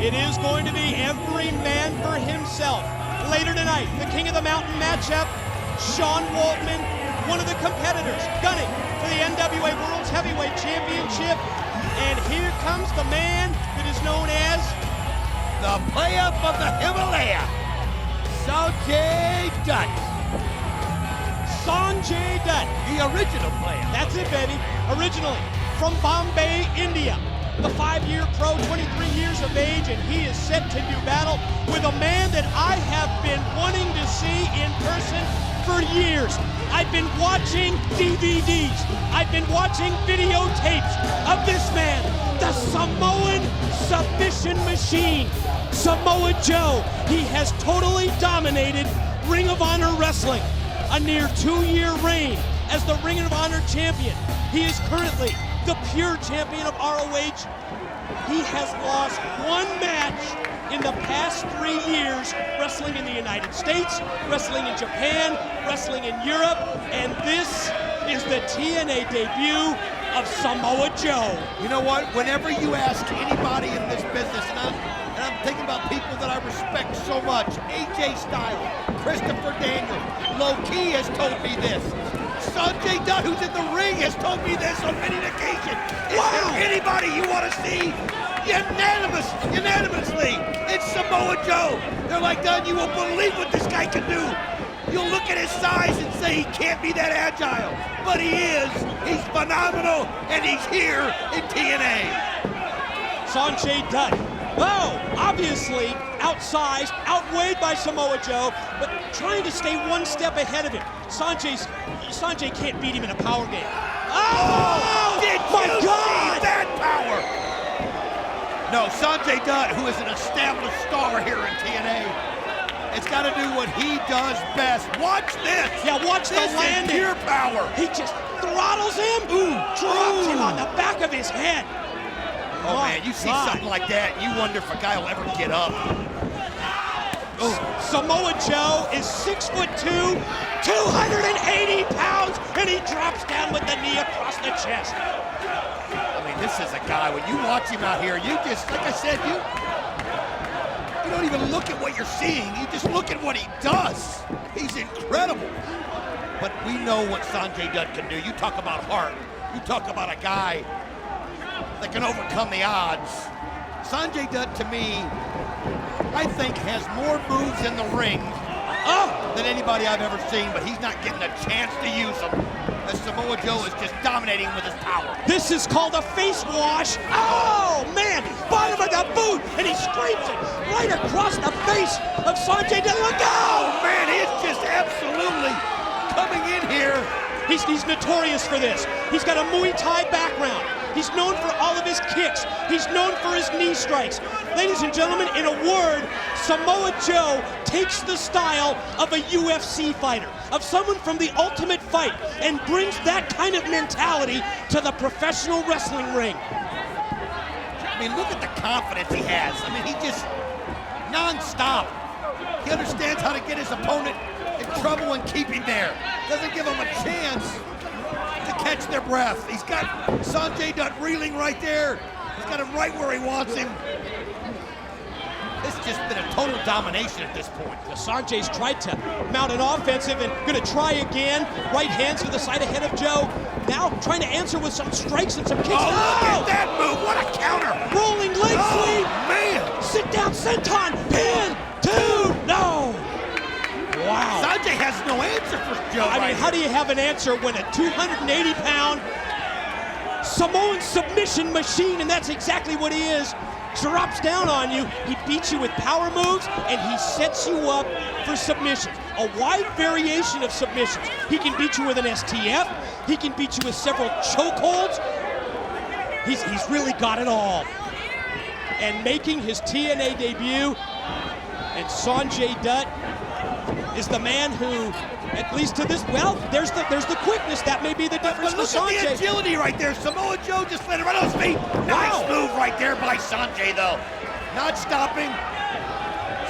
It is going to be every man for himself. Later tonight, the King of the Mountain matchup, Sean Waltman, one of the competitors, gunning for the NWA World's Heavyweight Championship. And here comes the man that is known as the player from the Himalaya, Sonjay Dutt. Sonjay Dutt. The original player. That's it, baby. Originally from Bombay, India. The 5-year pro, 23 years of age, and he is set to do battle with a man that I have been wanting to see in person for years. I've been watching DVDs. I've been watching videotapes of this man, the Samoan Submission Machine, Samoa Joe. He has totally dominated Ring of Honor wrestling. A near 2-year reign as the Ring of Honor champion. He is currently the pure champion of ROH. He has lost one match in the past 3 years, wrestling in the United States, wrestling in Japan, wrestling in Europe, and this is the TNA debut of Samoa Joe. You know what? Whenever you ask anybody in this business, and I'm thinking about people that I respect so much, AJ Styles, Christopher Daniels, Low Key has told me this. Sonjay Dutt, who's in the ring, has told me this on many occasions. Is there anybody you want to see unanimously? It's Samoa Joe. They're like, Dutt, you won't believe what this guy can do. You'll look at his size and say he can't be that agile, but he is. He's phenomenal, and he's here in TNA. Sonjay Dutt. Oh, obviously outsized, outweighed by Samoa Joe, but trying to stay one step ahead of him. Sonjay can't beat him in a power game. Oh, did my you God! See that power? No, Sonjay Dutt, who is an established star here in TNA, it's got to do what he does best. Watch this. Yeah, watch the landing. Pure power. He just throttles him. Drops him on the back of his head. Oh man, you see something like that, you wonder if a guy will ever get up. Samoa Joe is 6'2", 280 pounds, and he drops down with the knee across the chest. I mean, this is a guy, when you watch him out here, you just, like I said, you don't even look at what you're seeing, you just look at what he does. He's incredible. But we know what Sonjay Dutt can do. You talk about heart, you talk about a guy that can overcome the odds. Sonjay Dutt, to me, I think has more moves in the ring than anybody I've ever seen, but he's not getting a chance to use them, as Samoa Joe is just dominating with his power. This is called a face wash. Oh, man, bottom of the boot, and he scrapes it right across the face of Sonjay Dutt. Look out! Oh, man, he's just absolutely coming in here. He's notorious for this. He's got a Muay Thai background. He's known for all of his kicks. He's known for his knee strikes. Ladies and gentlemen, in a word, Samoa Joe takes the style of a UFC fighter, of someone from the Ultimate Fight, and brings that kind of mentality to the professional wrestling ring. I mean, look at the confidence he has. I mean, he just non-stop. He understands how to get his opponent in trouble and keep him there. Doesn't give him a chance to catch their breath. He's got Sonjay Dutt reeling right there. He's got him right where he wants him. It's just been a total domination at this point. The Sonjay's tried to mount an offensive and gonna try again. Right hands to the side of head of Joe. Now trying to answer with some strikes and some kicks. Oh, look at that move, what a counter. Rolling leg sweep. Man. Sit down, senton, pin, two, no. Wow. Sonjay has no answer for Joe. I mean, how do you have an answer when a 280-pound Samoan Submission Machine, and that's exactly what he is, drops down on you? He beats you with power moves, and he sets you up for submissions. A wide variation of submissions. He can beat you with an STF. He can beat you with several chokeholds. He's really got it all. And making his TNA debut, and Sonjay Dutt is the man who, at least to this, well, there's the quickness. That may be the difference for Sonjay. Look at the agility right there. Samoa Joe just let it right on his feet. Nice move right there by Sonjay, though. Not stopping.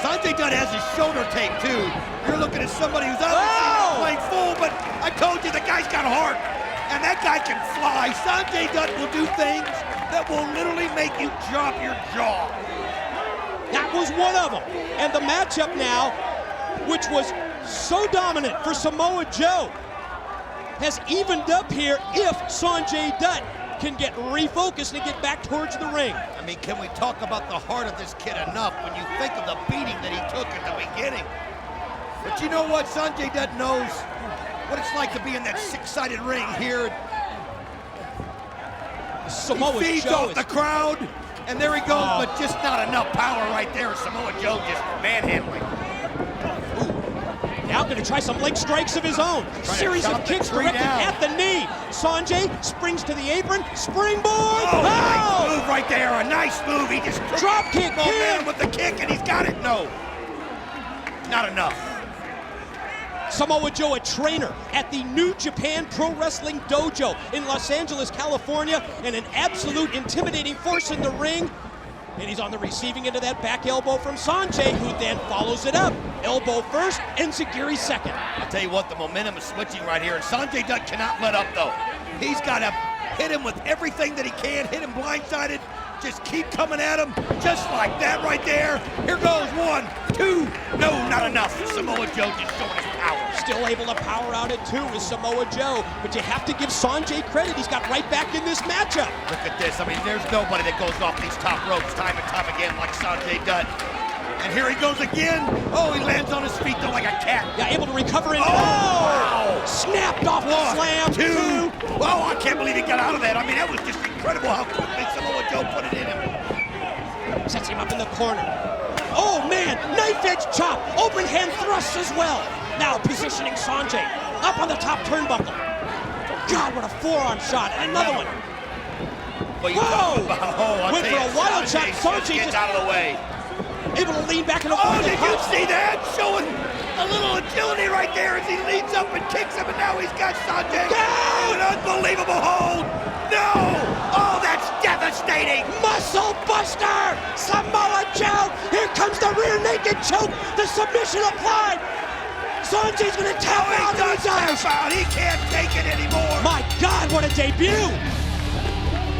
Sonjay Dutt has his shoulder tape, too. You're looking at somebody who's obviously not playing full, but I told you, the guy's got heart, and that guy can fly. Sonjay Dutt will do things that will literally make you drop your jaw. was one of them. And the matchup now, which was so dominant for Samoa Joe, has evened up here if Sonjay Dutt can get refocused and get back towards the ring. I mean, can we talk about the heart of this kid enough when you think of the beating that he took at the beginning? But you know what? Sonjay Dutt knows what it's like to be in that six-sided ring here. Samoa he feeds Joe off the crowd, and there he goes, but just not enough power right there. Samoa Joe just manhandling. Now going to try some leg strikes of his own. Series of kicks directed at the knee. Sonjay springs to the apron, springboard. Oh, nice move right there, a nice move. He just drop kick momentum with the kick, and he's got it. No, not enough. Samoa Joe, a trainer at the New Japan Pro Wrestling Dojo in Los Angeles, California, and an absolute intimidating force in the ring. And he's on the receiving end of that back elbow from Sonjay, who then follows it up. Elbow first, enziguri second. I'll tell you what, the momentum is switching right here, and Sonjay Dutt cannot let up, though. He's got to hit him with everything that he can, hit him blindsided, just keep coming at him, just like that right there. Here goes 1, 2, no, not enough. Samoa Joe just showing his power. Still able to power out at 2 is Samoa Joe, but you have to give Sonjay credit. He's got right back in this matchup. Look at this. I mean, there's nobody that goes off these top ropes time and time again like Sonjay Dutt. And here he goes again. Oh, he lands on his feet though like a cat. Yeah, able to recover and wow. Snapped off the slam. 2. Oh, I can't believe he got out of that. I mean, that was just incredible how quickly Samoa Joe put it in him. Sets him up in the corner. Oh man, knife edge chop, open hand thrusts as well. Now positioning Sonjay up on the top turnbuckle. God, what a forearm shot, and another one. Whoa! Went for a wild shot. Sonjay just out of the way. Able to lean back and oh, did you see that? Showing a little agility right there as he leads up and kicks him, and now he's got Sonjay. Oh, an unbelievable hold. No! Oh, that's devastating. Muscle buster! Samoa Joe! Here comes the rear naked choke. The submission applied. Sonjay's gonna tap out. He can't take it anymore. My God, what a debut!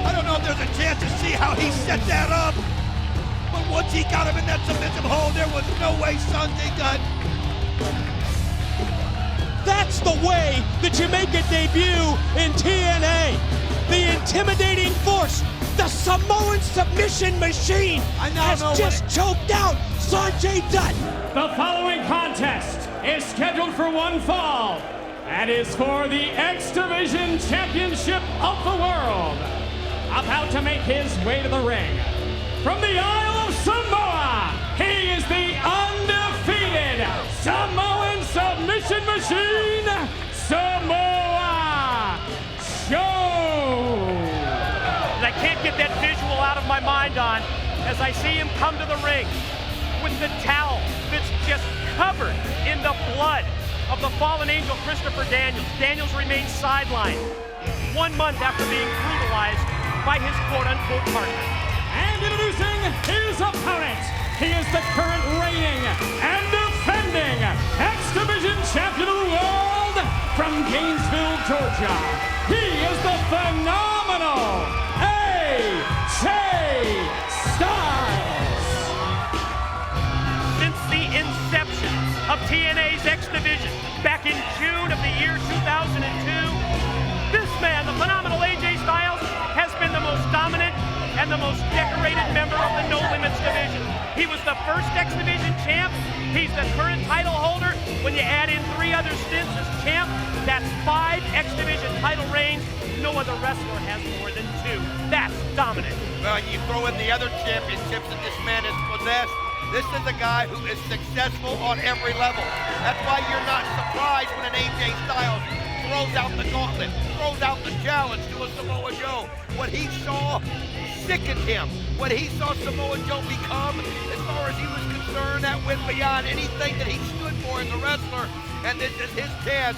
I don't know if there's a chance to see how he set that up. But once he got him in that submissive hold, there was no way Sonjay Dutt. That's the way that you make a debut in TNA. The intimidating force, the Samoan Submission Machine, has just choked out Sonjay Dutt. The following contest is scheduled for one fall and is for the X Division Championship of the World. About to make his way to the ring, from the Isle of Samoa, he is the undefeated Samoan Submission Machine, Samoa Joe. I can't get that visual out of my mind on as I see him come to the ring with the towel that's just covered in the blood of the fallen angel Christopher Daniels. Daniels remains sidelined 1 month after being brutalized by his quote-unquote partner. And introducing his opponent, he is the current reigning and defending X Division Champion of the World from Gainesville, Georgia. He is the phenomenal AJ Styles. Since the inception of TNA's X Division back in June of the year 2002, this man, the phenomenal AJ Styles, has been the most dominant and the most decorated member of the No Limits division. He was the first X Division champ. He's the current title holder. When you add in 3 other stints as champ, that's 5 X Division title reigns. No other wrestler has more than 2. That's dominant. Well, you throw in the other championships that this man has possessed. This is a guy who is successful on every level. That's why you're not surprised when an AJ Styles throws out the gauntlet, throws out the challenge to a Samoa Joe. What he saw sickened him. What he saw Samoa Joe become, as far as he was concerned, that went beyond anything that he stood for as a wrestler. And this is his chance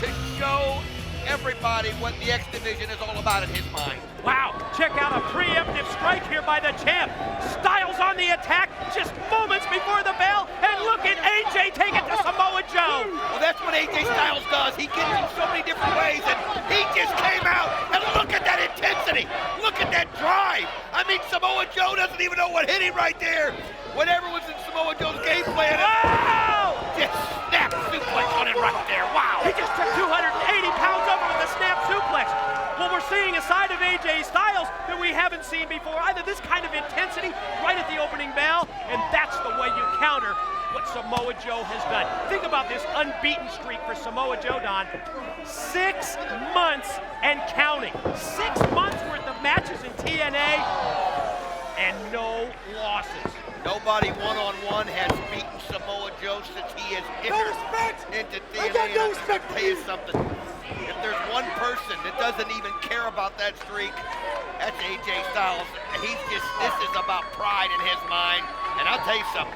to show everybody what the X Division is all about in his mind. Wow, check out a preemptive strike here by the champ. Styles on the attack just moments before the bell, and look at AJ take it to Samoa Joe. Well, that's what AJ Styles does. He gets in so many different ways, and he just came out, and look at that intensity. Look at that drive. I mean, Samoa Joe doesn't even know what hit him right there. Whatever was in Samoa Joe's game plan. Wow! Just snap suplex on him right there. Wow. He just took 280 pounds over with a snap suplex. Well, we're seeing a side of AJ Styles that we haven't seen before. Either this kind of intensity right at the opening bell, and that's the way you counter what Samoa Joe has done. Think about this unbeaten streak for Samoa Joe, Don. 6 months and counting. 6 months worth of matches in TNA and no losses. Nobody one-on-one has beaten Samoa Joe since he has entered into TNA. I got no respect. I'll tell you something. If there's one person that doesn't even care about that streak, that's AJ Styles. He's just, this is about pride in his mind. And I'll tell you something.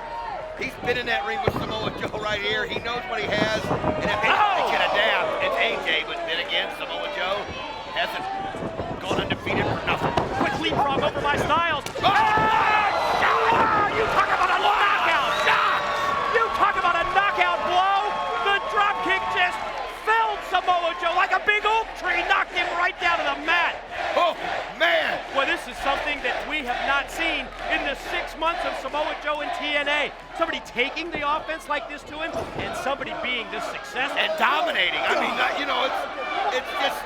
He's been in that ring with Samoa Joe right here. He knows what he has. And if anybody can adapt, it's AJ. But then again, Samoa Joe hasn't gone undefeated for nothing. Quick leapfrog over my Styles. You talk about a knockout! You talk about a knockout blow! The dropkick just felled Samoa Joe like a big oak tree, knocked him right down to the mat. Oh, man! Well, this is something that we have not seen in the 6 months of Samoa Joe in TNA. Somebody taking the offense like this to him, and somebody being this successful. And dominating. I mean, you know, it's just,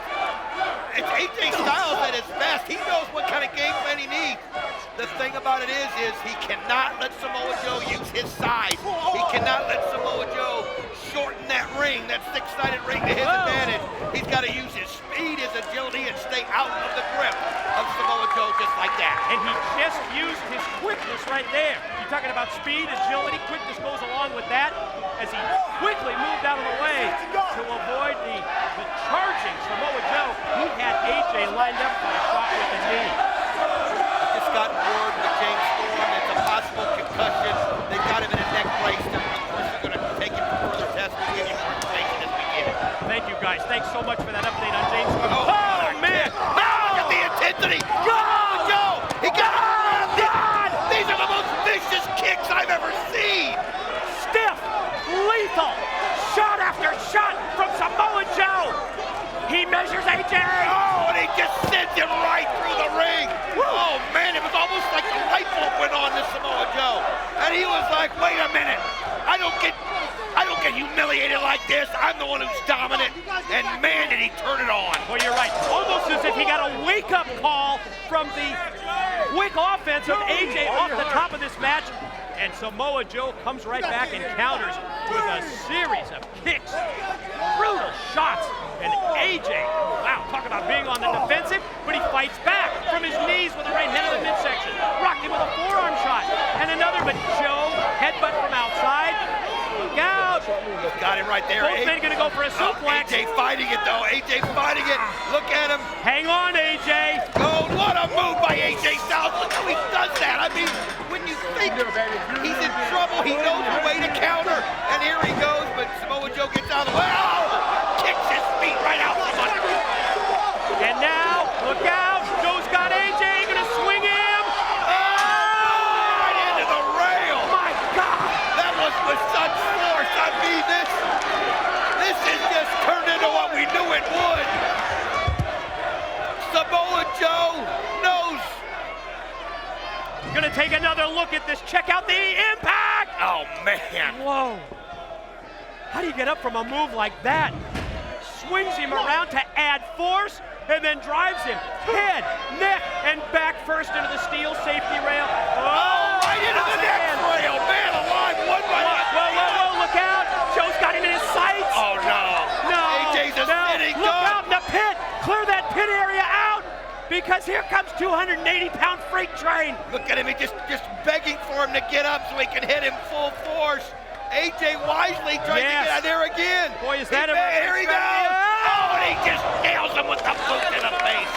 it's AJ Styles at his best. He knows what kind of game plan he needs. The thing about it is he cannot let Samoa Joe use his size. He cannot let Samoa Joe shorten that ring, that six-sided ring to his advantage. He's got to use his speed, his agility, and stay out of the grip of Samoa Joe just like that. And he just used his quickness right there. You're talking about speed, agility, quickness goes along with that as he quickly moved out of the way to avoid the charging Samoa Joe. He had AJ lined up for a shot with the knee. Got word with James Storm, it's a possible concussion. They've got him in a neck brace. Of course, they're going to take him for further tests. We'll give you more information as we get it. Thank you, guys. Thanks so much for that update on James Storm. Oh man! Look at the intensity! Go, Joe! He got it! These are the most vicious kicks I've ever seen! Stiff, lethal, shot after shot from Samoa Joe. He measures AJ. Oh, and he just sends him right through the ring. Oh man, it was almost like the light bulb went on to Samoa Joe. And he was like, wait a minute, I don't get humiliated like this. I'm the one who's dominant. And man, did he turn it on. Well, you're right. Almost as if he got a wake-up call from the quick offense of AJ off the top of this match. And Samoa Joe comes right back and counters with a series of kicks, brutal shots, and AJ, wow, talk about being on the defensive, but he fights back from his knees with the right hand of the midsection, rocked him with a forearm shot, and another, but Joe, headbutt from outside, look out. Got him right there. Both men gonna go for a suplex. AJ fighting it though, AJ fighting it, look at him. Hang on, AJ. Oh, what a move by AJ Styles, look how he does that. I mean, when you think he's in trouble, he knows the way to counter, and here he goes, but Samoa Joe gets out of the way. Oh, kicks his feet right out from under him. And now, look out, Joe's got AJ, gonna swing him. Right into the rail. My God. That was with such force. I mean, this has just turned into what we knew it would. Samoa Joe knows. Gonna take another look at this. Check out the impact. Oh, man. Whoa. How do you get up from a move like that? Swings him around to add force and then drives him head, neck, and back first into the steel safety rail. Oh, right into the next rail. Man alive, one by one. Whoa, look out. Joe's got him in his sights. Oh, no. No. AJ's a sitting Look gun. out in the pit. Clear that pit area out because here comes 280-pound freight train. Look at him, he just begging for him to get up so he can hit him full force. AJ wisely trying to get out there again. Boy, is that a here he goes. Oh, and he just nails him with the boot to the face.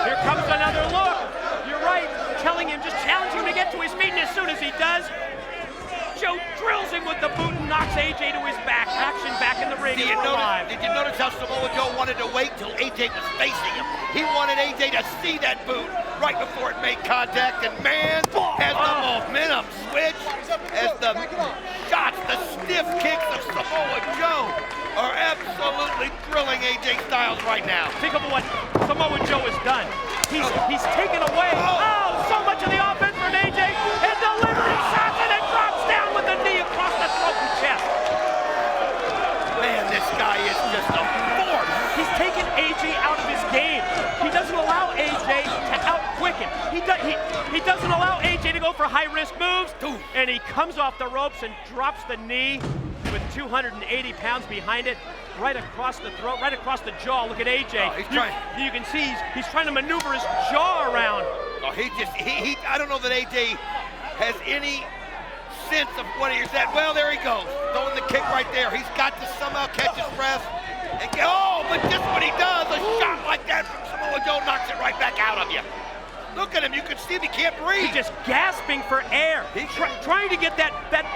Here comes another look. You're right, telling him, just challenging him to get to his feet, and as soon as he does, Joe drills him with the boot and knocks AJ to his back. Action back in the ring. Did you notice how Samoa Joe wanted to wait till AJ was facing him? He wanted AJ to see that boot right before it made contact, and man, as the momentum switch, as the shots, the stiff kicks of Samoa Joe are absolutely thrilling AJ Styles right now. Think of what Samoa Joe has done. He's taken away so much of the offense from AJ and delivering shots, and it drops down with the knee across the throat and chest. Man, this guy is just a force. He's taken AJ out of his game. He doesn't allow AJ to out-quicken. He doesn't allow AJ to go for high-risk moves, and he comes off the ropes and drops the knee with 280 pounds behind it, right across the throat, right across the jaw. Look at AJ. You can see he's trying to maneuver his jaw around. Oh, I don't know that AJ has any sense of what he said. Well, there he goes, throwing the kick right there. He's got to somehow catch his breath. And but just when he does, a shot like that from Samoa Joe knocks it right back out of you. Look at him, you can see him, he can't breathe. He's just gasping for air. He's trying to get that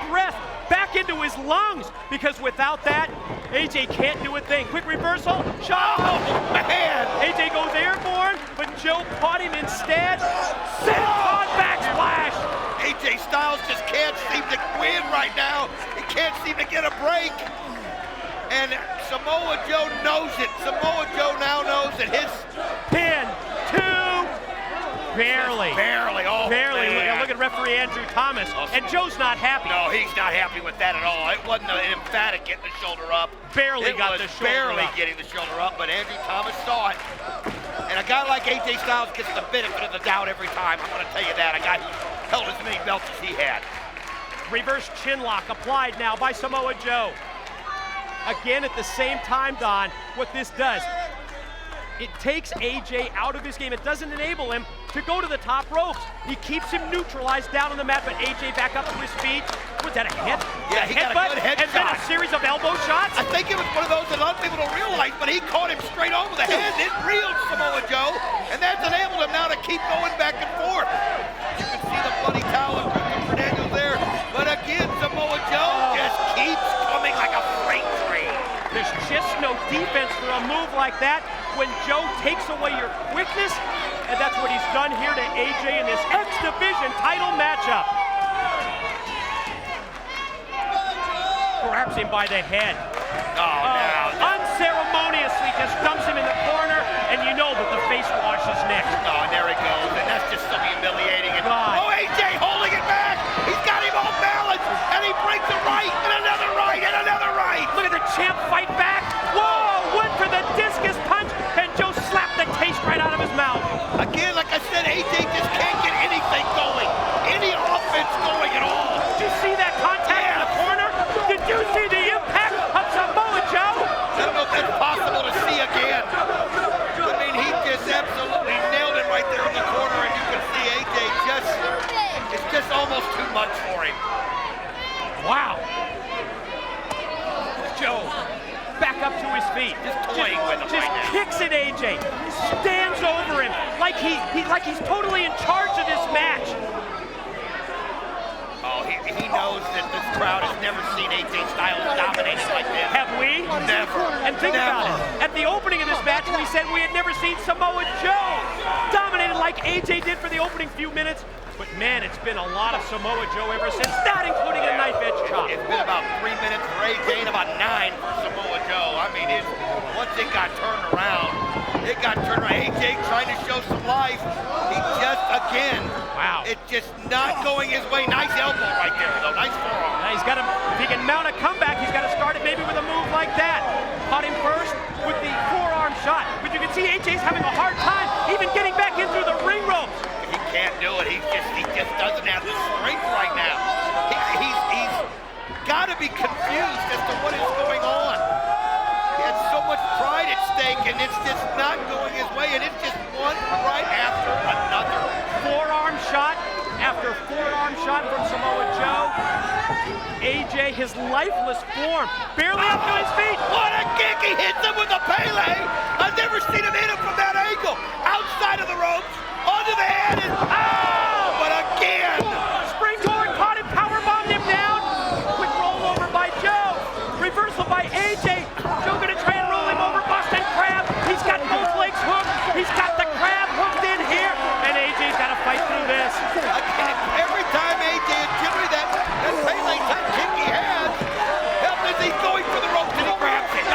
breath back into his lungs, because without that, AJ can't do a thing. Quick reversal, shot. Oh, man. AJ goes airborne, but Joe caught him instead. Senton backsplash. AJ Styles just can't seem to win right now. He can't seem to get a break. And Samoa Joe knows it. Samoa Joe now knows that his pin, 2. Barely. Barely. Look at referee Andrew Thomas. And Joe's not happy. No, he's not happy with that at all. It wasn't an emphatic getting the shoulder up. Barely got the shoulder barely up. Getting the shoulder up, but Andrew Thomas saw it. And a guy like AJ Styles gets the benefit of the doubt every time. I'm going to tell you that. A guy who held as many belts as he had. Reverse chin lock applied now by Samoa Joe. Again at the same time, Don, what this does, it takes AJ out of his game. It doesn't enable him to go to the top ropes. He keeps him neutralized down on the mat, but AJ back up to his feet. Was that a hit? Yeah, he got a good head and shot. Then a series of elbow shots? I think it was one of those that a lot of people don't realize, but he caught him straight over the head. It reeled Samoa Joe, and that's enabled him now to keep going back and forth. You can see the bloody towel of Christopher Daniels there, but again, Samoa Joe just keeps coming like a freight train. There's just no defense for a move like that when Joe takes away your quickness, and that's what he's done here to AJ in this X Division title matchup. Grabs him by the head. Unceremoniously just dumps him in the corner, and you know that the face wash is next. Oh, and there he goes, and that's just so humiliating. And AJ holding it back. He's got him off balance, and he breaks a right, and another right, and another right. Look at the champ fight back. Whoa, went for the discus punch, and Joe slapped the taste right out of his mouth. Again, like I said, AJ just can't get anything going, any offense going at all. Did you see that contact in the corner? Did you see the impact of Samoa Joe? I don't know if that's possible to see again. I mean, he just absolutely nailed it right there in the corner, and you can see AJ it's just almost too much for him. Wow. Joe, back up to his feet. Just toying with him right now. Kicks at AJ, stands over him like he's totally in charge of this match. Oh, he knows that this crowd has never seen AJ Styles dominated like this. Have we? Never. And think about it. At the opening of this match, we said we had never seen Samoa Joe dominated like AJ did for the opening few minutes. But man, it's been a lot of Samoa Joe ever since, not including a knife edge chop. It's been about 3 minutes for AJ and about 9 for Samoa Joe. I mean, once it got turned around, AJ trying to show some life. He just, again, it's just not going his way. Nice elbow right there, though. Nice forearm. Now if he can mount a comeback, he's got to start it maybe with a move like that. Caught him first with the forearm shot. But you can see AJ's having a hard time even getting back in through the ring ropes. He can't do it. He just doesn't have the strength right now. He's got to be confused as to what is going on. He had so much pride at stake, and it's just not going his way, and it's just one right after another. Forearm shot after forearm shot from Samoa Joe. AJ, his lifeless form, barely up to his feet. What a kick! He hits him with a Pele. I've never seen him hit him from that angle. Outside of the ropes, onto the head, and but again! Springboard caught him, powerbombed him down. Quick rollover by Joe. Reversal by AJ. Joe gonna try and roll him over, Boston Crab. He's got both legs hooked. He's got the crab hooked in here, and AJ's got to fight through this. Every time AJ and Jimmy that Pele type kick he has, he's going for the ropes and he grabs it.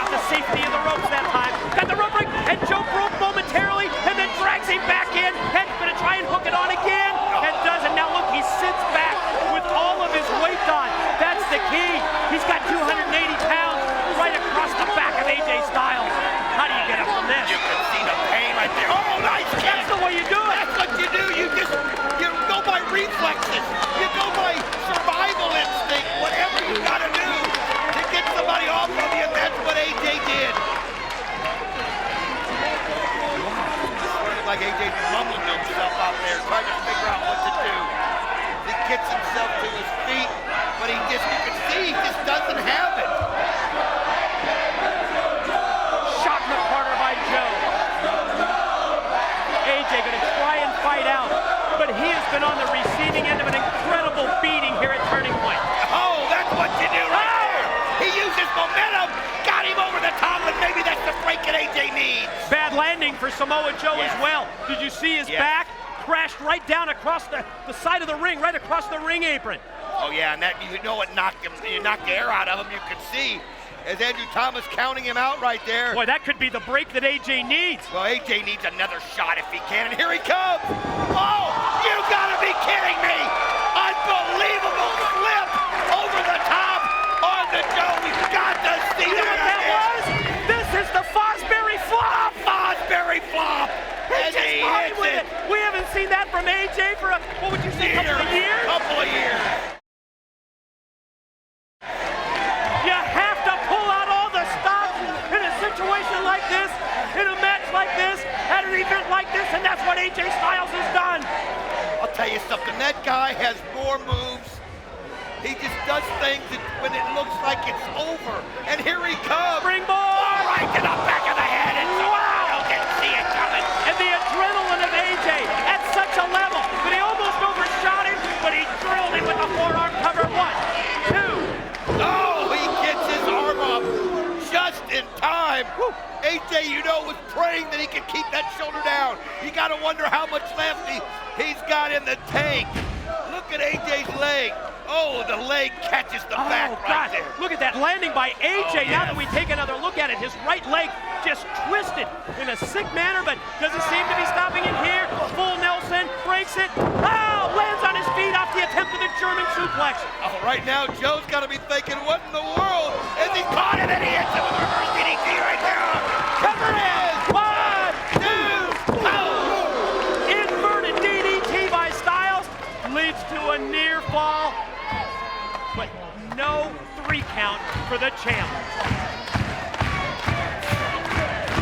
like AJ's mumbling to himself out there, trying to figure out what to do. He gets himself to his feet, but you can see he just doesn't have it. Shot in the corner by Joe. AJ gonna try and fight out, but he has been on the receiving end of an incredible beating here at Turning Point. Oh, that's what you do right there. He uses momentum, got him over the top, and maybe that's the break that AJ needs. Bad landing for Samoa Joe as well. Did you see his back? Crashed right down across the side of the ring, right across the ring apron. Oh yeah, and that, you know, it knocked him, you knocked the air out of him. You could see as Andrew Thomas counting him out right there. Boy, that could be the break that AJ needs. Well, AJ needs another shot if he can, and here he comes. Oh, you gotta be kidding me. Unbelievable flip over the top on the Joe. We've got to see You know what that was? This is the Fosbury flop. Fosbury flop. And he hits it. We haven't seen that from AJ for what would you say, couple of years? Couple of years. You have to pull out all the stops in a situation like this, in a match like this, at an event like this, and that's what AJ Styles has done. I'll tell you something, that guy has more moves. He just does things when it looks like it's over. And here he comes. Springboard! Right to the back of the head. And wow! Didn't see it coming. And the adrenaline of AJ at such a level that he almost overshot him, but he drilled him with a forearm cover. 1, 2. Oh, he gets his arm up just in time. Woo. AJ, you know, was praying that he could keep that shoulder down. You got to wonder how much left he's got in the tank. Look at AJ's leg. Oh, the leg catches the back right there. Look at that landing by AJ. Now that we take another look at it, his right leg just twisted in a sick manner, but doesn't seem to be stopping him here. Full Nelson, breaks it. Oh, lands on his feet off the attempt of the German suplex. Oh, right now, Joe's got to be thinking, what in the world? As he caught it, and he hits it with a reverse DDT right there. Cover is 1, 2, oh! Inverted DDT by Styles leads to a near fall, but no 3 count for the champ.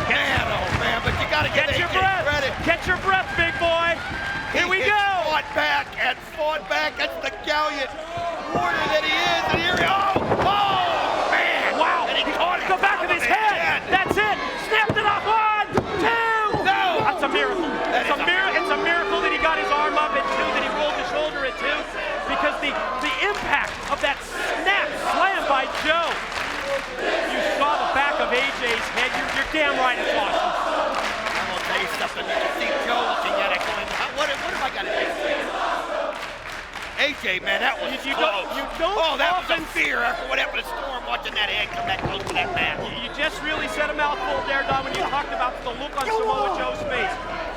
Man, oh man, but you got to get your AJ breath. credit. Catch your breath, big boy. Here we go. Fought back and fought back. That's the gallant warrior that he is. And here he oh man. Wow. And he caught it. The back of his head. That's it. Snapped it off. 1, 2. No. That's a miracle. It's a miracle that he got his arm up at 2, that he rolled his shoulder at 2, because the impact of that snap slam by Joe. You saw the back of AJ's head. You're damn right it's awesome. I'm gonna tell you something. You can see Joe looking at it going, what have I got to do? AJ, man, that was close. That was a fear after what happened to Storm watching that head come that close to that mat. You just really said a mouthful there, Don, when you talked about the look on Samoa Joe's face.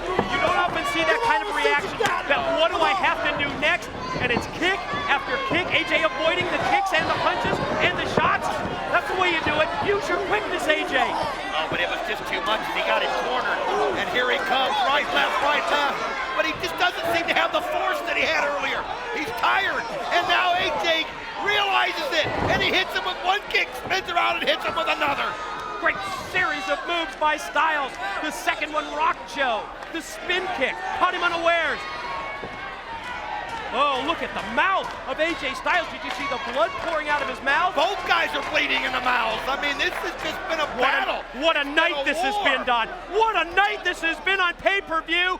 You don't often see that kind of reaction, that what do I have to do next? And it's kick after kick, AJ avoiding the kicks and the punches and the shots. That's the way you do it. Use your quickness, AJ. Oh, but it was just too much, and he got it cornered. And here he comes, right, left, right, left. But he just doesn't seem to have the force that he had earlier. He's tired, and now AJ realizes it, and he hits him with 1 kick, spins around and hits him with another. Great series of moves by Styles. The second one rocked Joe. The spin kick caught him unawares. Oh, look at the mouth of AJ Styles. Did you see the blood pouring out of his mouth? Both guys are bleeding in the mouths. I mean, this has just been a battle. What a night this has been, Don. What a night this has been on pay-per-view.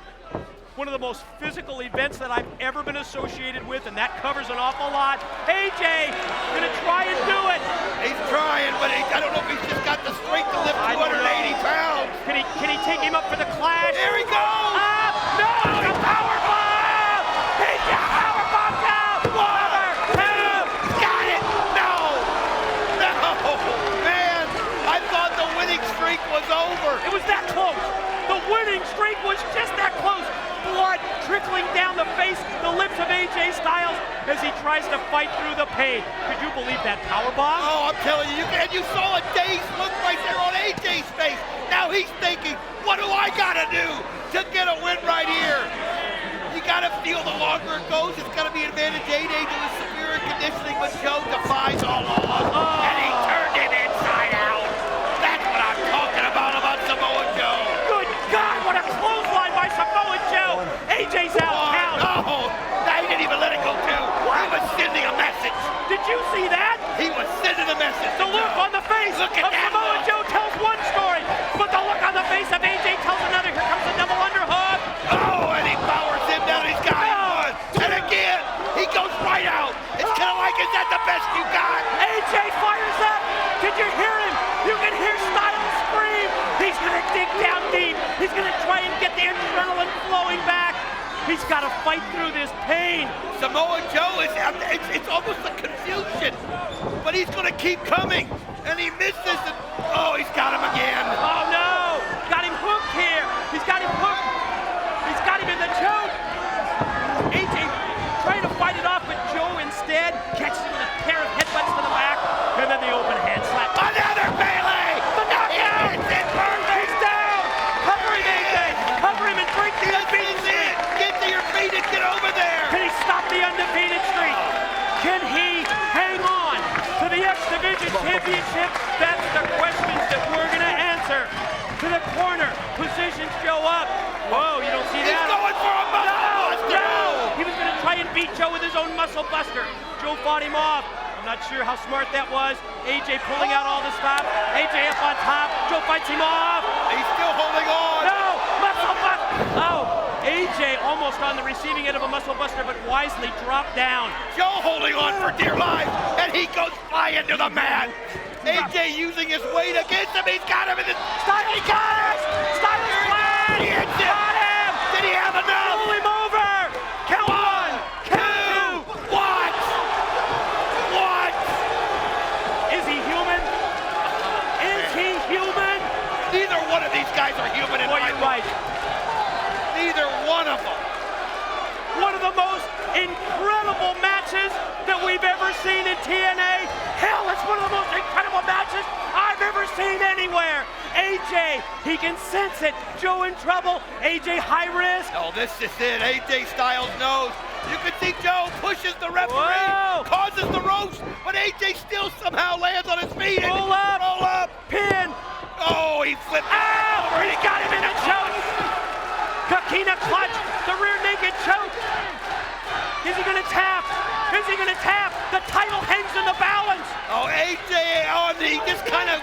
One of the most physical events that I've ever been associated with, and that covers an awful lot. AJ, gonna try and do it. He's trying, but I don't know if he's just got the strength to lift 280 pounds. Can he take him up for the clash? There he goes. No, the power bomb. He got power bomb down. 1, 2. Got it. No, man. I thought the winning streak was over. It was that close. The winning streak was just that close. Blood trickling down the face, the lips of AJ Styles as he tries to fight through the pain. Could you believe that powerbomb? Oh, I'm telling you, and you saw a dazed look right there on AJ's face. Now he's thinking, what do I gotta do to get a win right here? You gotta feel the longer it goes, it's gonna be an advantage AJ to his superior conditioning, but Joe defies all odds, and he turned him inside out. That's what I'm talking about Samoa Joe. Good God, what a clothesline by Samoa you see that? He was sending a message. The look on the face Look at of that Samoa look. Joe tells one story, but the look on the face of AJ tells another. Here comes the double underhook. Oh, and he powers him down. He's got him one. And again, he goes right out. It's kind of like, is that the best you got? AJ fires up. Did you hear him? You can hear Styles scream. He's going to dig down deep. He's going to try and get the adrenaline flowing back. He's got to fight through this pain. Samoa Joe is, it's almost a confusion, but he's going to keep coming. And he misses it. Oh, he's got him again. Oh no! Got him hooked here. He's got him hooked. He's got him in the choke. AJ trying to fight it off, but Joe instead catches him with a pair of headbutts to the back, and then the open hand slap. Another Bailey! The knockout! It's it, perfect! He's down! Cover him, AJ! Cover him and break the undefeated streak! Get to your feet and get over there! Can he stop the undefeated streak? Can he hang on to the X Division Championship? That's the questions that we're going to answer. To the corner, positions Joe up. Whoa, you don't see that? He's going for a muscle buster! No! He was going to try and beat Joe with his own muscle buster. Joe fought him off. I'm not sure how smart that was. AJ pulling out all the stops. AJ up on top. Joe fights him off. He's still holding on! No! Muscle buster! Oh! AJ almost on the receiving end of a muscle buster, but wisely dropped down. Joe holding on for dear life, and he goes flying to the mat. AJ using his weight against him. He's got him in the... Styles got it! Styles flat! He hits him. Got him! Did he have enough? Roll him over! Count one! Two! What? What? Is he human? Is he human? Neither one of these guys are human in Boy, my you're book. right. Neither one of them. One of the most incredible matches that we've ever seen in TNA. Hell, it's one of the most incredible matches I've ever seen anywhere. AJ, he can sense it. Joe in trouble. AJ high risk. Oh, this is it. AJ Styles knows. You can see Joe pushes the referee, Whoa. causes the ropes, but AJ still somehow lands on his feet. And Roll up. Roll up. Pin. Oh, he flipped Ow! over. He got him in a choke. Kakina clutch. The rear naked choke. Is he going to tap? Is he going to tap? The title hangs in the balance. Oh, AJ, he just kind of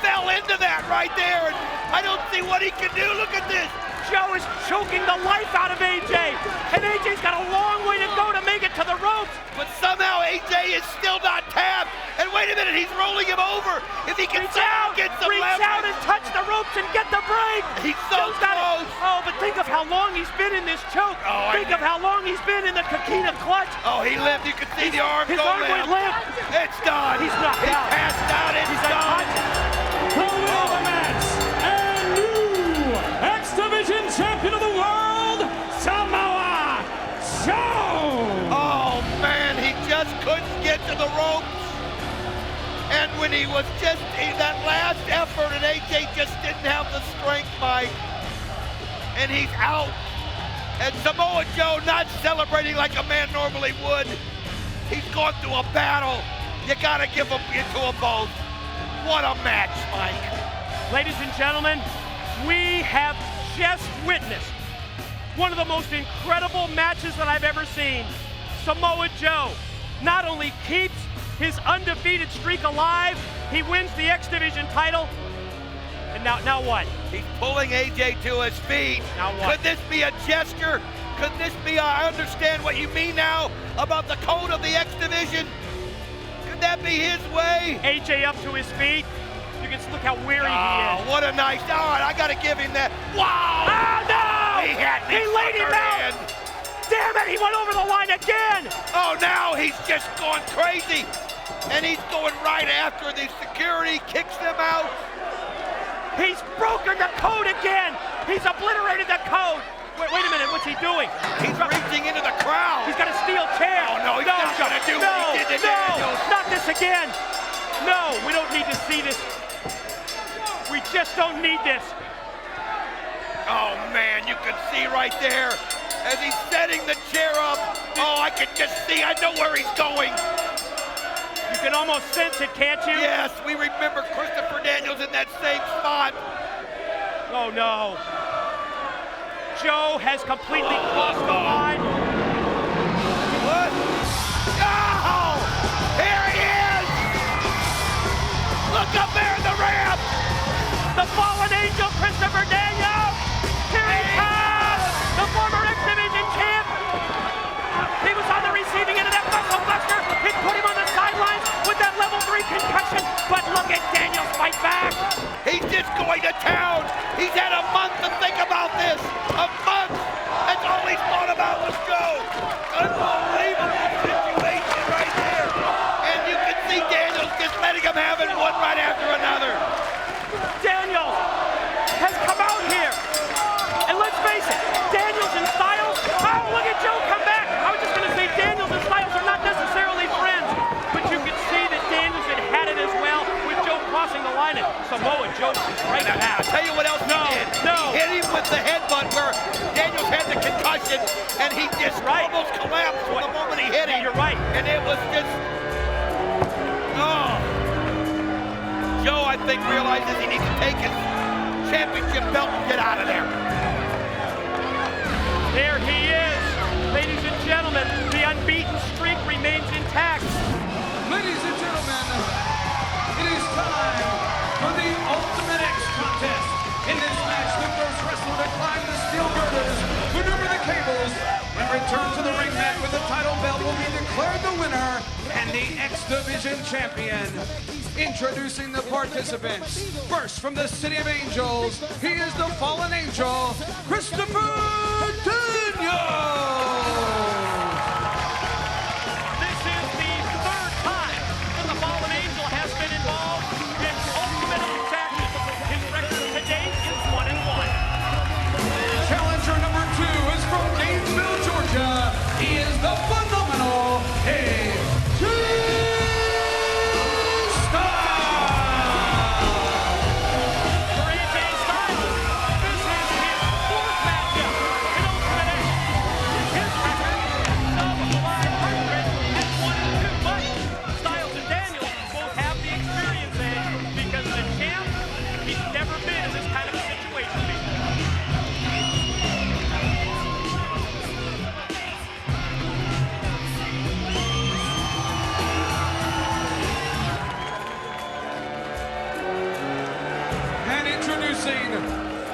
fell into that right there. And I don't see what he can do. Look at this. Joe is choking the life out of AJ. And AJ's got a long way to go to make it to the ropes. But somehow AJ is still not tapped. And wait a minute, he's rolling him over. If he can somehow get some Reach leverage. out and touch the ropes and get the break. He's so Joe's got it. close. Oh, but think of how long he's been in this choke. Oh, Think of how long he's been in the Kakina clutch. Oh, he limped. You can see the arm His go arm went limp. It's done. He's knocked out. Passed out. It's He's done. unconscious. The winner of the match and new X Division Champion of the World, Samoa Joe! Oh, man, he just couldn't get to the ropes. And when he was just in that last effort, and AJ just didn't have the strength, Mike, and he's out. And Samoa Joe not celebrating like a man normally would. He's gone through a battle. You gotta give him to them both. What a match, Mike. Ladies and gentlemen, we have just witnessed one of the most incredible matches that I've ever seen. Samoa Joe not only keeps his undefeated streak alive, he wins the X Division title. And now what? He's pulling AJ to his feet. Now what? Could this be a gesture? Could this be I understand what you mean now about the code of the X Division? Could that be his way? AJ up to his feet. You can look how weary he Oh, is. what a nice, all right, I gotta give him that. Wow! Oh no! He had me He laid him suckered out! in. Damn it, he went over the line again! Oh, now he's just going crazy. And he's going right after the security, kicks them out. He's broken the code again! He's obliterated the code! Wait a minute, what's he doing? He's reaching into the crowd. He's got a steel chair! Oh, no, he's not gonna do no, what he did to no, Daniels. not this again! No, we don't need to see this. We just don't need this. Oh, man, you can see right there as he's setting the chair up. Oh, I can just see, I know where he's going. You can almost sense it, can't you? Yes, we remember Christopher Daniels in that same spot. Oh no. Joe has completely crossed the line. What? Oh! Here fight back. He's just going to town. He's had a month to think about this. A month. That's all he's thought about was Joe. Unbelievable situation right there. And you can see Daniels just letting him have it one right after another. Daniels has come out here. And let's face it, Daniels and Styles, oh, look at Joe come back. I was just going to say Daniels and Styles are not necessarily friends, but you could see that Daniels had it as well with Joe crossing the line, and Samoa Joe right now. I'll tell you what else he did. He hit him with the headbutt where Daniels had the concussion, and he just almost collapsed from the moment he hit him. You're right. And it was just, Joe, I think, realizes he needs to take his championship belt and get out of there. There he is. Ladies and gentlemen, the unbeaten streak remains intact. Ladies and gentlemen, it is time for the Ultimate X contest. In this match, the first wrestler to climb the steel girders, maneuver the cables, and return to the ring mat with the title belt will be declared the winner and the X Division champion. Introducing the participants. First, from the City of Angels, he is the fallen angel, Christopher Daniels. This is the third time that the fallen angel has been involved in Ultimate X action. His record to date is 1-1. Challenger number 2 is from Gainesville, Georgia. He is the phenomenal AJ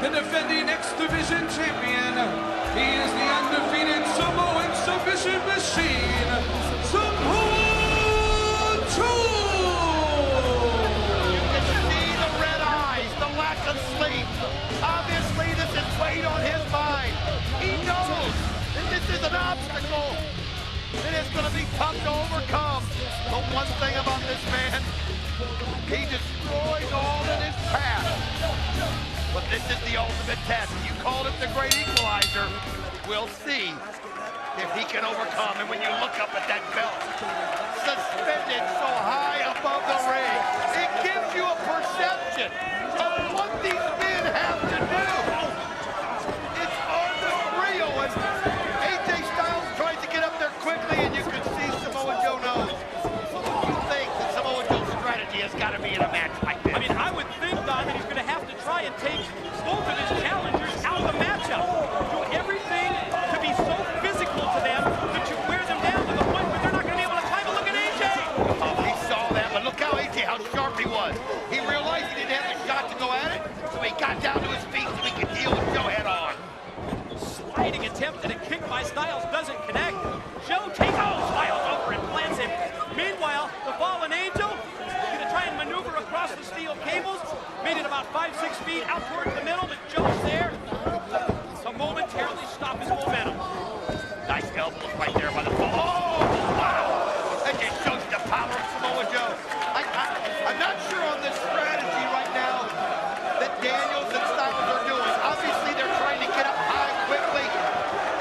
the defending X Division champion. He is the undefeated Samoan Submission Machine, Samoa Joe. You can see the red eyes, the lack of sleep. Obviously, this is weight on his mind. He knows that this is an obstacle. It is going to be tough to overcome. But one thing about this man, he destroys all in his path. But this is the ultimate test. You called it the great equalizer. We'll see if he can overcome. And when you look up at that belt, suspended so high above the ring, it gives you a perception of what these men have to do. It's unreal. And AJ Styles tries to get up there quickly, and you can see Samoa Joe knows. You think that Samoa Joe's strategy has got to be in a match like this? I mean, I would think, Don, that he's going to have to try and take both of his challengers out of the matchup. Do everything to be so physical to them that you wear them down to the point where they're not going to be able to climb. But look at AJ. Oh, he saw that, but look how AJ, how sharp he was. He realized he didn't have the shot to go at it, so he got down to his feet so he could deal with Joe head on. Sliding attempt at a kick by Styles doesn't connect. Joe takes Styles over and plants him. Meanwhile, the fallen angel is going to try and maneuver across the steel cables. Made it about 5-6 feet out towards the middle, but Joe's there to momentarily stop his momentum. Nice elbows right there by the fall. Oh, wow. That just shows the power of Samoa Joe. I'm not sure on this strategy right now that Daniels and Styles are doing. Obviously, they're trying to get up high quickly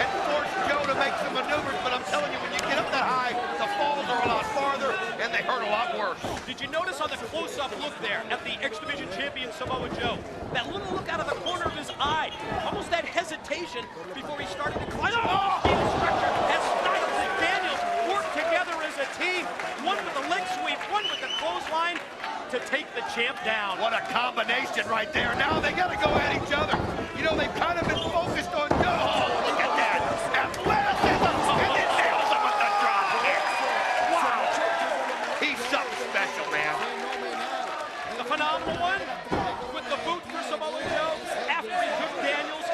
and force Joe to make some maneuvers, but I'm telling you, when you get up that high, the falls are a lot farther and they hurt a lot worse. Did you notice on the close-up look there at the X Division champion Samoa Joe? That little look out of the corner of his eye, almost that hesitation before he started to climb the steel structure as Styles and Daniels work together as a team. One with the leg sweep, one with the clothesline to take the champ down. What a combination right there. Now they got to go at each other. You know, they've kind of been focused on Joe. Oh, look at that. Athleticism. And then nails him with the drop kick. Wow. He's something special, man. The phenomenal one with the boot for Samoa Joe after he took Daniels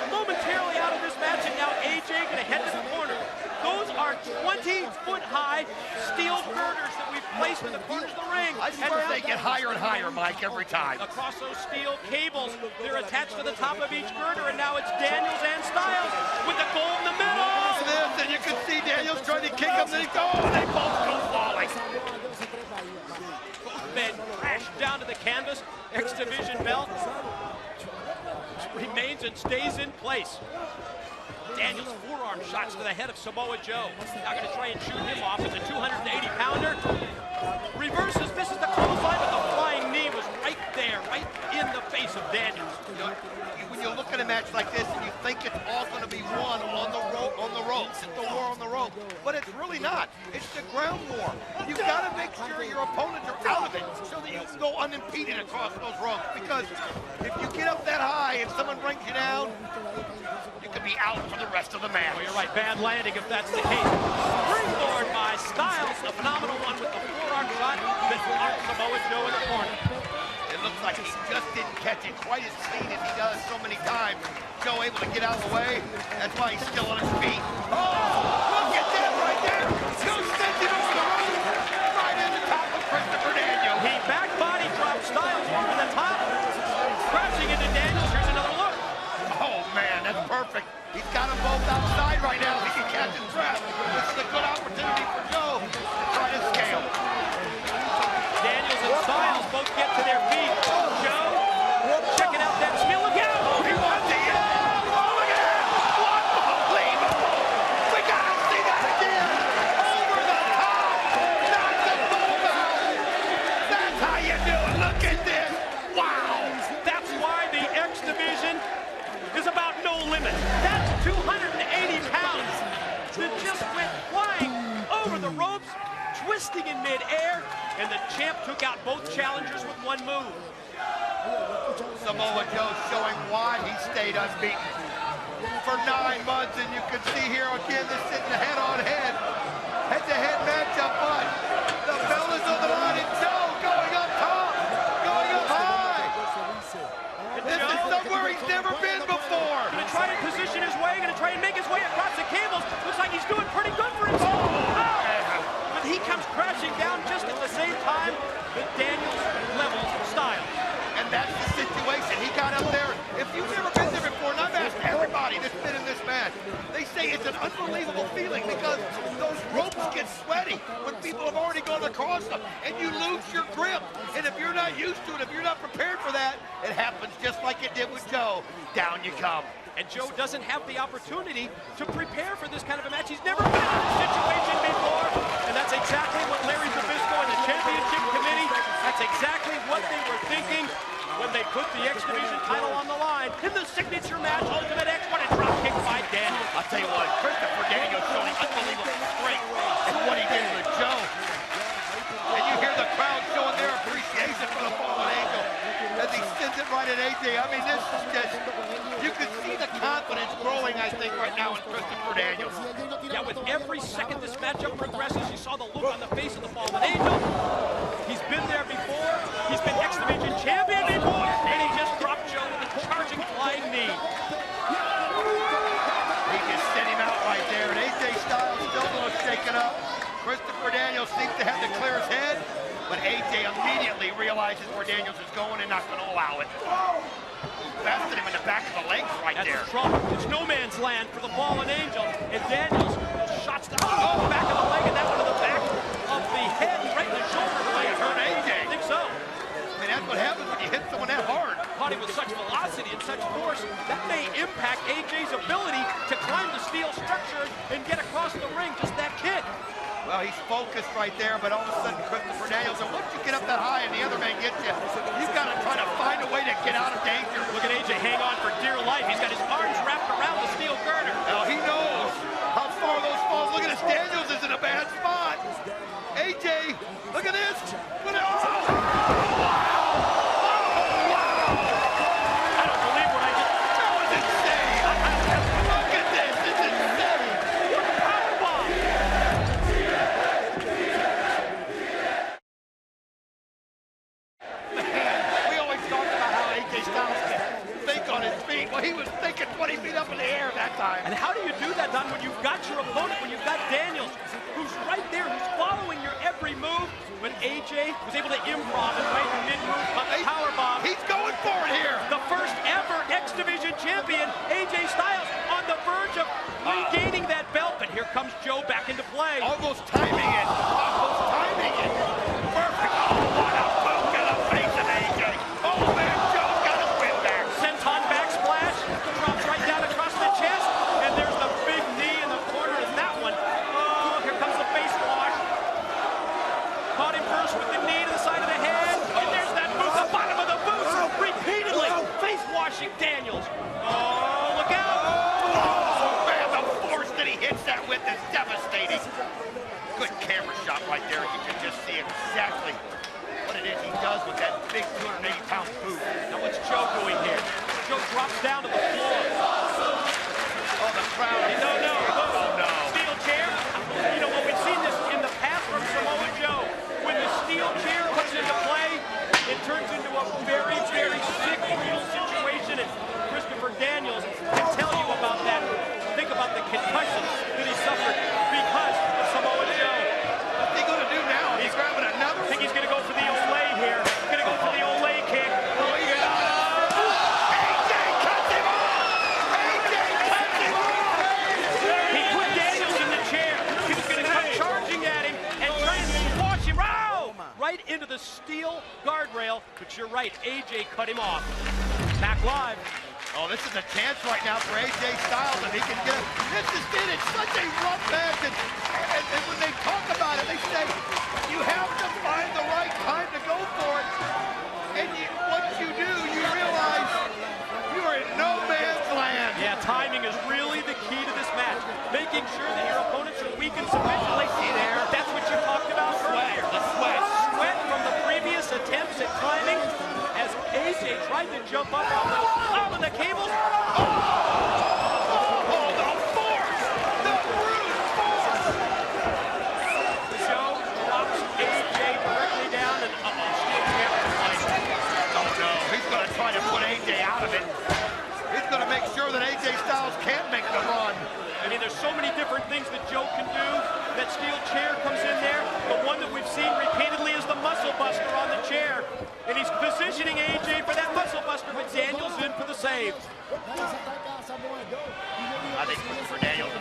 momentarily out of this match, and now AJ going to head to the corner. Those are 20-foot high steel girders that we've placed in the corners of the ring. I swear they get higher and higher, Mike, every time. Across those steel cables, they're attached to the top of each girder, and now it's Daniels and Styles with the goal in the middle. This, and you can see Daniels trying to kick him, then he goes, they both go falling. Both men crash down to the canvas. X Division belt remains and stays in place. Daniels forearm shots to the head of Samoa Joe. Now going to try and shoot him off with a 280-pounder. Reverses, misses the clothesline, but the flying knee was right there, right in the face of Daniels. When you look at a match like this and you think it's all going to be won on the ropes, it's the war on the rope, but it's really not. It's the ground war. You've got to make sure your opponents are out of it so that you can go unimpeded across those ropes, because if you get up that high and someone brings you down, you could be out for the rest of the match. Well, you're right, bad landing if that's the case. Springboard by Styles, a phenomenal one with the forearm shot that knocked Samoa Joe in the corner. It looks like he just didn't catch it quite as clean as he does so many times. Joe able to get out of the way. That's why he's still on his feet. Oh, look at that right there. Joe sent it over the rope. Right in the top of Christopher Daniels. He back body dropped Styles over the top. Crashing into Daniels. Here's another look. Oh, man, that's perfect. He's got them both outside right now. He can catch his breath. This is a good opportunity for Joe to try to scale. Daniels and Styles both get to their feet. Joe, checking out that spin. Look out! He wants it. Oh, look at that. Unbelievable. We got to see that again. Over the top. Knock them both out. That's how you do it. Look at this. Wow. That's why the X Division is about no limit. That's 280 pounds that just went flying over the ropes, twisting in midair, and the champ took out both challengers with one move. Samoa Joe showing why he stayed unbeaten for 9 months, and you can see here again this sitting head-to-head matchup, but the bell is on the line, and Joe going up top, going up high. This is somewhere he's never been before. Gonna try and position his way, gonna try and make his way across the cables. Looks like he's doing pretty good for himself. But he comes crashing down just at the same time that Daniels levels Styles. And that's the situation. He got up there. If you've never been there before, and I've asked everybody that's been in this match, they say it's an unbelievable feeling because those ropes get sweaty when people have already gone across them, and you lose your grip. And if you're not used to it, if you're not prepared for that, it happens just like it did with Joe. Down you come. And Joe doesn't have the opportunity to prepare for this kind of a match. He's never been in this situation before, and that's exactly what Larry Zbyszko and the Championship Committee, that's exactly what they were thinking when they put the X Division title on the line in the signature match, Ultimate X. What a drop kick by Daniels. I'll tell you what, Christopher Daniels showing unbelievable strength in what he did with Joe. And you hear the crowd showing their appreciation for the fallen angel as he sends it right at AJ. I mean, this is just, you can see the confidence growing, I think, right now in Christopher Daniels. Yeah, with every second this matchup progresses, you saw the look on the face of the fallen angel. He's been there before. He's been X Division champion before, and he just dropped Joe with a charging flying knee. He just sent him out right there, and AJ Styles still a little shaken up. Christopher Daniels seems to have to clear his head, but AJ immediately realizes where Daniels is going and not going to allow it. Bested him in the back of the legs right there. That's trouble. It's no man's land for the fallen angel, and Daniels shots the back of the leg, and that one to the back of the head, right in the shoulder blade. Hurt AJ. I think so. I mean, that's what happens when you hit someone that hard. Caught him with such velocity and such force, that may impact AJ's ability to climb the steel structure and get across the ring. Just that kick. Well, he's focused right there, but all of a sudden Christopher Daniels, and once you get up that high and the other man gets you, you've got to try to find a way to get out of danger. Look at AJ hang on for dear life. He's got his arms wrapped around the steel girder. Now he knows how far those falls. Look at this, Daniels is in a bad spot. AJ, look at this. Look at, oh, wow. I don't believe what I just... That was insane. Look at this. This is insane. What a powerbomb. We always talk about how AJ Styles can think on his feet. Well, he was thinking 20 feet up in the air that time. And how do you do that, Don, when you've got your opponent, when you've got Daniels, who's right there, who's following your every move? When AJ was able to improv and right mid-move on the powerbomb. He's going for it here. The first ever X Division champion, AJ Styles, on the verge of regaining that belt. But here comes Joe back into play. Almost timing it. Almost timing it. Perfect. Oh, what a boot to the face of AJ. Oh, man, Joe's got his win back. Senton backsplash, drops right down across the chest, and there's the big knee in the corner of that one. Oh, here comes the face wash. Caught him first with the knee to the side of the head, and there's that boot, the bottom of the boot, repeatedly face washing Daniels. Oh, look out! Oh, man, the force that he hits that with is devastating. Good camera shot right there. You can just see exactly what it is he does with that big 280-pound boot. Now what's Joe doing here? Joe drops down to the floor. Oh, the crowd. No. Oh, no. Steel chair. You know what, we've seen this in the past from Samoa Joe. When the steel chair comes into play, it turns into a very, very sick, real situation. And Christopher Daniels can tell you about that. Think about the concussions that he suffered because of Samoa Joe. What's he going to do now? He's grabbing another I think he's going to go for the Olay here. He's going to go for the Olay kick. Oh, yeah. AJ cuts him off! AJ cuts him off! He put Daniels in the chair. He was going to come charging at him and try and squash him. Oh! Right into the steel guardrail. But you're right, AJ cut him off. Back live. Oh, this is a chance right now for AJ Styles, and he can get it. This is it. It's such a rough match, and when they talk about it, they say you have to find the right time to go for it. And once you do, you realize you are in no man's land. Yeah, timing is really the key to this match. Making sure that your opponents are weakened sufficiently. See there? That's what you talked about earlier. The sweat. Sweat from the previous attempts at climbing as AJ tried to jump up on the cables. Oh, the force! The brute force! Joe drops AJ directly down and steel chair applies. Oh, no. He's going to try to put AJ out of it. He's going to make sure that AJ Styles can't make the run. I mean, there's so many different things that Joe can do. That steel chair comes in there. The one that we've seen repeatedly is the muscle buster on the chair. And he's positioning AJ for that muscle buster, but Daniels in for the save. I think for Daniels,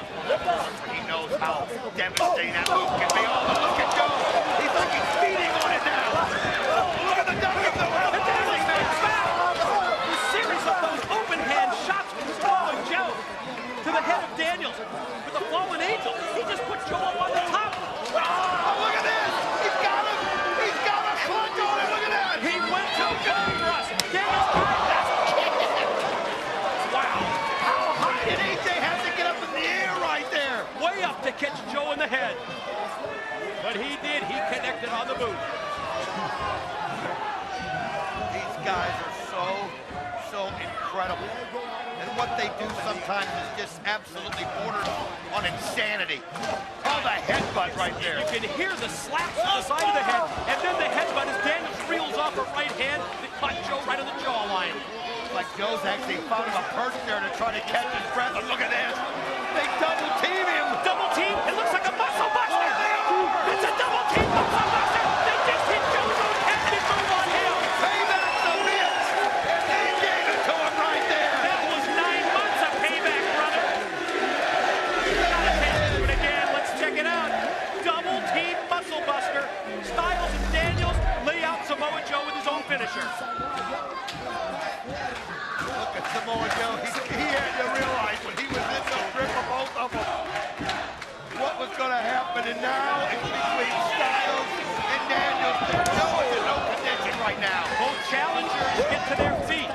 he knows how devastating that move can be. Oh, look at Joe. He's like he's feeding on it now. Look at the W. And Daniels fights back. A series of those open hand shots from Samoa Joe to the head of Daniels. With the fallen angel, he just put Joe up on the top. Oh, look at this. He's got him. He's got a clutch on him. Look at that. He went to goal thrust. Daniels tried that. Wow. How high did AJ have to get up in the air right there? Way up to catch Joe in the head. But he did. He connected on the boot. These guys are so incredible. And what they do sometimes is just absolutely borders on insanity. Oh, the headbutt right there. You can hear the slaps to the side of the head, and then the headbutt as Daniels reels off a right hand that caught Joe right on the jawline. Like Joe's actually found him a perch there to try to catch his breath. And look at this. They double team him. Double team. It looks like a muscle buster. It's a double team muscle buster. They just hit Joe's own head and move on him. Payback the bitch. And they gave it to him right there. That was 9 months of payback, brother. Do it again. Let's check it out. Double team muscle buster. Styles and Daniels lay out Samoa Joe with his own finisher. Look at Samoa Joe. He had to realize when he was in the grip of both of them what was going to happen. And now it's between Styles and Daniels. Joe is in no condition right now. Both challengers get to their feet.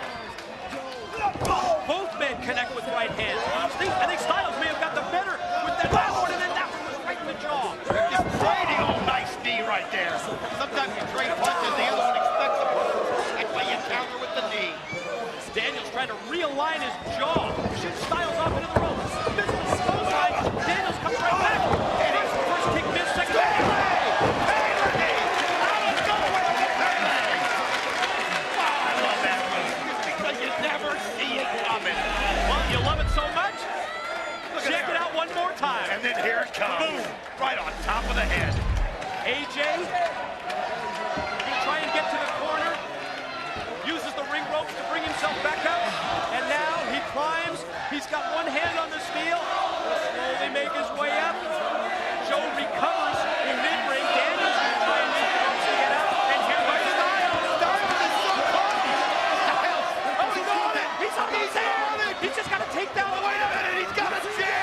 Both men connect with right hands. I think Styles may have got the better with that last one, and then that one was right in the jaw. They're just trading. Oh, nice knee right there. Sometimes you trade punches, the other one expects them. That's why you counter with the knee. Daniels trying to realign his jaw. Shoots Styles off into the ropes. Misses the slow line. Daniels comes right back. First kick missed, second kick. You love it so much? Check it out one more time. And then here it comes. Boom. Right on top of the head. AJ will try and get to the corner, uses the ring ropes to bring himself back up, and now he climbs. He's got one hand on the steel. He'll slowly make his way up. Joe recovers in mid-ring. Daniels will try and use the ropes to get out, and here comes Styles. Styles is so close. Oh, he's on it! He's on the chair! He's just got to take down the... Wait a minute, he's got a chair.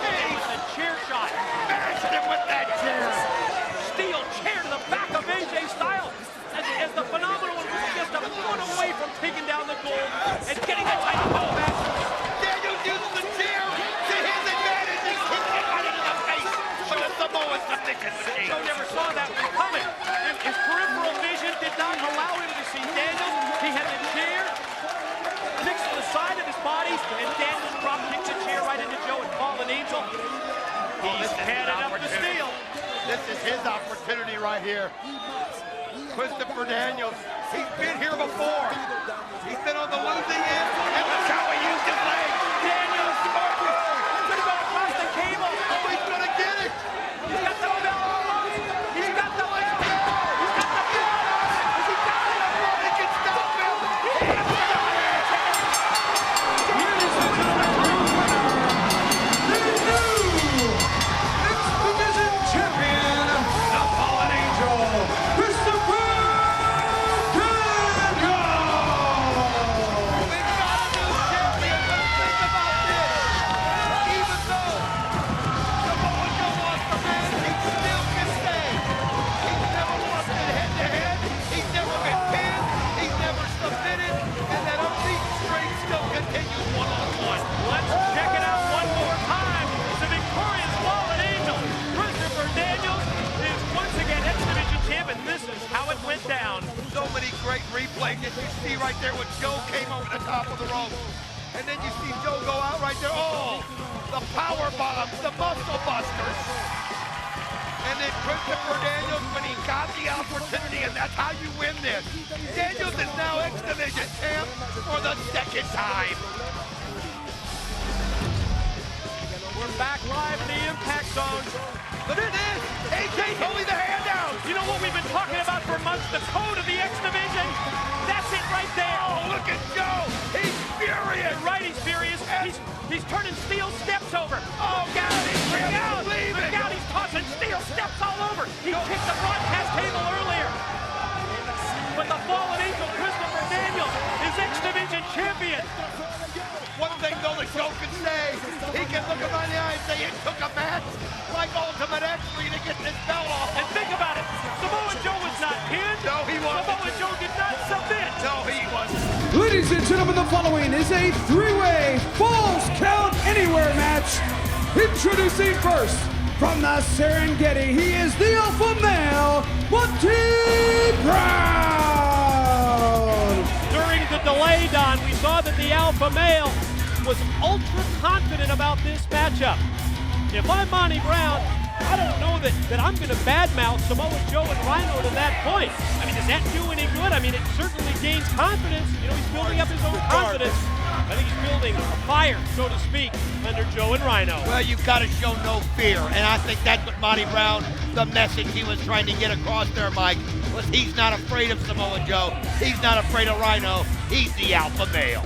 With a chair shot. Smashed him with that chair. Steel chair to the back of AJ Styles as the Phenomenal One was just a foot away from taking down the gold and getting the title back. Daniels uses the chair to his advantage and kicks it right into the face for the Samoa Submission Machine. Joe never saw that one coming. His peripheral vision did not allow him to see Daniels. He had the chair next to the side of his body, and Daniels drop kicked the chair right into Joe and Fallen Angel. He's headed up the steel. This is his opportunity right here. Christopher Daniels, he's been here before. He's been on the losing end, and look how he used his legs. Daniels gonna go across the cable. Oh, he's gonna get it. He's got the belt almost. He's got the belt. He's got the belt. He got it. He can stop him. Ladies and gentlemen, the new X-Division Champion, the Fallen Angel, Christopher Daniels! We got a new champion, but think about this. Even though Samoa Joe wants the man, he still can stay. He's never lost it head-to-head. He's never been pinned. He's never submitted. And that unbeaten streak still continues one-on-one. Let's check it out one more time. The victorious Fallen Angel, Christopher Daniels, is once again X-Division champ, and this is how it went down. So many great replays that you see right there when Joe came over the top of the rope. And then you see Joe go out right there. Oh, the power bombs, the muscle busters. And then Christopher Daniels when he got the opportunity, and that's how you win this. Daniels is now X-Division champ for the second time. We're back live in the Impact Zone. But it is AJ holding the hand down. You know what we've been talking about for months? The code of the X-Division. That's it right there. Oh, look at Joe. He's furious. Right, he's furious. He's turning steel steps over. Oh, God, he's Look out! leaving. Look out! He's tossing steel steps all over. He kicked the broadcast table earlier. But the Fallen Angel, Christopher Daniels, is X-Division champion. One thing though that Joe can say, he can look him right in the eye and say it took a match like Ultimate X for you to get this belt off. And think about it, Samoa Joe was not pinned. No, he wasn't. Samoa Joe did not submit. No, he wasn't. Ladies and gentlemen, the following is a three-way Falls Count Anywhere match. Introducing first, from the Serengeti, he is the alpha male, Monty Brown. During the delay, Don, we saw that the alpha male was ultra confident about this matchup. If I'm Monty Brown, I don't know that I'm going to badmouth Samoa Joe and Rhino to that point. I mean, does that do any good? I mean, it certainly gains confidence. You know, he's building up his own confidence. I think he's building a fire, so to speak, under Joe and Rhino. Well, you've got to show no fear, and I think that's what Monty Brown, the message he was trying to get across there, Mike, was he's not afraid of Samoa Joe. He's not afraid of Rhino. He's the alpha male.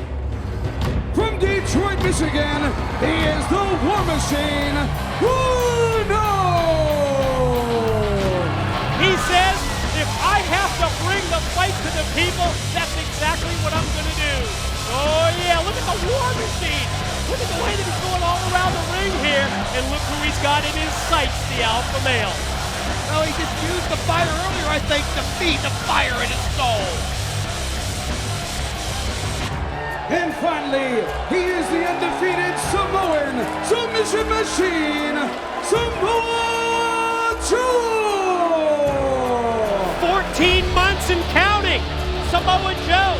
From Detroit, Michigan, he is the War Machine, Rhino. He says, if I have to bring the fight to the people, that's exactly what I'm going to do. Oh yeah, look at the War Machine. Look at the way that he's going all around the ring here. And look who he's got in his sights, the alpha male. Well, he just used the fire earlier, I think, to feed the fire in his soul. And finally, he is the undefeated Samoan Submission Machine, Samoa Joe. 14 months and counting. Samoa Joe,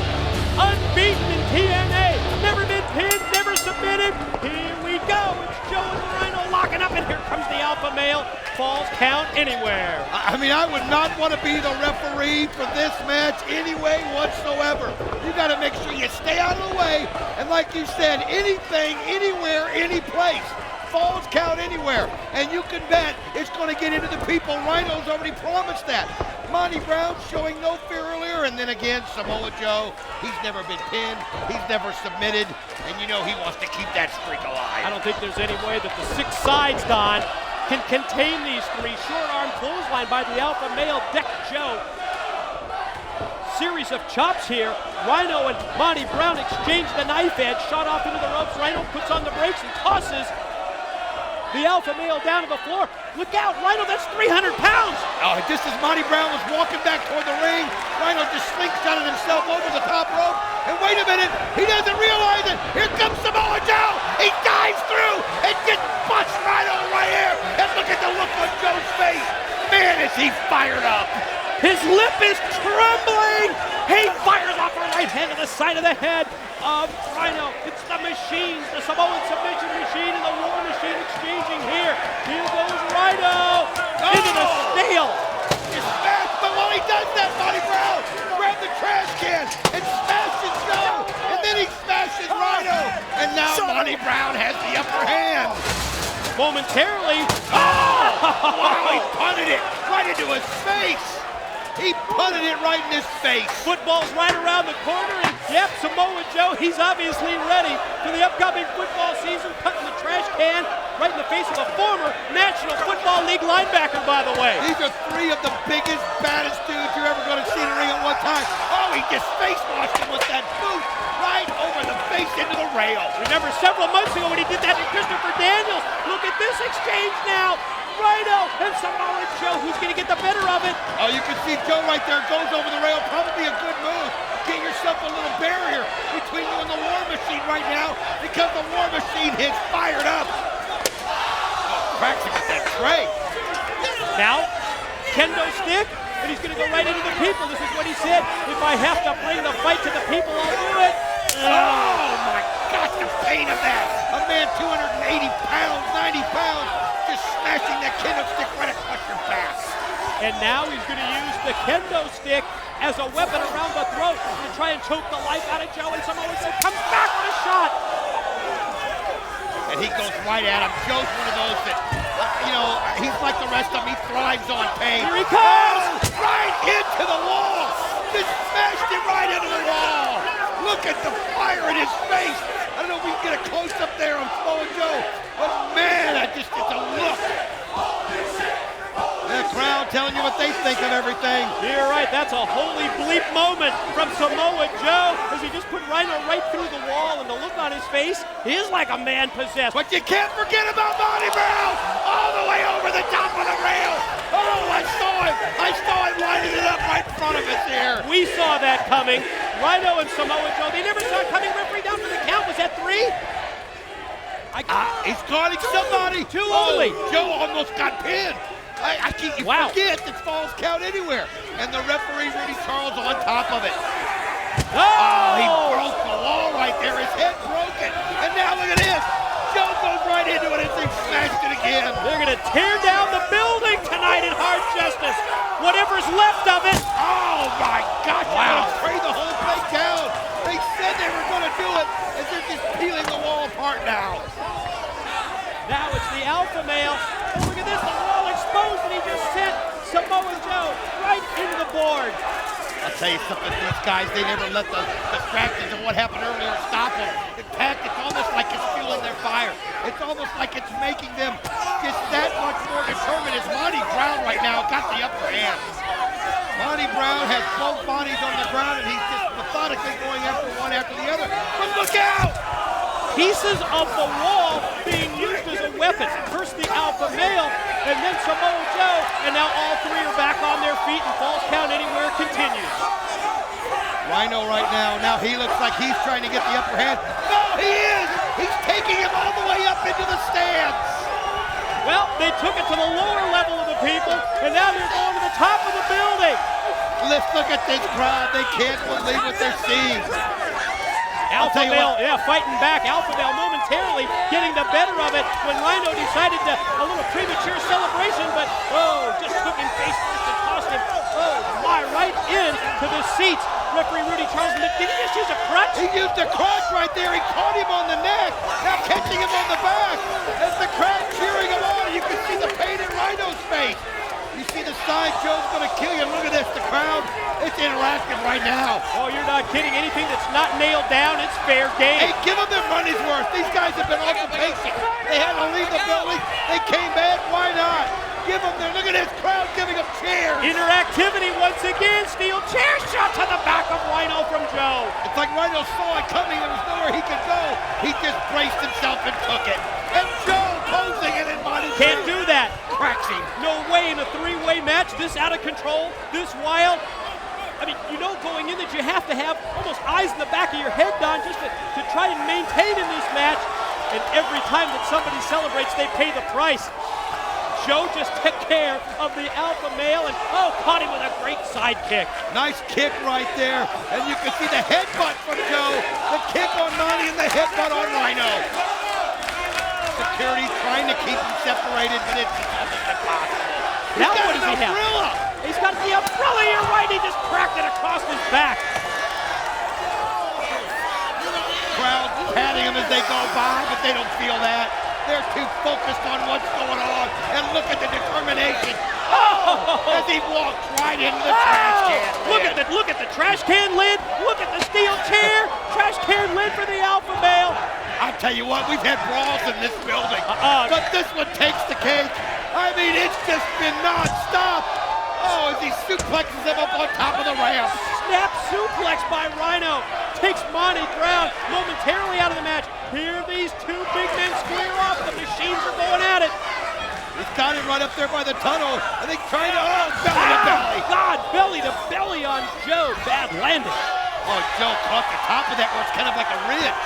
unbeaten in TNA, never been pinned, never submitted. Here we go. It's Joe and Rhino locking up, and here comes the alpha male. Falls count anywhere. I mean, I would not want to be the referee for this match any way whatsoever. You got to make sure you stay out of the way. And like you said, anything, anywhere, any place. Falls Count Anywhere. And you can bet it's going to get into the people. Rhino's already promised that. Monty Brown showing no fear earlier, and then again, Samoa Joe. He's never been pinned. He's never submitted. And you know he wants to keep that streak alive. I don't think there's any way that the 6 sides, Don, can contain these 3. Short arm clothesline by the alpha male Deck Joe. Series of chops here. Rhino and Monty Brown exchange the knife edge, shot off into the ropes. Rhino puts on the brakes and tosses the alpha male down to the floor. Look out, Rhino, that's 300 pounds. Oh, just as Monty Brown was walking back toward the ring, Rhino just slingshotted himself over the top rope. And wait a minute, he doesn't realize it. Here comes Samoa Joe. He dives through and just busts Rhino right here. And look at the look on Joe's face. Man, is he fired up. His lip is trembling. He fires off a right hand to the side of the head of Rhino. It's the machines, the Samoan Submission Machine and the War Machine exchanging here. Here goes Rhino into the steel. It's smashed, but while he does that, Monty Brown grabs the trash can and smashes Joe. And then he smashes Rhino. And now Monty Brown has the upper hand. Momentarily. Oh! Wow, he punted it right into his face. He punted it right in his face. Football's right around the corner, and yep, Samoa Joe, he's obviously ready for the upcoming football season, cutting the trash can right in the face of a former National Football League linebacker, by the way. These are 3 of the biggest, baddest dudes you're ever going to see in a ring at one time. Oh, he just face-washed him with that boot right over the face into the rail. Remember several months ago when he did that to Christopher Daniels? Look at this exchange now. Rhino and Samoa Joe, who's going to get the better of it? Oh, you can see Joe right there goes over the rail. Probably a good move. Get yourself a little barrier between you and the War Machine right now because the War Machine is fired up. Oh, cracks him with that tray. Now, kendo stick, and he's going to go right into the people. This is what he said. If I have to bring the fight to the people, I'll do it. Oh, my gosh, the pain of that. A man 280 pounds, 90 pounds, just smashing that kendo stick right across your back. And now he's going to use the kendo stick as a weapon around the throat to try and choke the life out of Joe, and Samoa Joe comes back with a shot. And he goes right at him. Joe's one of those that, he's like the rest of them. He thrives on pain. Here he comes! Right into the wall! Just smashed him right into the wall! Look at the fire in his face! I don't know if we can get a close-up there on Samoa Joe, but man, it's a look. The crowd telling you what they think of everything. You're right, that's a holy bleep moment from Samoa Joe as he just put Rhino right through the wall, and the look on his face is like a man possessed. But you can't forget about Monty Brown all the way over the top of the rail. Oh, I saw him lining it up right in front of us here. We saw that coming. Rhino and Samoa Joe, they never saw it coming. Referee down for the count. Was that 3? He's guarding somebody. Too early. Joe almost got pinned. Forget that Falls Count Anywhere. And the referee, Rudy Charles, on top of it. Oh, he broke the wall right there. His head broken. And now look at this. Joe goes right into it and they smashed it again. They're going to tear down the building tonight in Hard Justice. Whatever's left of it. Oh, my gosh. Wow. They're going to tear the whole thing down. They said they were going to do it, and they're just peeling the wall apart now. Now it's the alpha male. Oh, look at this, the wall exposed, and he just sent Samoa Joe right into the board. I'll tell you something, these guys, they never let the distractions of what happened earlier stop them. In fact, it's almost like it's fueling their fire. It's almost like it's making them just that much more determined as Monty Brown right now got the upper hand. Monty Brown has both bodies on the ground, and he's just methodically going after one after the other. But look out! Pieces of the wall being used as a weapon. First the alpha male, and then Samoa Joe, and now all 3 are back on their feet, and Falls Count Anywhere continues. Rhino right now he looks like he's trying to get the upper hand. No, he is! He's taking him all the way up into the stands. Well, they took it to the lower level of the people, and now they're going to the top of the building. Let's look at this crowd. They can't believe what they're seeing. Alpha male, fighting back. Alpha male momentarily getting the better of it when Rhino decided to a little premature celebration, but just took him face first and tossed him. Oh my, right into the seats. Referee Rudy Charles, did he just use a crutch? He used a crutch right there. He caught him on the neck. Now catching him on the back as the crowd like Joe's gonna kill you. Look at this, the crowd. It's interactive right now. Oh, you're not kidding. Anything that's not nailed down, it's fair game. Hey, give them their money's worth. These guys have been awful patient. They had to leave the building. They came back. Why not? Give them their, look at this crowd giving them cheers. Interactivity once again. Steel chair shot to the back of Rhino from Joe. It's like Rhino saw it coming. There was nowhere he could go. He just braced himself and took it. And Joe posing it in Monty. Can't do that. Cracks him. No way in a three-way match. This out of control. This wild. I mean, you know going in that you have to have almost eyes in the back of your head, Don, just to try and maintain in this match. And every time that somebody celebrates, they pay the price. Joe just took care of the alpha male and, caught him with a great side kick. Nice kick right there. And you can see the headbutt from Joe. The kick on Monty and the headbutt on Rhino. Security trying to keep them separated, but it's almost impossible. Now what does he have? Umbrella. He's got the umbrella. You're right. He just cracked it across his back. Crowd patting him as they go by, but they don't feel that. They're too focused on what's going on. And look at the determination. As he walks right into the trash can. Look at the trash can lid. Look at the steel chair. Trash can lid for the alpha male. I tell you what, we've had brawls in this building, but this one takes the cake. I mean, it's just been non-stop. Oh, as he suplexes him up on top of the ramp. Snap suplex by Rhino. Takes Monty ground momentarily out of the match. Here these two big men square off. The machines are going at it. He's got it right up there by the tunnel. I think trying to, belly to belly. God, belly to belly on Joe. Bad landing. Oh, Joe caught the top of that where it's kind of like a ridge.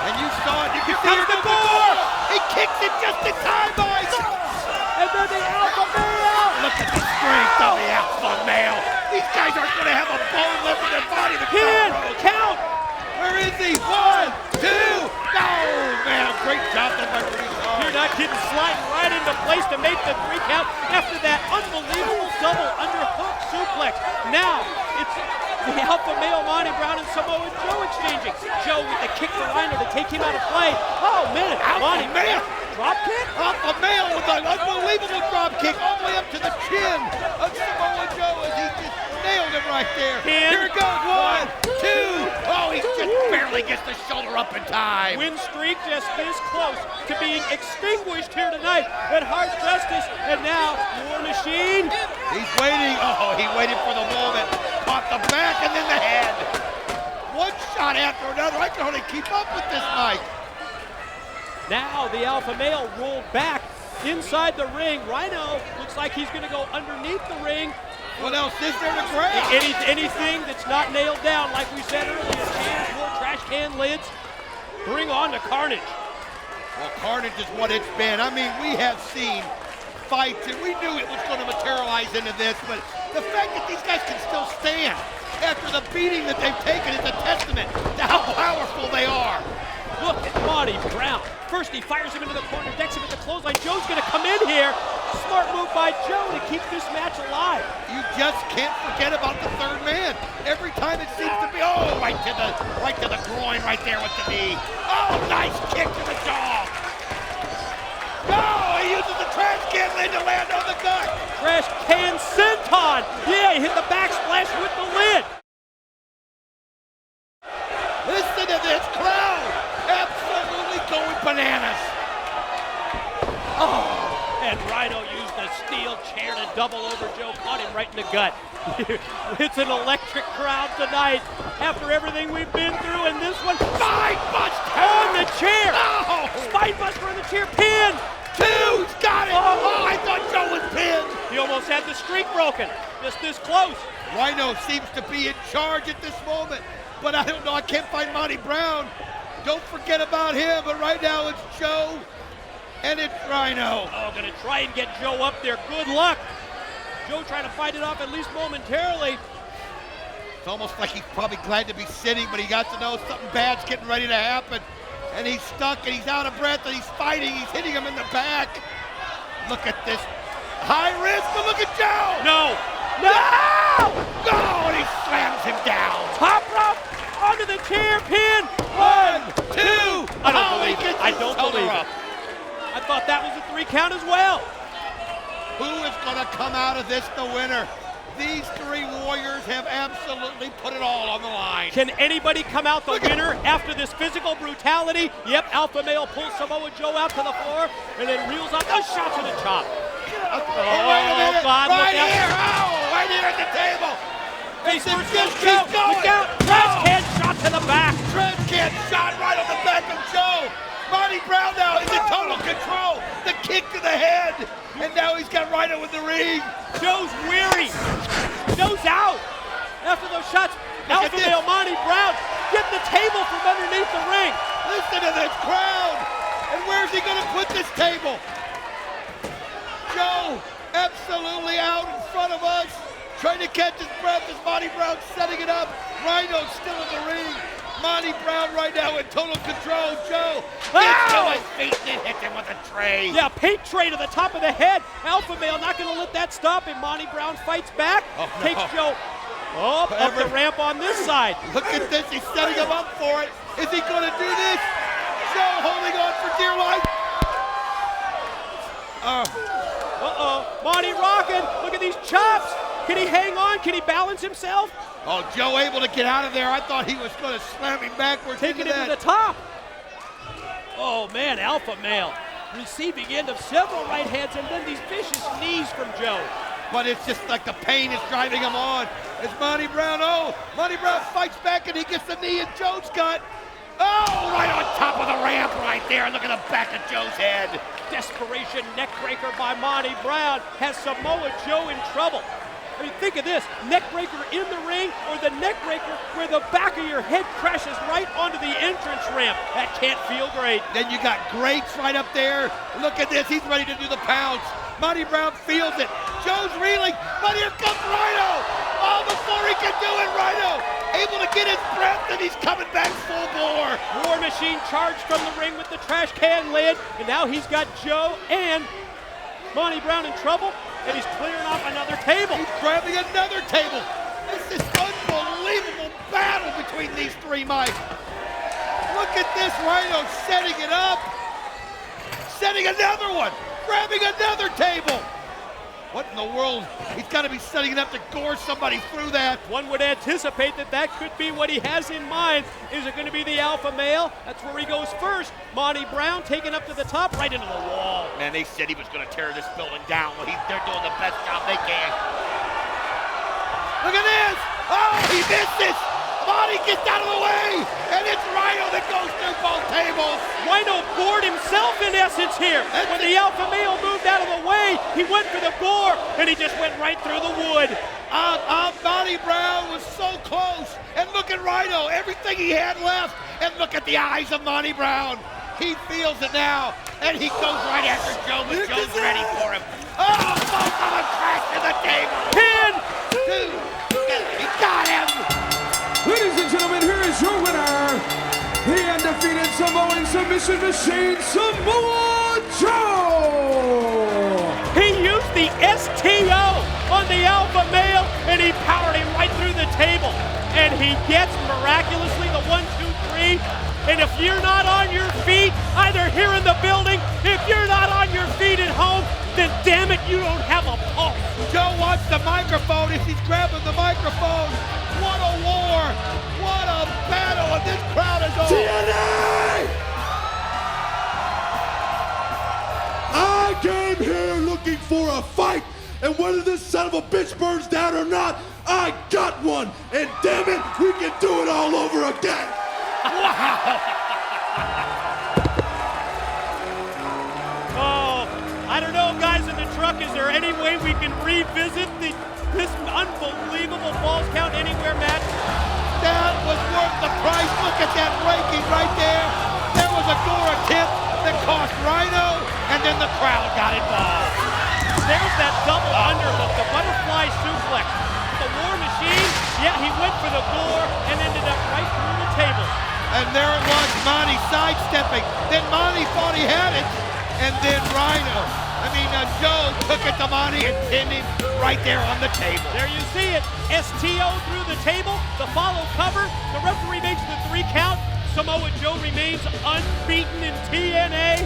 And you saw it. You can see Comes it the door. He kicks it just in time, boys. And then the alpha male. Look at the strength of the alpha male. These guys aren't going to have a bone left in their body. The Pin, crowd. count. Where is he? 1, 2. Oh, man, great job done by Rudy. You're not kidding, sliding right into place to make the 3 count after that unbelievable double underhook suplex. Now, it's the alpha male Monty Brown and Samoa Joe exchanging. Joe with the kick to Rhino to take him out of play. Oh, man, Monty male. Drop kick? Alpha male with an unbelievable drop kick all the way up to the chin of Samoa Joe as he just nailed it right there. Here it goes, 1, 2. Oh, he just barely gets the shoulder up in time. Win streak just this close to being extinguished here tonight at Hard Justice. And now, War Machine. He's waiting. Oh, he waited for the moment. Caught the back and then the head. One shot after another. I can hardly keep up with this, Mike. Now the alpha male rolled back inside the ring. Rhino looks like he's going to go underneath the ring. What else is there to grab? Anything that's not nailed down, like we said earlier, chairs, more trash can lids. Bring on the carnage. Well, carnage is what it's been. I mean, we have seen fights, and we knew it was going to materialize into this, but the fact that these guys can still stand after the beating that they've taken is a testament to how powerful they are. Look at Monty Brown. First he fires him into the corner, decks him at the clothesline. Joe's going to come in here. Smart move by Joe to keep this match alive. You just can't forget about the third man. Every time it seems to be, right to the groin right there with the knee. Oh, nice kick to the jaw. Oh, he uses the trash can lid to land on the gut. Trash can senton. Yeah, he hit the backsplash with the lid. Listen to this crowd. Absolutely going bananas. Oh, and Rhino used the steel chair to double over Joe, caught him right in the gut. It's an electric crowd tonight after everything we've been through, and this one, Spine buster on the chair. Oh. Spine buster on the chair, pin. 2's got it. Oh, I thought Joe was pinned. He almost had the streak broken, just this close. Rhino seems to be in charge at this moment, but I don't know, I can't find Monty Brown. Don't forget about him, but right now it's Joe and it's Rhino. Oh, gonna try and get Joe up there. Good luck. Joe trying to fight it off at least momentarily. It's almost like he's probably glad to be sitting, but he got to know something bad's getting ready to happen. And he's stuck and he's out of breath and he's fighting. He's hitting him in the back. Look at this. High risk, but look at Joe. No. No! Oh, and he slams him down. Top rope onto the chair, pin. 1, 2. I don't believe it. I don't believe up. it. I thought that was a 3 count as well. Who is going to come out of this the winner? These three warriors have absolutely put it all on the line. Can anybody come out the winner after this physical brutality? Yep, Alpha Male pulls Samoa Joe out to the floor and then reels out those shots to the chop. Oh, wait a minute. God, right look out. here. Oh, right here at the table. Face first, just Joe. keeps going. Look out. Trash can shot to the back. Trash can shot right on the back of Joe. Monty Brown now is in total control. The kick to the head. And now he's got Rhino in the ring. Joe's weary. Joe's out. After those shots, Look at Alpha this. Male Monty Brown getting the table from underneath the ring. Listen to this crowd. And where's he going to put this table? Joe absolutely out in front of us. Trying to catch his breath as Monty Brown setting it up. Rhino's still in the ring. Monty Brown right now in total control. Joe gets to his feet and hits him with a tray. Yeah, paint tray to the top of the head. Alpha Male not going to let that stop, and Monty Brown fights back. Oh, no. Takes Joe up the ramp on this side. Look at this. He's setting him up for it. Is he going to do this? Joe holding on for dear life. Monty rocking. Look at these chops. Can he hang on? Can he balance himself? Oh, Joe able to get out of there. I thought he was going to slam him backwards. Taking into it to that. the top. Oh, man, Alpha Male receiving end of several right hands and then these vicious knees from Joe. But it's just like the pain is driving him on. It's Monty Brown. Oh, Monty Brown fights back and he gets the knee in Joe's gut. Oh, right on top of the ramp right there. Look at the back of Joe's head. Desperation neck breaker by Monty Brown has Samoa Joe in trouble. I mean, think of this, neck breaker in the ring or the neck breaker where the back of your head crashes right onto the entrance ramp. That can't feel great. Then you got Greats right up there. Look at this, he's ready to do the pounce. Monty Brown feels it. Joe's reeling, but here comes Rhino. Oh, before he can do it, Rhino able to get his breath and he's coming back full bore. War Machine charged from the ring with the trash can lid, and now he's got Joe and Monty Brown in trouble, and he's clearing off another table. He's grabbing another table. This is unbelievable battle between these three, Mike. Look at this, Rhino setting it up. Setting another one. Grabbing another table. What in the world? He's got to be setting it up to gore somebody through that. One would anticipate that that could be what he has in mind. Is it going to be the Alpha Male? That's where he goes first. Monty Brown taken up to the top, right into the wall. Man, they said he was going to tear this building down. Well, they're doing the best job they can. Look at this! Oh, he missed this! Monty gets out of the way! And it's Rhino that goes through both tables! Rhino gored himself in essence here. When the Alpha Male moved out of the way, he went for the gore, and he just went right through the wood. Monty Brown was so close. And look at Rhino, everything he had left. And look at the eyes of Monty Brown. He feels it now. And he goes right after Joe, but Joe's ready for him. Oh, both of them crash to the table. Pin! He got him! Ladies and gentlemen, here is your winner, the undefeated Samoan Submission Machine, Samoa Joe! He used the STO on the Alpha Male, and he powered him right through the table. And he gets, miraculously, the 1, 2, 3. And if you're not on your feet, either here in the building, if you're not on your feet at home, then damn it, you don't have a pulse. Joe wants the microphone as he's grabbing the microphone. What a war! What a battle! And this crowd is over. TNA! I came here looking for a fight, and whether this son of a bitch burns down or not, I got one. And damn it, we can do it all over again. Oh, I don't know, guys in the truck, is there any way we can revisit this unbelievable Falls Count Anywhere match? That was worth the price. Look at that ranking right there. There was a gore attempt that cost Rhino, and then the crowd got involved. There's that double underhook, the butterfly suplex. The War Machine, yeah, he went for the gore and ended up right through the table. And there it was, Monty sidestepping. Then Monty thought he had it, and then Rhino. Joe took it to Monty and pinned him right there on the table. There you see it. STO through the table, the follow cover, the referee makes the 3 count. Samoa Joe remains unbeaten in TNA.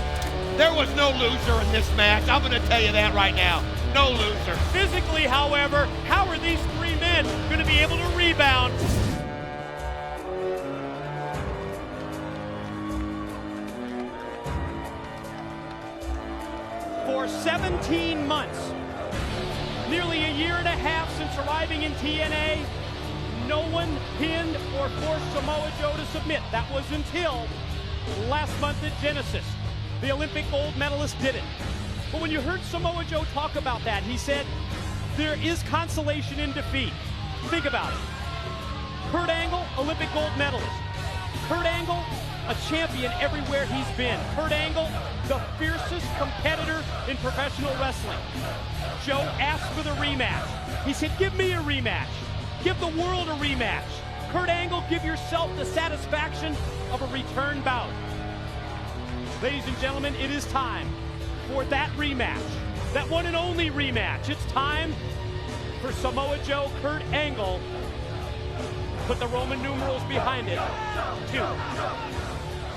There was no loser in this match. I'm going to tell you that right now. no loser. Physically, however, how are these three men going to be able to rebound? For 17 months, nearly a year and a half since arriving in TNA, no one pinned or forced Samoa Joe to submit. That was until last month at Genesis. The Olympic gold medalist did it. But when you heard Samoa Joe talk about that, he said, there is consolation in defeat. Think about it. Kurt Angle, Olympic gold medalist. Kurt Angle, a champion everywhere he's been. Kurt Angle, the fiercest competitor in professional wrestling. Joe asked for the rematch. He said, give me a rematch. Give the world a rematch. Kurt Angle, give yourself the satisfaction of a return bout. Ladies and gentlemen, it is time for that rematch. That one and only rematch. It's time for Samoa Joe, Kurt Angle. Put the Roman numerals behind it. 2.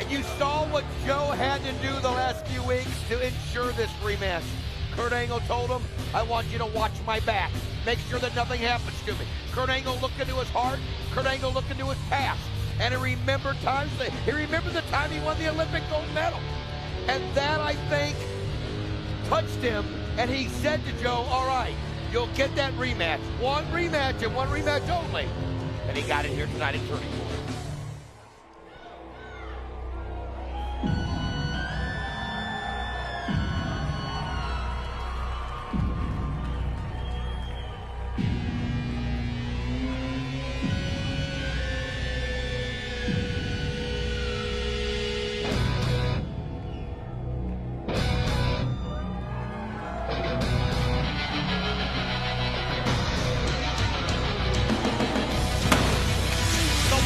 And you saw what Joe had to do the last few weeks to ensure this rematch. Kurt Angle told him, I want you to watch my back. Make sure that nothing happens to me. Kurt Angle looked into his heart. Kurt Angle looked into his past. And he remembered the time he won the Olympic gold medal. And that, I think, touched him. And he said to Joe, all right, you'll get that rematch. One rematch and one rematch only. And he got it here tonight at 34.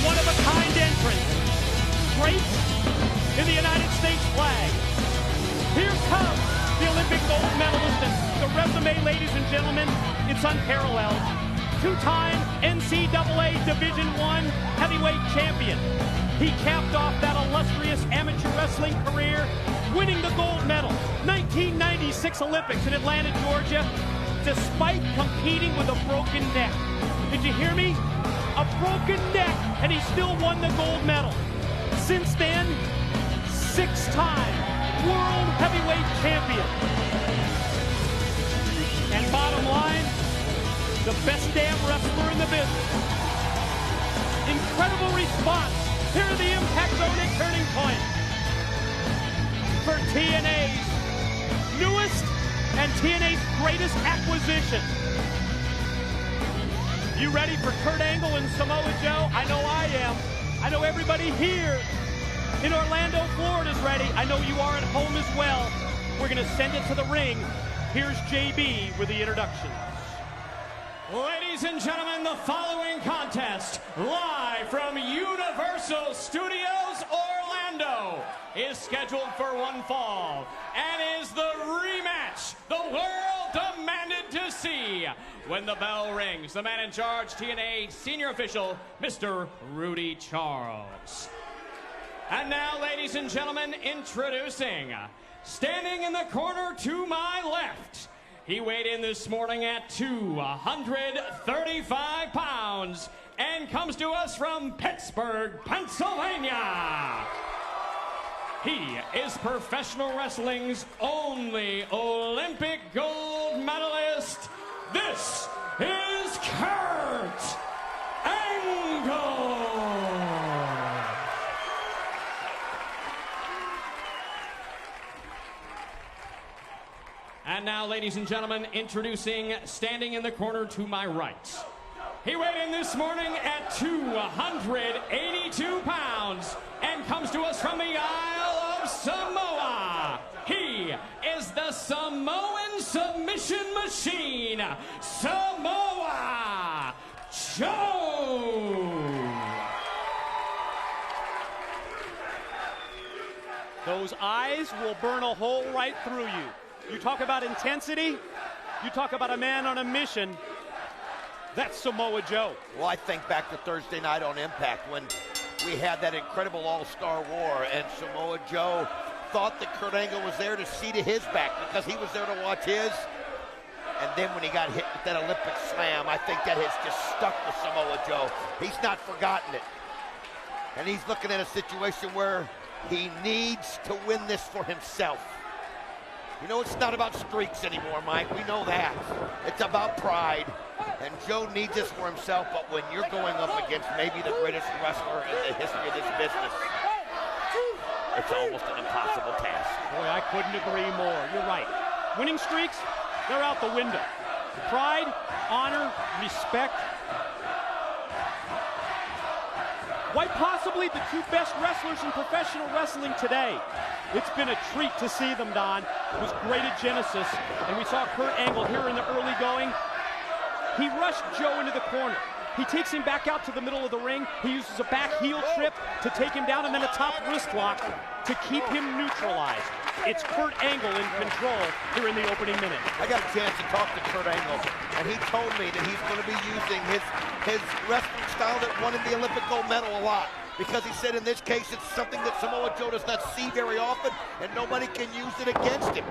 One-of-a-kind entrance, draped in the United States flag. Here comes the Olympic gold medalist, and the resume, ladies and gentlemen, it's unparalleled. Two-time NCAA Division I heavyweight champion. He capped off that illustrious amateur wrestling career, winning the gold medal, 1996 Olympics in Atlanta, Georgia, despite competing with a broken neck. Did you hear me? A broken neck, and he still won the gold medal. Since then, 6-time world heavyweight champion. And bottom line, the best damn wrestler in the business. Incredible response here at the Impact Zone at Turning Point for TNA's newest and TNA's greatest acquisition. You ready for Kurt Angle and Samoa Joe? I know I am. I know everybody here in Orlando, Florida is ready. I know you are at home as well. We're going to send it to the ring. Here's JB with the introductions. Ladies and gentlemen, the following contest, live from Universal Studios Orlando, is scheduled for one fall and is the rematch the world demanded to see. When the bell rings, the man in charge, TNA senior official, Mr. Rudy Charles. And now, ladies and gentlemen, introducing, standing in the corner to my left, he weighed in this morning at 235 pounds and comes to us from Pittsburgh, Pennsylvania. He is professional wrestling's only Olympic gold medalist. This is Kurt Angle. And now, ladies and gentlemen, introducing, standing in the corner to my right. He weighed in this morning at 282 pounds and comes to us from the Isle of Samoa. He is the Samoan Submission Machine, Samoa Joe. Those eyes will burn a hole right through you. You talk about intensity, you talk about a man on a mission. That's Samoa Joe. Well, I think back to Thursday night on Impact when we had that incredible all-star war, and Samoa Joe thought that Kurt Angle was there to see to his back because he was there to watch his. And then when he got hit with that Olympic slam, I think that has just stuck with Samoa Joe. He's not forgotten it. And he's looking at a situation where he needs to win this for himself. You know, it's not about streaks anymore, Mike. We know that. It's about pride. And Joe needs this for himself, but when you're going up against maybe the greatest wrestler in the history of this business, it's almost an impossible task. Boy, I couldn't agree more. You're right. Winning streaks, they're out the window. Pride, honor, respect. Quite possibly the two best wrestlers in professional wrestling today. It's been a treat to see them, Don. It was great at Genesis, and we saw Kurt Angle here in the early going. He rushed Joe into the corner. He takes him back out to the middle of the ring. He uses a back heel trip to take him down and then a top wrist lock to keep him neutralized. It's Kurt Angle in control here in the opening minute. I got a chance to talk to Kurt Angle, and he told me that he's going to be using his wrestling style that won him the Olympic gold medal a lot. Because he said in this case it's something that Samoa Joe does not see very often, and nobody can use it against him.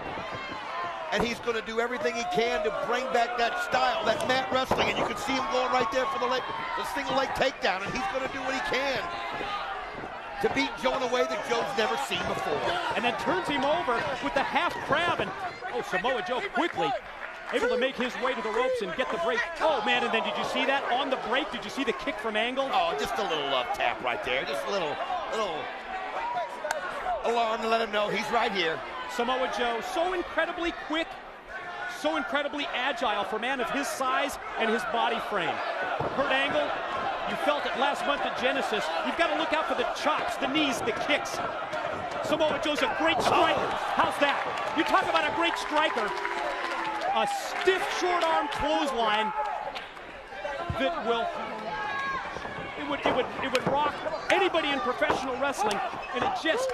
And he's going to do everything he can to bring back that style, that mat wrestling. And you can see him going right there for the single leg takedown. And he's going to do what he can to beat Joe in a way that Joe's never seen before. And then turns him over with the half crab. And Samoa Joe quickly able to make his way to the ropes and get the break. Oh, man, and then did you see that? On the break, did you see the kick from Angle? Oh, just a little love tap right there. Just a little alarm to let him know he's right here. Samoa Joe, so incredibly quick, so incredibly agile for a man of his size and his body frame. Kurt Angle, you felt it last month at Genesis. You've got to look out for the chops, the knees, the kicks. Samoa Joe's a great striker. How's that? You talk about a great striker. A stiff short arm clothesline that it would rock anybody in professional wrestling, and it just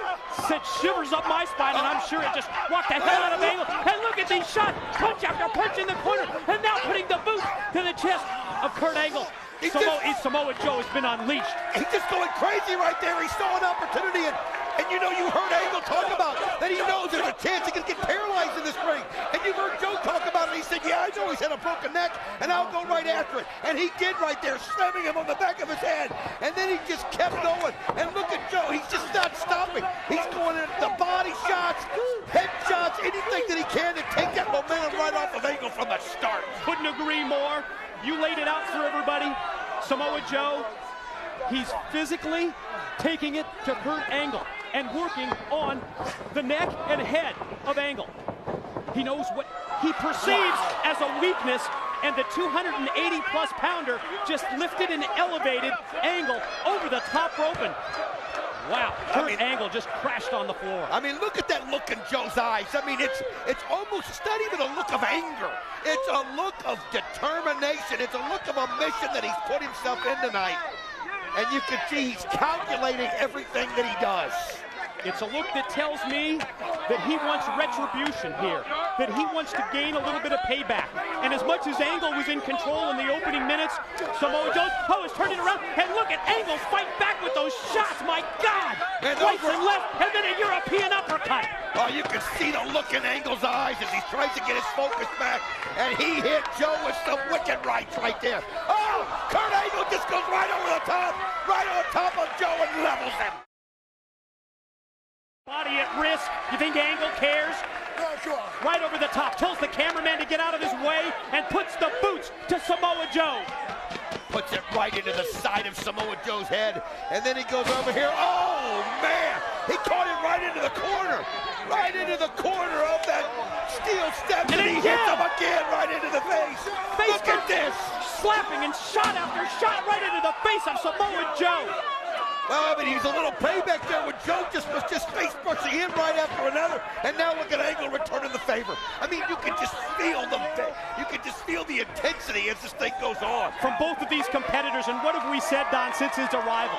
sent shivers up my spine, and I'm sure it just rocked the hell out of Angle. And look at these shots, punch after punch in the corner, and now putting the boot to the chest of Kurt Angle. Samoa Joe has been unleashed. He's just going crazy right there. He saw an opportunity, and you know, you heard Angle talk about that he knows there's a chance he can get paralyzed in this ring. And you heard Joe talk about it. He said, yeah, I know he's had a broken neck, and I'll go right after it. And he did right there, slamming him on the back of his head. And then he just kept going. And look at Joe. He's just not stopping. He's going in the body shots, head shots, anything that he can to take that momentum right off of Angle from the start. Couldn't agree more. You laid it out for everybody. Samoa Joe, he's physically taking it to Kurt Angle and working on the neck and head of Angle. He knows what he perceives as a weakness, and the 280-plus pounder just lifted and elevated Angle over the top rope. And wow, Kurt Angle just crashed on the floor. I mean, look at that look in Joe's eyes. I mean, it's almost, it's not even a look of anger. It's a look of determination. It's a look of a mission that he's put himself in tonight. And you can see he's calculating everything that he does. It's a look that tells me that he wants retribution here, that he wants to gain a little bit of payback. And as much as Angle was in control in the opening minutes, Samoa Joe is turning around, and look at Angle fight back with those shots, my God! Right and left, and then a European uppercut. Oh, you can see the look in Angle's eyes as he tries to get his focus back, and he hit Joe with some wicked rights right there. Oh, Kurt Angle just goes right over the top, right on top of Joe and levels him. Body at risk. You think Angle cares? Right over the top. Tells the cameraman to get out of his way and puts the boots to Samoa Joe. Puts it right into the side of Samoa Joe's head. And then he goes over here. Oh, man. He caught him right into the corner. Right into the corner of that steel step. And he hits him again right into the face. Look at this. Slapping and shot after shot right into the face of Samoa Joe. Well, I mean, he's a little payback there when Joe was just face brushing him right after another, and now look at Angle returning the favor. I mean, you can just feel the intensity as this thing goes on. From both of these competitors, and what have we said, Don, since his arrival?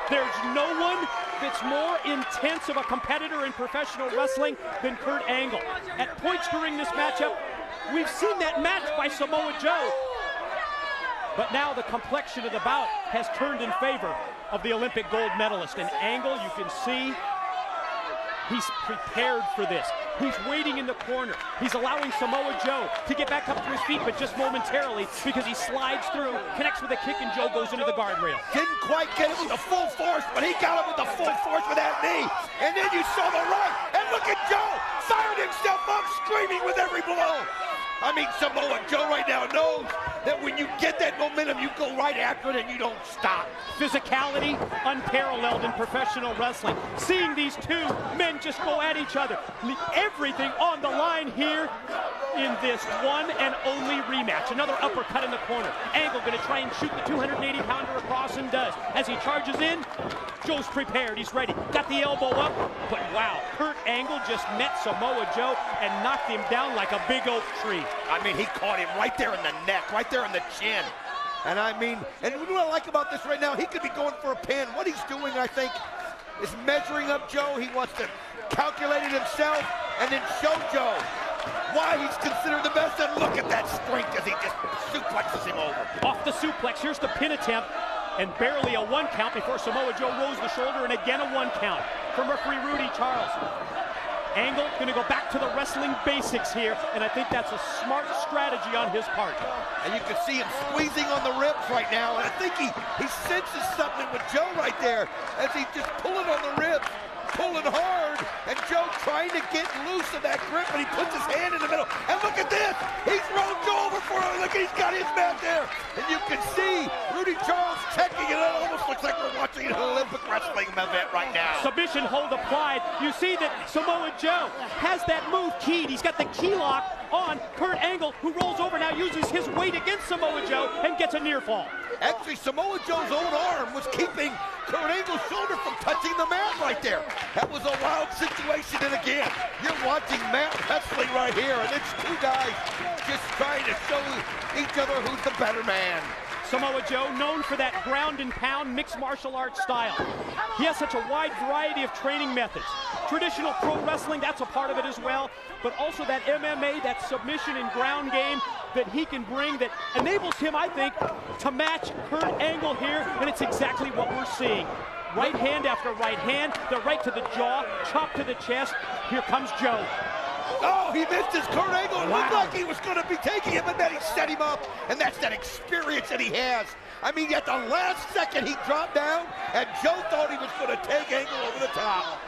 There's no one that's more intense of a competitor in professional wrestling than Kurt Angle. At points during this matchup, we've seen that match by Samoa Joe. But now the complexion of the bout has turned in favor of the Olympic gold medalist. And Angle, you can see He's prepared for this. He's waiting in the corner. He's allowing Samoa Joe to get back up to his feet, but just momentarily, because he slides through, connects with a kick, and Joe goes into the guardrail. Didn't quite get it with the full force, but he got it with the full force with that knee. And then you saw the right, and look at Joe, firing himself up, screaming with every blow. I mean, Samoa Joe right now knows that when you get that momentum, you go right after it and you don't stop. Physicality unparalleled in professional wrestling. Seeing these two men just go at each other. Everything on the line here in this one and only rematch. Another uppercut in the corner. Angle going to try and shoot the 280-pounder across, and does. As he charges in, Joe's prepared. He's ready. Got the elbow up, but wow, Kurt Angle just met Samoa Joe and knocked him down like a big oak tree. I mean, he caught him right there in the neck, right there in the chin. And I mean, and what I like about this right now, he could be going for a pin. What he's doing, I think, is measuring up Joe. He wants to calculate it himself and then show Joe why he's considered the best. And look at that strength as he just suplexes him over. Off the suplex, here's the pin attempt, and barely a 1 count before Samoa Joe rolls the shoulder, and again a 1 count from referee Rudy Charles. Angle going to go back to the wrestling basics here, and I think that's a smart strategy on his part. And you can see him squeezing on the ribs right now, and I think he senses something with Joe right there as he's just pulling on the ribs, pulling hard, and Joe trying to get loose of that grip, but he puts his hand in the middle. And look at this! He's rolled Joe over for him. Look, he's got his mat there. And you can see Rudy Charles checking it. It almost looks like we're watching an Olympic wrestling event right now. Submission hold applied. You see that Samoa Joe has that move keyed. He's got the key lock on Kurt Angle, who rolls over now, uses his weight against Samoa Joe, and gets a near fall. Actually, Samoa Joe's own arm was keeping Kurt Angle's shoulder from touching the mat right there. That was a wild situation, and again, you're watching mat wrestling right here, and it's two guys just trying to show each other who's the better man. Samoa Joe, known for that ground and pound mixed martial arts style. He has such a wide variety of training methods. Traditional pro wrestling, that's a part of it as well, but also that MMA, that submission and ground game that he can bring that enables him, I think, to match Kurt Angle here, and it's exactly what we're seeing. Right hand after right hand, the right to the jaw, chop to the chest. Here comes Joe. Oh, he missed his Kurt Angle. It looked like he was going to be taking him, and then he set him up, and that's that experience that he has. I mean, at the last second, he dropped down, and Joe thought he was going to take Angle over the top.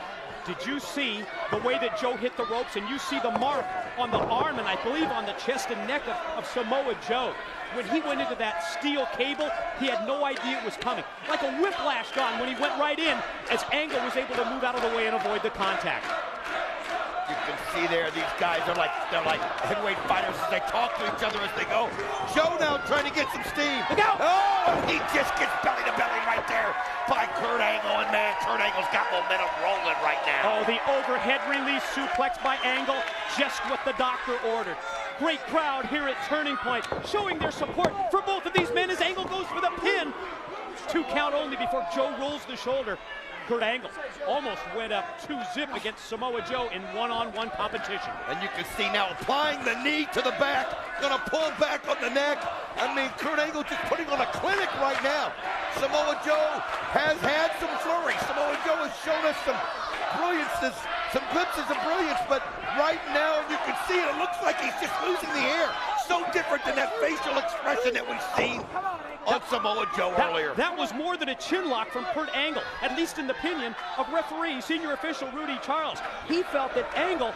Did you see the way that Joe hit the ropes? And you see the mark on the arm and I believe on the chest and neck of Samoa Joe. When he went into that steel cable, he had no idea it was coming. Like a whiplash gun when he went right in, as Angle was able to move out of the way and avoid the contact. You can see there, these guys are like heavyweight fighters as they talk to each other as they go. Joe now trying to get some steam. Look out! Oh, he just gets belly to belly right there by Kurt Angle, and man, Kurt Angle's got momentum rolling right now. Oh, the overhead release suplex by Angle, just what the doctor ordered. Great crowd here at Turning Point, showing their support for both of these men as Angle goes for the pin. 2 count only before Joe rolls the shoulder. Kurt Angle almost went up 2-zip against Samoa Joe in one-on-one competition. And you can see now applying the knee to the back, gonna pull back on the neck. I mean, Kurt Angle just putting on a clinic right now. Samoa Joe has had some flurry. Samoa Joe has shown us some brilliances, some glimpses of brilliance, but right now you can see it looks like he's just losing the air. So different than that facial expression that we've seen on Samoa Joe earlier. That was more than a chin lock from Kurt Angle, at least in the opinion of referee, senior official Rudy Charles. He felt that Angle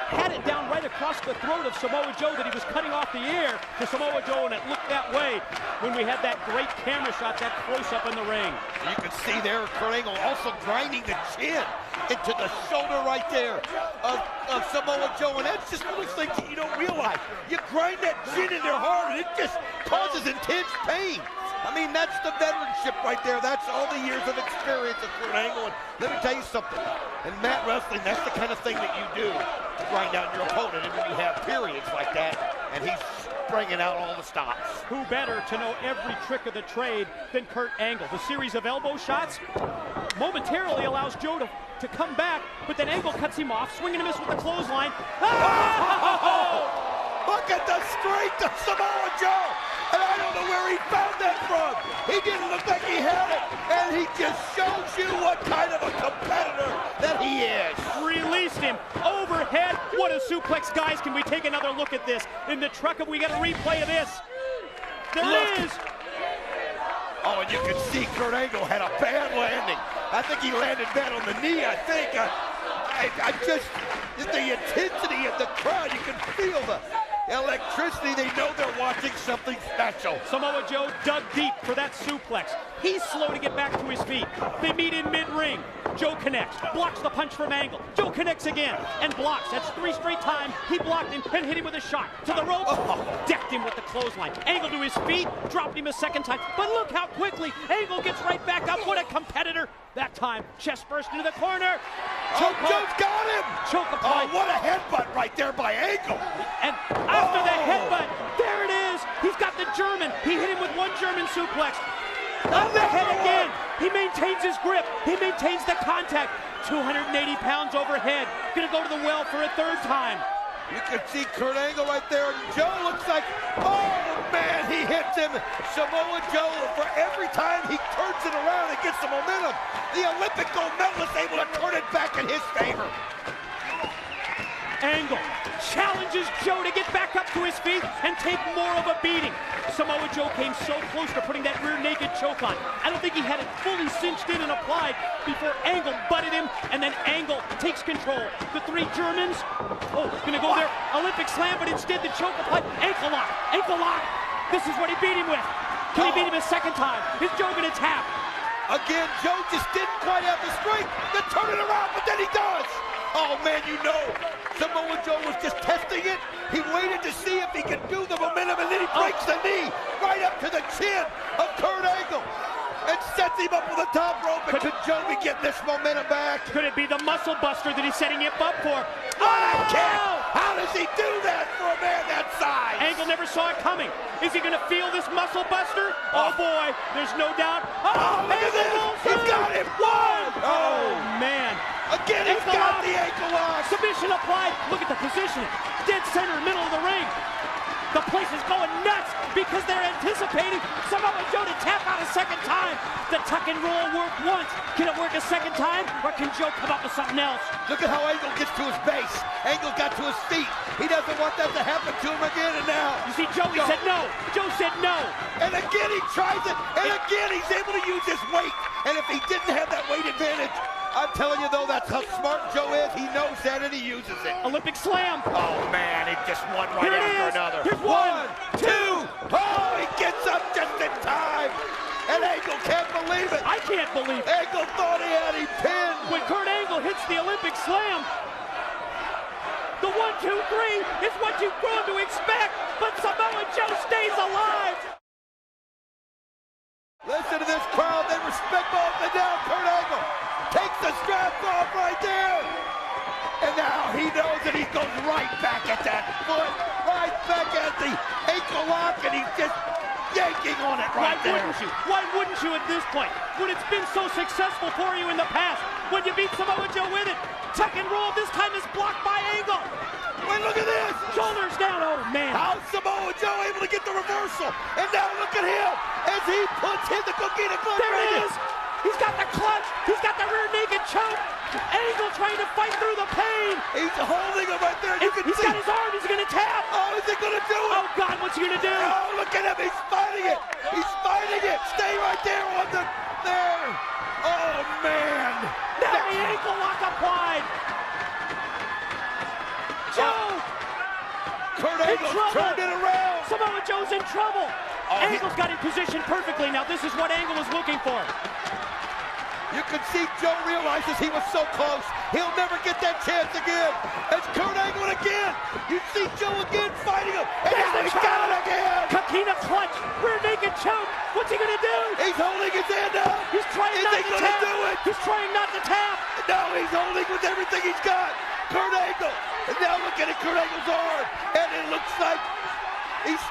had it down right across the throat of Samoa Joe, that he was cutting off the air to Samoa Joe, and it looked that way when we had that great camera shot, that close-up in the ring. You can see there Kurt Angle also grinding the chin into the shoulder right there of Samoa Joe, and that's just one of those things that you don't realize. You grind that chin in there hard, and it just causes intense pain. I mean, that's the veteranship right there. That's all the years of experience of Kurt Angle. And let me tell you something. In mat wrestling, that's the kind of thing that you do to grind down your opponent. And when you have periods like that, and he's bringing out all the stops. Who better to know every trick of the trade than Kurt Angle? The series of elbow shots momentarily allows Joe to come back, but then Angle cuts him off, swinging a miss with the clothesline. Oh! Look at the strength of Samoa Joe. And I don't know where he found that from. He didn't look like he had it. And he just shows you what kind of a competitor that he is. Released him overhead. What a suplex, guys. Can we take another look at this? In the truck, if we get a replay of this. There it is. Oh, and you can see Kurt Angle had a bad landing. I think he landed bad on the knee, I think. I just, the intensity of the crowd, you can feel the electricity. They know they're watching something special. Samoa Joe dug deep for that suplex. He's slow to get back to his feet. They meet in mid-ring. Joe connects, blocks the punch from Angle. Joe connects again and blocks. That's 3 straight times. He blocked him and hit him with a shot. To the rope, decked him with the clothesline. Angle to his feet, dropped him a second time. But look how quickly Angle gets right back up. What a competitor. That time, chest burst into the corner. Joe's got him. Choke applied. Oh, what a headbutt right there by Angle. And after the headbutt, there it is. He's got the German. He hit him with one German suplex. On the head again. He maintains his grip. He maintains the contact. 280 pounds overhead. Gonna go to the well for a third time. You can see Kurt Angle right there. And Joe looks like, oh man, he hits him. Samoa Joe, for every time he turns it around and gets the momentum, the Olympic gold medalist able to turn it back in his favor. Angle challenges Joe to get back up to his feet and take more of a beating. Samoa Joe came so close to putting that rear naked choke on. I don't think he had it fully cinched in and applied before Angle butted him, and then Angle takes control. The 3 Germans, gonna go there, Olympic slam, but instead the choke applied. Ankle lock, ankle lock. This is what he beat him with. Can he beat him a second time? Is Joe gonna tap? Again, Joe just didn't quite have the strength to turn it around, but then he does. Oh man, you know, Samoa Joe was just testing it. He waited to see if he could do the momentum, and then he breaks the knee right up to the chin of Kurt Angle and sets him up with the top rope. And could Joe be getting this momentum back? Could it be the muscle buster that he's setting him up for? What a kick! How does he do that for a man that size? Angle never saw it coming. Is he gonna feel this muscle buster? Oh boy, there's no doubt. Oh, look at this! He's got him! One! Oh man. Again, he's got the ankle lock. Submission applied. Look at the positioning. Dead center, middle of the ring. The place is going nuts because they're anticipating Samoa Joe to tap out a second time. The tuck and roll worked once. Can it work a second time, or can Joe come up with something else? Look at how Angle gets to his base. Angle got to his feet. He doesn't want that to happen to him again, and now. You see, Joey said no. Joe said no. And again, he tries it, and again, he's able to use his weight. And if he didn't have that weight advantage, I'm telling you, though, that's how smart Joe is. He knows that, and he uses it. Olympic slam. Oh, man, it just one right Here after another. Here's one, two. Oh, he gets up just in time. And Angle can't believe it. I can't believe it. Angle thought he had him pinned. When Kurt Angle hits the Olympic slam, the 1, 2, 3 is what you've grown to expect, but Samoa Joe stays alive. Listen to this crowd. They respect both and down. Kurt Angle takes the strap off right there. And now he knows that he goes right back at that foot, right back at the ankle lock, and he's just yanking on it right there. Why wouldn't you at this point? When it's been so successful for you in the past, when you beat Samoa Joe with it, tuck and roll, this time is blocked by Angle. Wait, look at this. Shoulders down, oh man. How's Samoa Joe able to get the reversal? And now look at him as he puts in the coquina clutch. There it is. He's got the clutch. He's got the rear naked choke. Angle trying to fight through the pain. He's holding him right there. He's got his arm. He's going to tap. Oh, is he going to do it? Oh, God, what's he going to do? Oh, look at him. He's fighting it. He's fighting it. Stay right there on the... There. Oh, man. Now the ankle lock applied. Joe. Kurt Angle turned it around. Samoa Joe's in trouble. Oh, Angle's got him positioned perfectly. Now, this is what Angle was looking for. You can see Joe realizes he was so close. He'll never get that chance again. It's Kurt Angle again. You see Joe again fighting him. And now he's got it again. Coquina clutch. Rear naked choke. What's he going to do? He's holding his hand up. He's trying not to tap. Do it? He's trying not to tap. No, he's holding with everything he's got. Kurt Angle. And now look at Kurt Angle's arm. And it looks like he's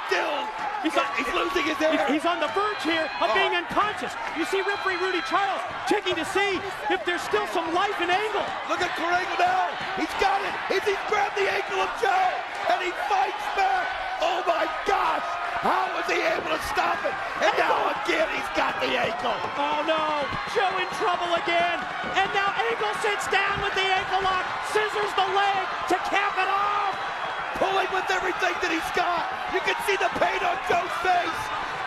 losing his air. He's on the verge here of being unconscious. You see referee Rudy Charles checking to see if there's still some life in Angle. Look at Kurt Angle now. He's got it. He's grabbed the ankle of Joe. and he fights back. Oh my gosh! How was he able to stop it? And now again he's got the ankle. Oh no, Joe in trouble again. And now Angle sits down with the ankle lock, scissors the leg to cap it off. Pulling with everything that he's got. You can see the pain on Joe's face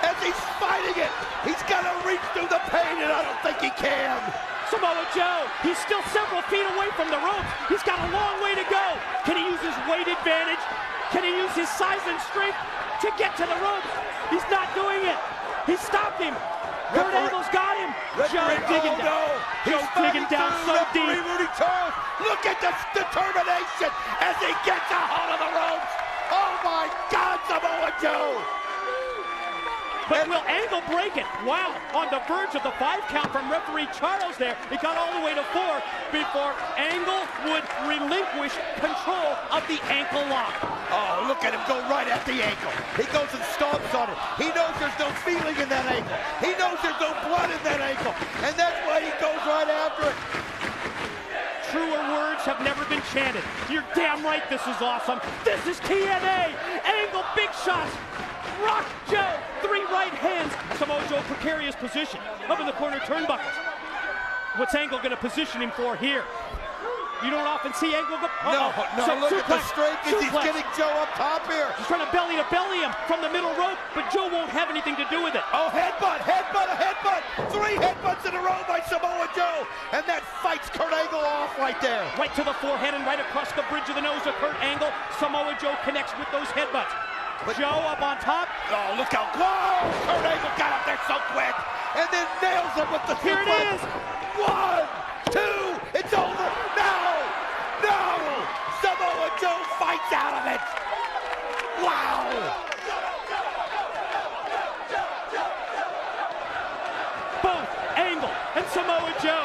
as he's fighting it. He's got to reach through the pain, and I don't think he can. Samoa Joe, he's still several feet away from the ropes. He's got a long way to go. Can he use his weight advantage? Can he use his size and strength to get to the ropes? He's not doing it. He stopped him. Kurt Angle's got him. Joe digging down. Joe digging down so deep. Rudy Charles, look at the determination as he gets a hold of the ropes. Oh my God, Samoa Joe. But will Angle break it? Wow, on the verge of the 5 count from referee Charles there. It got all the way to 4 before Angle would relinquish control of the ankle lock. Oh, look at him go right at the ankle. He goes and stomps on it. He knows there's no feeling in that ankle. He knows there's no blood in that ankle. And that's why he goes right after it. Truer words have never been chanted. You're damn right this is awesome. This is TNA. Angle, big shots. Rock Joe, 3 right hands. Samoa Joe, precarious position. Up in the corner turnbuckles. What's Angle going to position him for here? You don't often see Angle go. No, look at the strength as he's getting Joe up top here. He's trying to belly him from the middle rope, but Joe won't have anything to do with it. Oh, headbutt. 3 headbutts in a row by Samoa Joe. And that fights Kurt Angle off right there. Right to the forehead and right across the bridge of the nose of Kurt Angle. Samoa Joe connects with those headbutts. Joe up on top. Oh, look how, whoa! Kurt Angle got up there so quick. And then nails him with the Here it is. 1, 2, it's over. No! Samoa Joe fights out of it. Wow! Both Angle and Samoa Joe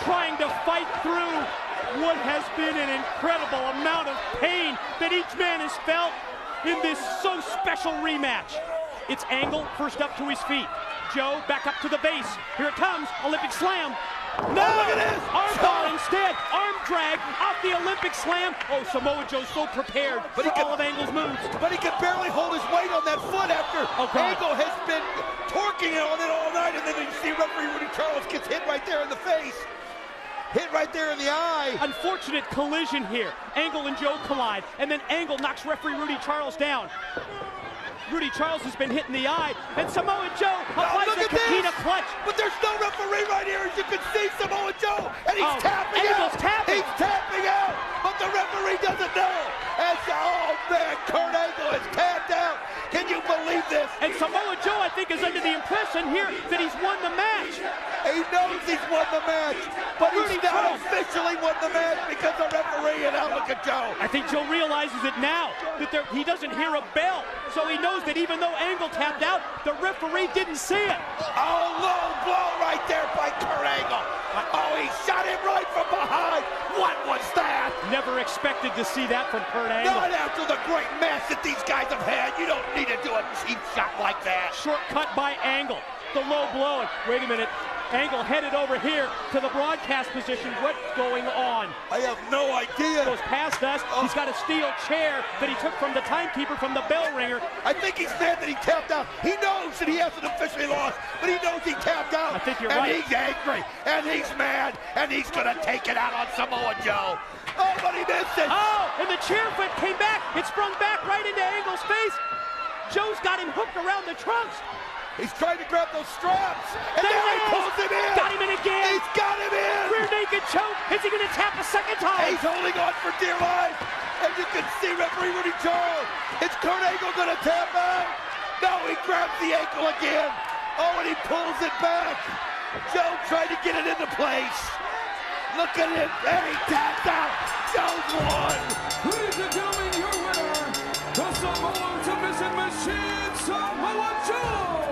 trying to fight through what has been an incredible amount of pain that each man has felt in this so special rematch. It's Angle first up to his feet. Joe back up to the base. Here it comes, Olympic slam. No! Oh, look at this! Arm bar instead. Arm drag off the Olympic slam. Oh, Samoa Joe's so prepared for all of Angle's moves. But he can barely hold his weight on that foot after Angle has been torquing it on it all night. And then you see referee Rudy Charles gets hit right there in the face. Hit right there in the eye. Unfortunate collision here. Angle and Joe collide, and then Angle knocks referee Rudy Charles down. Rudy Charles has been hit in the eye, and Samoa Joe applies the Kakita clutch. But there's no referee right here, as you can see, Samoa Joe, and he's tapping Angle's out. tapping. He's tapping out, but the referee doesn't know. And oh man, Kurt Angle is tapped out. Can you believe this? And Samoa Joe, I think, is under the impression here that he's won the match. He knows he's won the match, but he's not officially won the match because the referee, and now look at Joe. I think Joe realizes it now, that he doesn't hear a bell. So he knows that even though Angle tapped out, the referee didn't see it. Oh, low blow right there by Kurt Angle. Oh, he shot him right from behind. What was that? Never expected to see that from Kurt Angle. Not after the great match that these guys have had. You don't need to do a cheap shot like that. Shortcut by Angle. The low blow. Wait a minute. Angle headed over here to the broadcast position. What's going on? I have no idea. Goes past us. He's got a steel chair that he took from the timekeeper from the bell ringer. I think he's mad that he tapped out. He knows that he hasn't officially lost, but he knows he tapped out. I think you're right. right. And he's angry, and he's mad, and he's going to take it out on Samoa Joe. Oh, but he missed it. Oh, and the chair foot came back. It sprung back right into Angle's face. Joe's got him hooked around the trunks. He's trying to grab those straps, and there now he pulls him in. Got him in again. He's got him in. Rear naked choke. Is he going to tap a second time? He's holding on for dear life. And you can see referee Rudy Charles. Is Kurt Angle going to tap out? No, he grabs the ankle again. Oh, and he pulls it back. Joe tried to get it into place. Look at it, and he taps out. Joe's won. Ladies and gentlemen, your winner, the Samoan Submission Machine, Samoa Joe.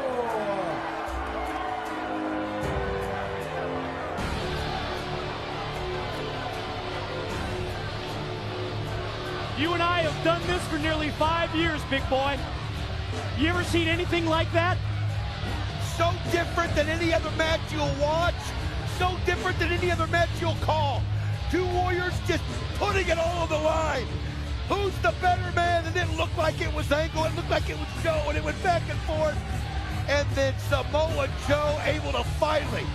You and I have done this for nearly 5 years, big boy. You ever seen anything like that? So different than any other match you'll watch. So different than any other match you'll call. Two warriors just putting it all on the line. Who's the better man? And it looked like it was Angle, it looked like it was Joe, and it went back and forth. And then Samoa Joe able to finally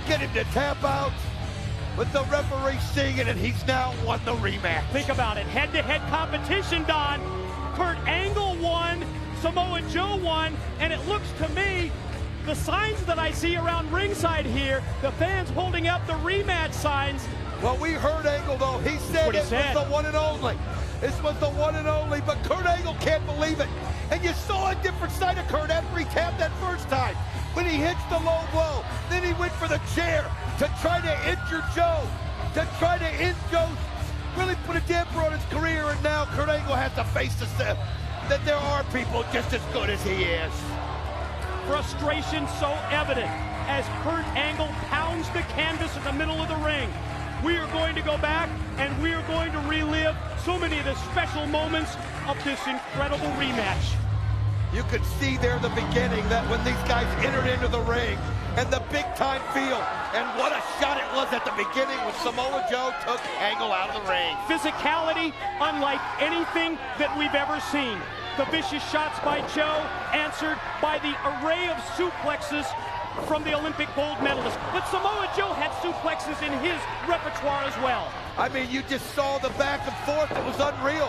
get him to tap out, with the referee seeing it, and he's now won the rematch. Think about it, head-to-head competition, Don. Kurt Angle won, Samoa Joe won, and it looks to me, the signs that I see around ringside here, the fans holding up the rematch signs. Well, we heard Angle, though. He said it was the one and only. This was the one and only, but Kurt Angle can't believe it. And you saw a different side of Kurt after he tapped that first time. When he hits the low blow, then he went for the chair to try to injure Joe, to try to end Joe, really put a damper on his career, and now Kurt Angle has to face that there are people just as good as he is. Frustration so evident as Kurt Angle pounds the canvas in the middle of the ring. We are going to go back and we are going to relive so many of the special moments of this incredible rematch. You could see there the beginning that when these guys entered into the ring and the big time feel, and what a shot it was at the beginning when Samoa Joe took Angle out of the ring. Physicality unlike anything that we've ever seen. The vicious shots by Joe answered by the array of suplexes from the Olympic gold medalist. But Samoa Joe had suplexes in his repertoire as well. I mean, you just saw the back and forth. It was unreal.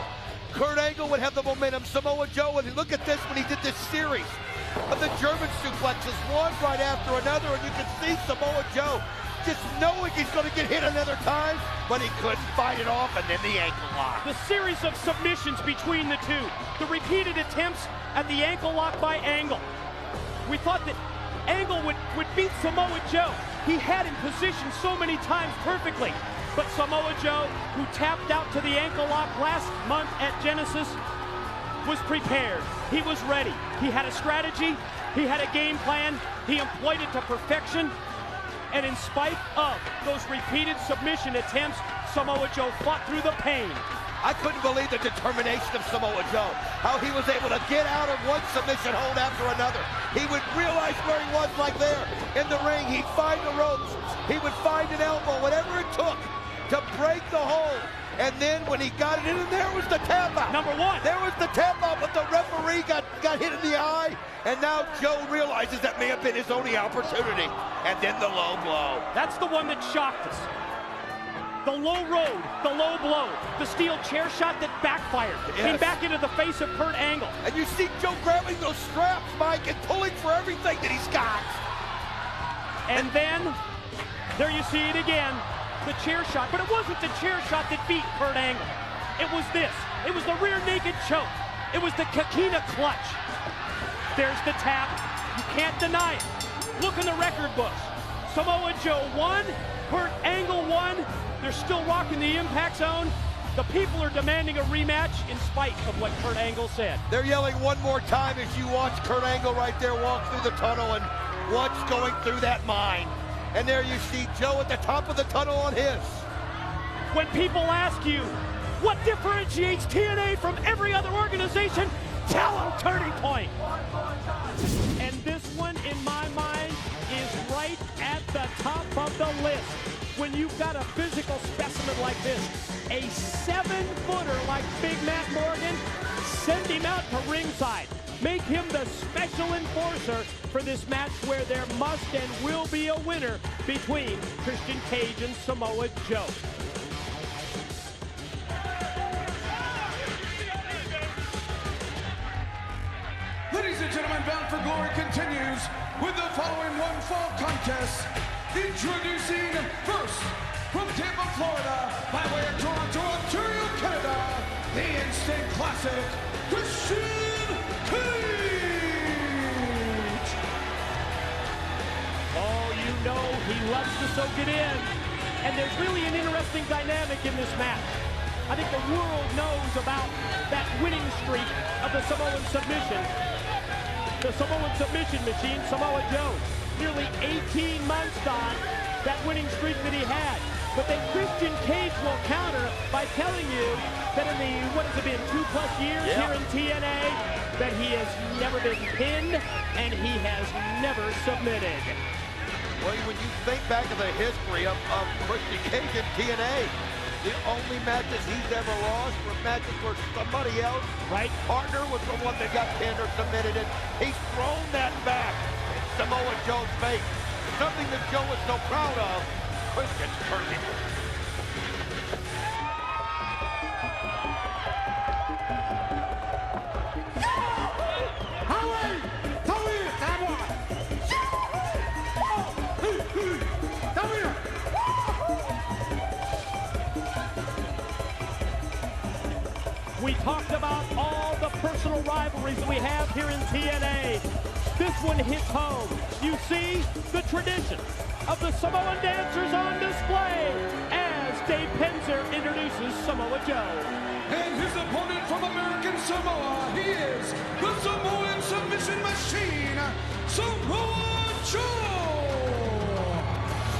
Kurt Angle would have the momentum. Samoa Joe, and look at this when he did this series of the German suplexes, one right after another, and you can see Samoa Joe just knowing he's going to get hit another time, but he couldn't fight it off, and then the ankle lock. The series of submissions between the two, the repeated attempts at the ankle lock by Angle. We thought that Angle would beat Samoa Joe. He had him positioned so many times perfectly. But Samoa Joe, who tapped out to the ankle lock last month at Genesis, was prepared. He was ready. He had a strategy. He had a game plan. He employed it to perfection. And in spite of those repeated submission attempts, Samoa Joe fought through the pain. I couldn't believe the determination of Samoa Joe, how he was able to get out of one submission hold after another. He would realize where he was like there in the ring. He'd find the ropes. He would find an elbow, whatever it took to break the hold. And then when he got it in, there was the tap out. Number one. There was the tap out, but the referee got hit in the eye. And now Joe realizes that may have been his only opportunity. And then the low blow. That's the one that shocked us. The low road, the low blow, the steel chair shot that backfired. Yes. Came back into the face of Kurt Angle. And you see Joe grabbing those straps, Mike, and pulling for everything that he's got. And then, there you see it again. The chair shot, but it wasn't the chair shot that beat Kurt Angle. It was this. It was the rear naked choke. It was the Kakina clutch. There's the tap. You can't deny it. Look in the record books. Samoa Joe won. Kurt Angle won. They're still rocking the impact zone. The people are demanding a rematch in spite of what Kurt Angle said. They're yelling one more time as you watch Kurt Angle right there walk through the tunnel and what's going through that mind. And there you see Joe at the top of the tunnel on his. When people ask you, what differentiates TNA from every other organization? Tell them Turning Point. And this one, in my mind, is right at the top of the list. When you've got a physical specimen like this, a 7-footer like Big Matt Morgan, send him out to ringside. Make him the special enforcer for this match where there must and will be a winner between Christian Cage and Samoa Joe. Ladies and gentlemen, Bound for Glory continues with the following one fall contest. Introducing first, from Tampa, Florida, by way of Toronto, Ontario, Canada, the Instant Classic, Christian Cage. Oh, you know he loves to soak it in. And there's really an interesting dynamic in this match. I think the world knows about that winning streak of the Samoan submission. The Samoan Submission Machine, Samoa Joe. Nearly 18 months on that winning streak that he had. But then Christian Cage will counter by telling you that in the, what has it been, 2+ years here in TNA, that he has never been pinned and he has never submitted. Well, when you think back of the history of Christian Cage in TNA, The only matches he's ever lost were matches where somebody else, Right. partner, was the one that got pinned or submitted it. He's thrown that back in Samoa Joe's face. Something that Joe is so proud of. Christian's turning. We talked about all the personal rivalries that we have here in TNA. This one hits home. You see the tradition of the Samoan dancers on display as Dave Penzer introduces Samoa Joe. And his opponent from American Samoa, he is the Samoan Submission Machine, Samoa Joe!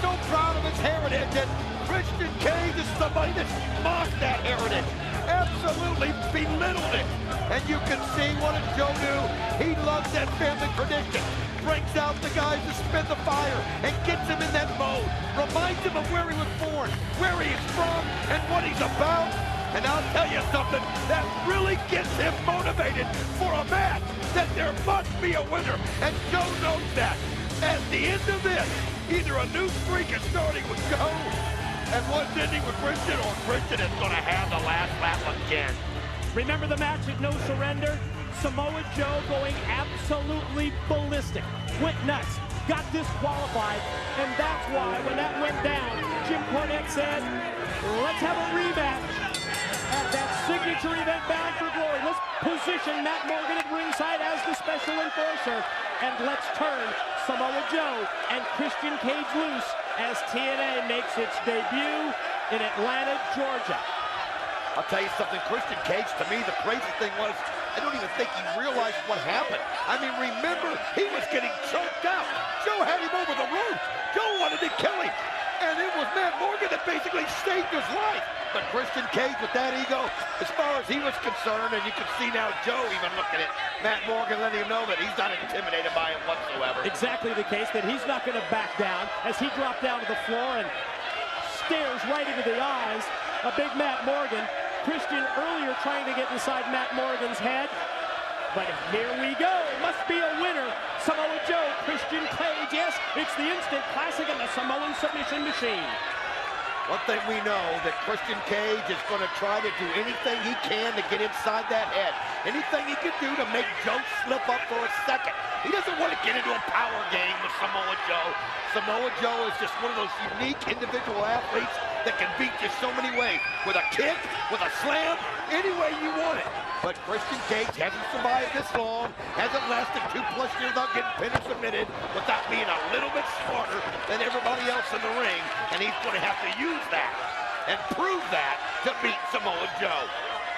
So proud of his heritage, and Christian Cage is somebody that's mocked that heritage. Absolutely belittled it. And you can see what a Joe knew. He loves that family tradition. Brings out the guys to spin the fire and gets him in that mode. Reminds him of where he was born, where he is from, and what he's about. And I'll tell you something, that really gets him motivated for a match, that there must be a winner. And Joe knows that. At the end of this, either a new streak is starting with Joe, and one's ending with Christian, or Christian is going to have the last lap again. Remember the match at No Surrender? Samoa Joe going absolutely ballistic. Went nuts. Got disqualified. And that's why when that went down, Jim Cornette said, let's have a rematch at that signature event Bound for Glory. Let's position Matt Morgan at ringside as the special enforcer. And let's turn Samoa Joe and Christian Cage loose as TNA makes its debut in Atlanta, Georgia. I'll tell you something, Christian Cage, to me, the crazy thing was, I don't even think he realized what happened. I mean, remember, he was getting choked out. Joe had him over the roof. Joe wanted to kill him. And it was Matt Morgan that basically saved his life. But Christian Cage, with that ego, as far as he was concerned, and you can see now Joe even looking at Matt Morgan, letting him know that he's not intimidated by him whatsoever. Exactly the case, that he's not going to back down as he dropped down to the floor and stares right into the eyes of big Matt Morgan. Christian earlier trying to get inside Matt Morgan's head. But here we go. Must be a winner. Samoa Joe, Christian Cage. Yes, it's the instant classic and the Samoan Submission Machine. One thing we know, that Christian Cage is going to try to do anything he can to get inside that head. Anything he can do to make Joe slip up for a second. He doesn't want to get into a power game with Samoa Joe. Samoa Joe is just one of those unique individual athletes that can beat you so many ways. With a kick, with a slam, any way you want it. But Christian Cage hasn't survived this long, hasn't lasted 2+ years without getting pinned or submitted, without being a little bit smarter than everybody else in the ring. And he's going to have to use that and prove that to beat Samoa Joe.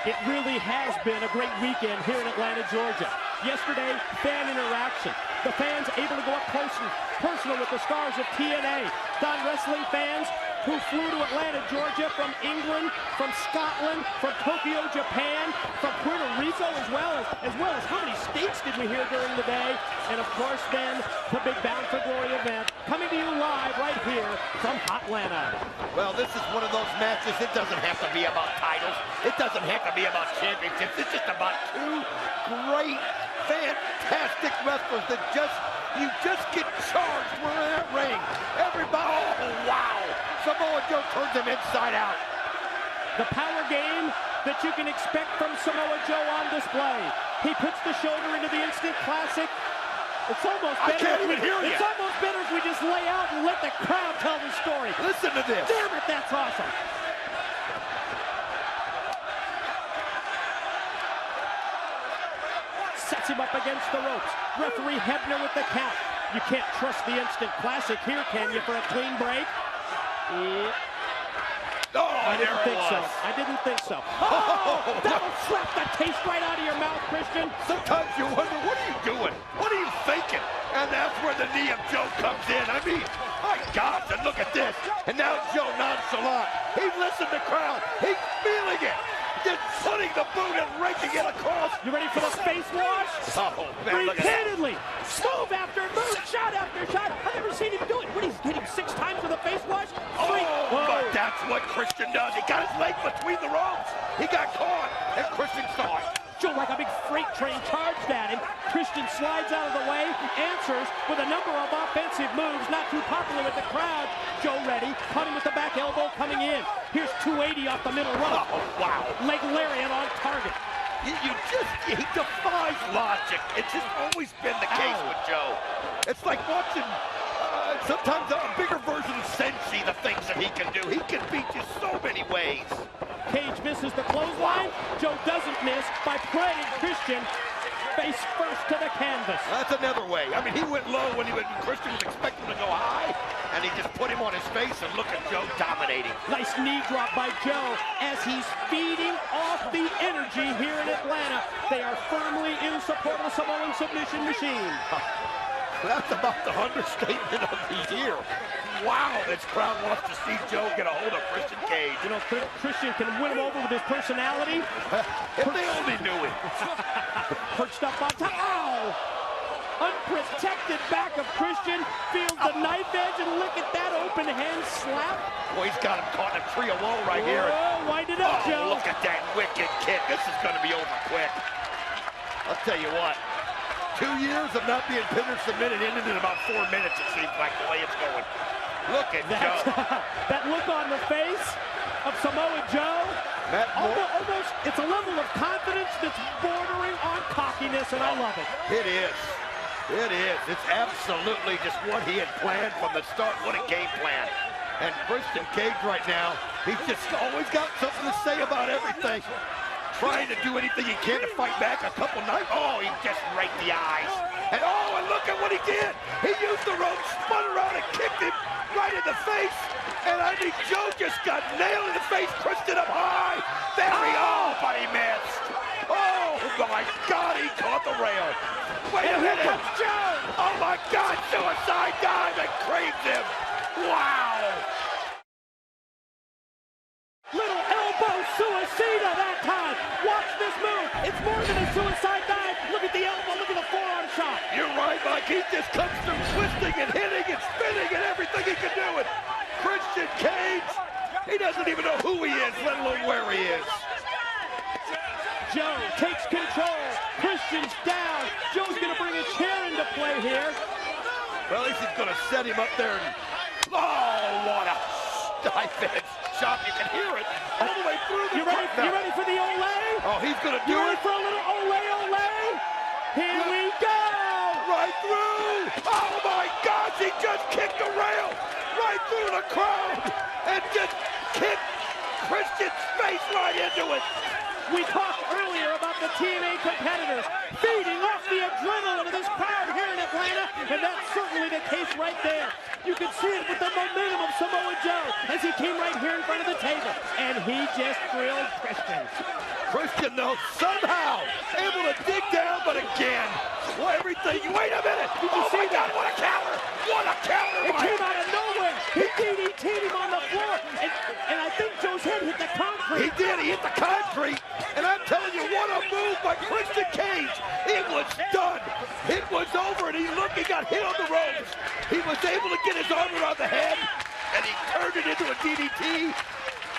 It really has been a great weekend here in Atlanta, Georgia. Yesterday, fan interaction. The fans able to go up close and personal with the stars of TNA. Don Wrestling fans who flew to Atlanta, Georgia from England, from Scotland, from Tokyo, Japan, from Puerto Rico, as well as how many states did we hear during the day? And of course then, the big Bound for Glory event coming to you live right here from Hotlanta. Well, this is one of those matches, it doesn't have to be about titles. It doesn't have to be about championships. It's just about two great, fantastic wrestlers that you just get charged when in that ring. Everybody, oh wow! Samoa Joe turns him inside out. The power game that you can expect from Samoa Joe on display. He puts the shoulder into the instant classic. It's almost better. I can't even hear you. It's almost better if we just lay out and let the crowd tell the story. Listen to this. Damn it, that's awesome. Sets him up against the ropes. Referee Hebner with the count. You can't trust the instant classic here, can you, for a clean break? Yeah. Oh, I didn't think so. I didn't think so. Oh, that'll slap the taste right out of your mouth, Christian. Sometimes you wonder, what are you doing? What are you thinking? And that's where the knee of Joe comes in. I mean, my God, and look at this. And now Joe nonchalant. He listened to the crowd. He's feeling it. Just put putting the boot and raking it across. You ready for the face wash? Oh, man, look at that. Repeatedly, move after move, shot after shot. I've never seen him do it. What, he's hitting 6 times with a face wash? Oh, but that's what Christian does. He got his leg between the ropes. He got caught, and Christian saw it. Joe, like a big freight train, charged at him. Christian slides out of the way, answers with a number of offensive moves, not too popular with the crowd. Joe ready, cutting with the back elbow coming in. Here's 280 off the middle rope. Oh, wow. Leg lariat on target. He defies logic. It's just always been the case with Joe. It's like watching sometimes a bigger version of Senshi, the things that he can do. He can beat you so many ways. Cage misses the clothesline. Joe doesn't miss by praying Christian face first to the canvas. That's another way. I mean, he went low when Christian was expecting to go high, and he just put him on his face, and look at Joe dominating. Nice knee drop by Joe as he's feeding off the energy here in Atlanta. They are firmly in support of the Samoan Submission Machine. That's about the understatement of the year. Wow, this crowd wants to see Joe get a hold of Christian Cage. You know, Christian can win him over with his personality. If they only knew it. Perched up on top. Ow! Unprotected back of Christian. Feels the knife edge, and look at that open hand slap. Boy, he's got him caught in a tree of woe right here. Oh, wind it up, Joe. Look at that wicked kick. This is going to be over quick. I'll tell you what. 2 years of not being pinned or submitted ended in about 4 minutes, it seems like, the way it's going. Look at Joe. That look on the face of Samoa Joe. Almost, it's a level of confidence that's bordering on cockiness, and I love it. It is. It is. It's absolutely just what he had planned from the start. What a game plan. And Christian Cage right now, he's just always got something to say about everything. Trying to do anything he can to fight back. A couple nights. Oh, he just raked the eyes. And look at what he did. He used the rope, spun around, and kicked him right in the face. And I think Joe just got nailed in the face. Christian up high. But he missed. Oh my God, he caught the rail. Wait a minute. Joe. Oh my God, suicide dive and craves him. Wow. Little elbow suicida that time. Watch this move. It's more than a suicide dive. Look at the elbow. Look at the forearm shot. You're right, Mike. He just comes through twisting and hitting and spinning and everything he can do it. Christian Cage, he doesn't even know who he is, let alone where he is. Joe takes control. Christian's down. Joe's going to bring a chair into play here. Well, at least he's going to set him up there. And, oh, what a dive edge shot. You can hear it all the way through the You ready for the Olay? Oh, he's going to do You ready it. for a little Olay? Here we go. Right through. Oh, my gosh. He just kicked the rail right through the crowd and just kicked Christian's face right into it. We talked earlier about the TNA competitors feeding off the adrenaline of this crowd here in Atlanta, and that's certainly the case right there. You can see it with the momentum of Samoa Joe as he came right here in front of the table, and he just drilled Christian. Christian, though, somehow able to dig down, but again, everything. Wait a minute. Did you see that? What a counter. What a counter. It came out of nowhere. He DDT'd him on the floor, and I think Joe's head hit the concrete. He did. He hit the concrete. And I'm telling you, what a move by Christian Cage. It was done. It was over, and he got hit on the ropes. He was able to get his arm around the head, and he turned it into a DDT.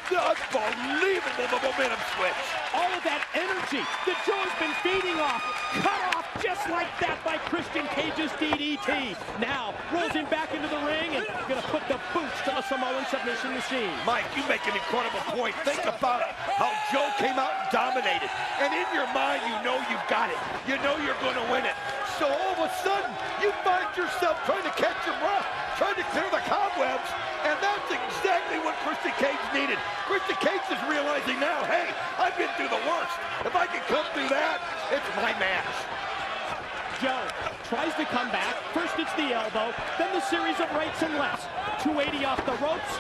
Unbelievable, the momentum switch. All of that energy that Joe's been feeding off, cut off just like that by Christian Cage's DDT. Now, rolls him back into the ring and gonna put the boots to the Samoan Submission Machine. Mike, you make an incredible point. Think about it, how Joe came out and dominated. And in your mind, you know you've got it. You know you're gonna win it. So all of a sudden, you find yourself trying to catch your breath, trying to clear the cobwebs, and that's exactly what Christian Cage needed. Christian Cage is realizing now, hey, I've been through the worst. If I can come through that, it's my match. Joe tries to come back. First it's the elbow, then the series of rights and lefts. 280 off the ropes,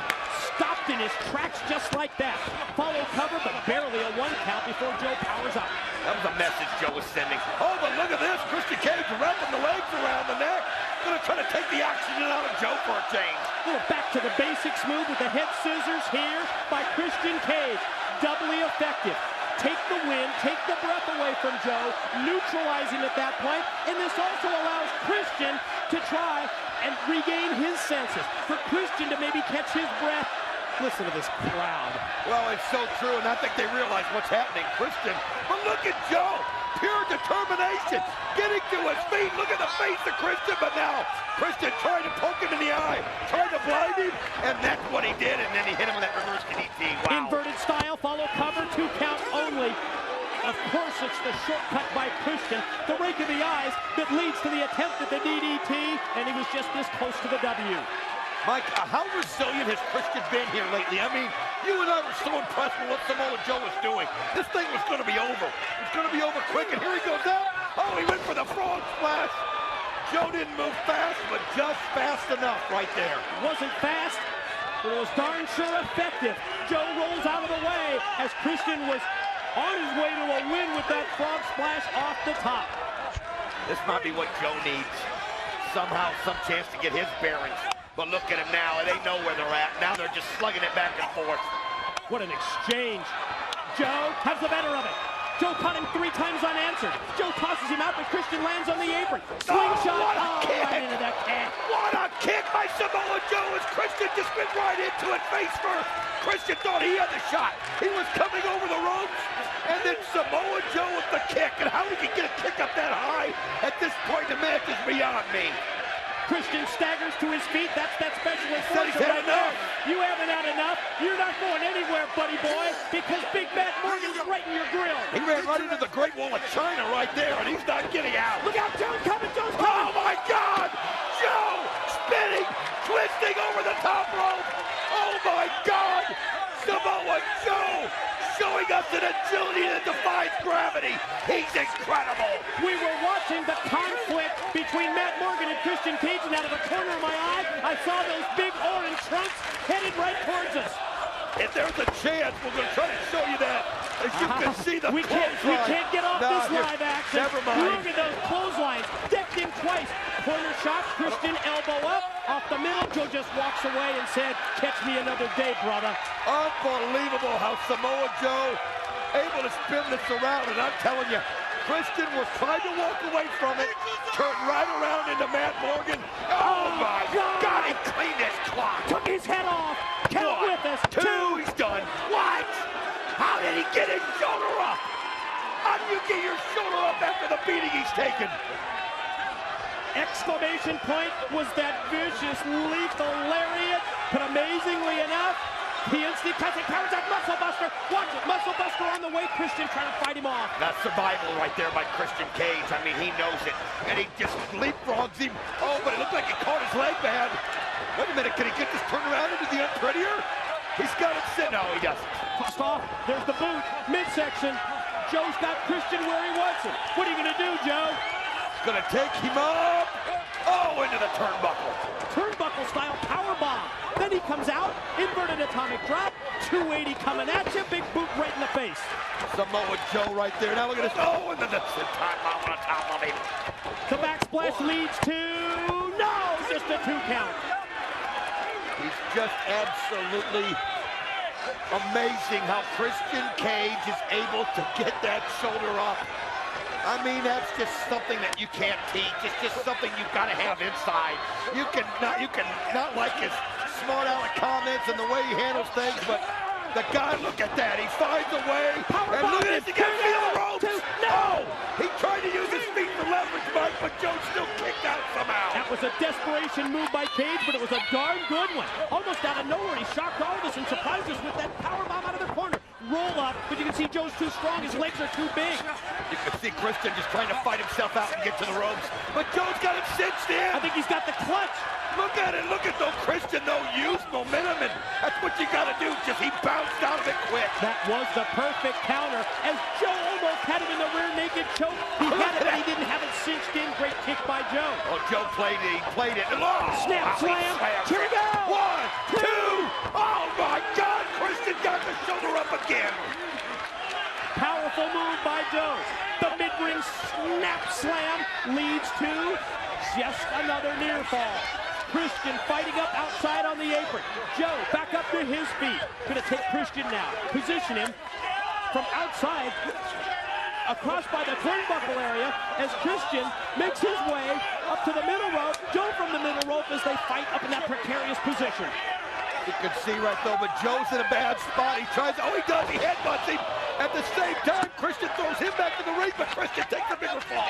stopped in his tracks just like that. Follow cover, but barely a 1 count before Joe powers up. That was a message Joe was sending. Oh, but look at this. Christian Cage wrapping the legs around the neck. Gonna try to take the oxygen out of Joe for a change. Little back to the basics move with the head scissors here by Christian Cage. Doubly effective. Take the win. from Joe, neutralizing at that point, and this also allows Christian to try and regain his senses, for Christian to maybe catch his breath. Listen to this crowd. Well, it's so true, and I think they realize what's happening, Christian. But look at Joe, pure determination, getting to his feet. Look at the face of Christian, but now Christian trying to poke him in the eye, trying to blind him, and that's what he did, and then he hit him with that reverse DDT. Wow. Inverted style, follow cover, 2 count only. Of course, it's the shortcut by Christian, the rake of the eyes that leads to the attempt at the DDT, and he was just this close to the W. Mike, how resilient has Christian been here lately? I mean, you and I were so impressed with what Samoa Joe was doing. This thing was going to be over. It was going to be over quick, and here he goes out. Oh, he went for the frog splash. Joe didn't move fast, but just fast enough right there. Wasn't fast, but it was darn sure effective. Joe rolls out of the way as Christian was on his way to a win with that frog splash off the top. This might be what Joe needs. Somehow, some chance to get his bearings. But look at him now. They know where they're at. Now they're just slugging it back and forth. What an exchange. Joe has the better of it. Joe caught him 3 times unanswered. Joe tosses him out, but Christian lands on the apron. Slingshot. What a kick. Right into that kick. What a kick by Samoa Joe as Christian just went right into it face first. Christian thought he had the shot. He was coming over the ropes, and then Samoa Joe with the kick. And how he can get a kick up that high at this point in the match is beyond me. Christian staggers to his feet. That's that specialist Said he's right had there. enough. You haven't had enough. You're not going anywhere, buddy boy, because Big Matt Morgan's right in your grill. He ran right into the Great Wall of China right there, and he's not getting out. Look out, Joe's coming, Joe's Oh coming. my God! Joe spinning, twisting over the top rope. Oh my God! Samoa Joe showing us an agility that defies gravity. He's incredible. We were watching the conflict between Matt Morgan and Christian Cage, and out of the corner of my eye, I saw those big orange trunks headed right towards us. If there's a chance, we're going to try to show you that. As you can see the we can't get off this live action. Never mind. Look at those clotheslines. Decked him twice. Corner shot, Christian elbow up. Off the middle, Joe just walks away and said, catch me another day, brother. Unbelievable how Samoa Joe able to spin this around, and I'm telling you, Christian was trying to walk away from it, turned right around into Matt Morgan. Oh my God, he cleaned his clock. Took his head off. Count with us. 2, he's done. What? How did he get his shoulder up? How do you get your shoulder up after the beating he's taken? Exclamation point was that vicious, lethal lariat, but amazingly enough, he instantly counters that muscle buster. Watch it, muscle buster on the way. Christian trying to fight him off. That's survival right there by Christian Cage. I mean, he knows it, and he just leapfrogs him. Oh, but it looked like he caught his leg bad. Wait a minute, can he get this turned around into the unprettier? He's got it sit. No, he doesn't. Tossed off. There's the boot, midsection. Joe's got Christian where he wants him. What are you gonna do, Joe? Gonna take him up. Oh, into the turnbuckle. Turnbuckle style power bomb. Then he comes out, inverted atomic drop, 280 coming at you, big boot right in the face. Samoa Joe right there. Now look at this. Oh, and then the time bomb on top of him. The backsplash leads to, no, just a 2 count. He's just absolutely amazing how Christian Cage is able to get that shoulder up. I mean, that's just something that you can't teach. It's just something you've got to have inside. You can not like his smart aleck comments and the way he handles things, but the guy, look at that. He finds a way. And look at this. He got to feel the ropes. No! He tried to use his feet for leverage, Mike, but Joe still kicked out somehow. That was a desperation move by Cage, but it was a darn good one. Almost out of nowhere, he shocked all of us and surprised us with that powerbomb out of the corner. Roll up, but you can see Joe's too strong. His legs are too big. You can see Christian just trying to fight himself out and get to the ropes, but Joe's got him cinched in. I think he's got the clutch. Look at it. Look at though Christian, though, use momentum, and that's what you got to do. Just he bounced out of it quick. That was the perfect counter as Joe almost had him in the rear naked choke. He had it, but he didn't have it cinched in. Great kick by Joe. Oh, Joe played it. He played it. Oh, snap slam. Here we go. 1, 2. Oh, my God. Christian got the shoulder up again. Powerful move by Joe. The mid-ring snap slam leads to just another near fall. Christian fighting up outside on the apron. Joe back up to his feet. Gonna take Christian now. Position him from outside. across by the turnbuckle area as Christian makes his way up to the middle rope. Joe from the middle rope as they fight up in that precarious position. You can see right though, but Joe's in a bad spot. He tries, oh he does, he headbutts him. At the same time, Christian throws him back to the ring, but Christian takes a bigger fall.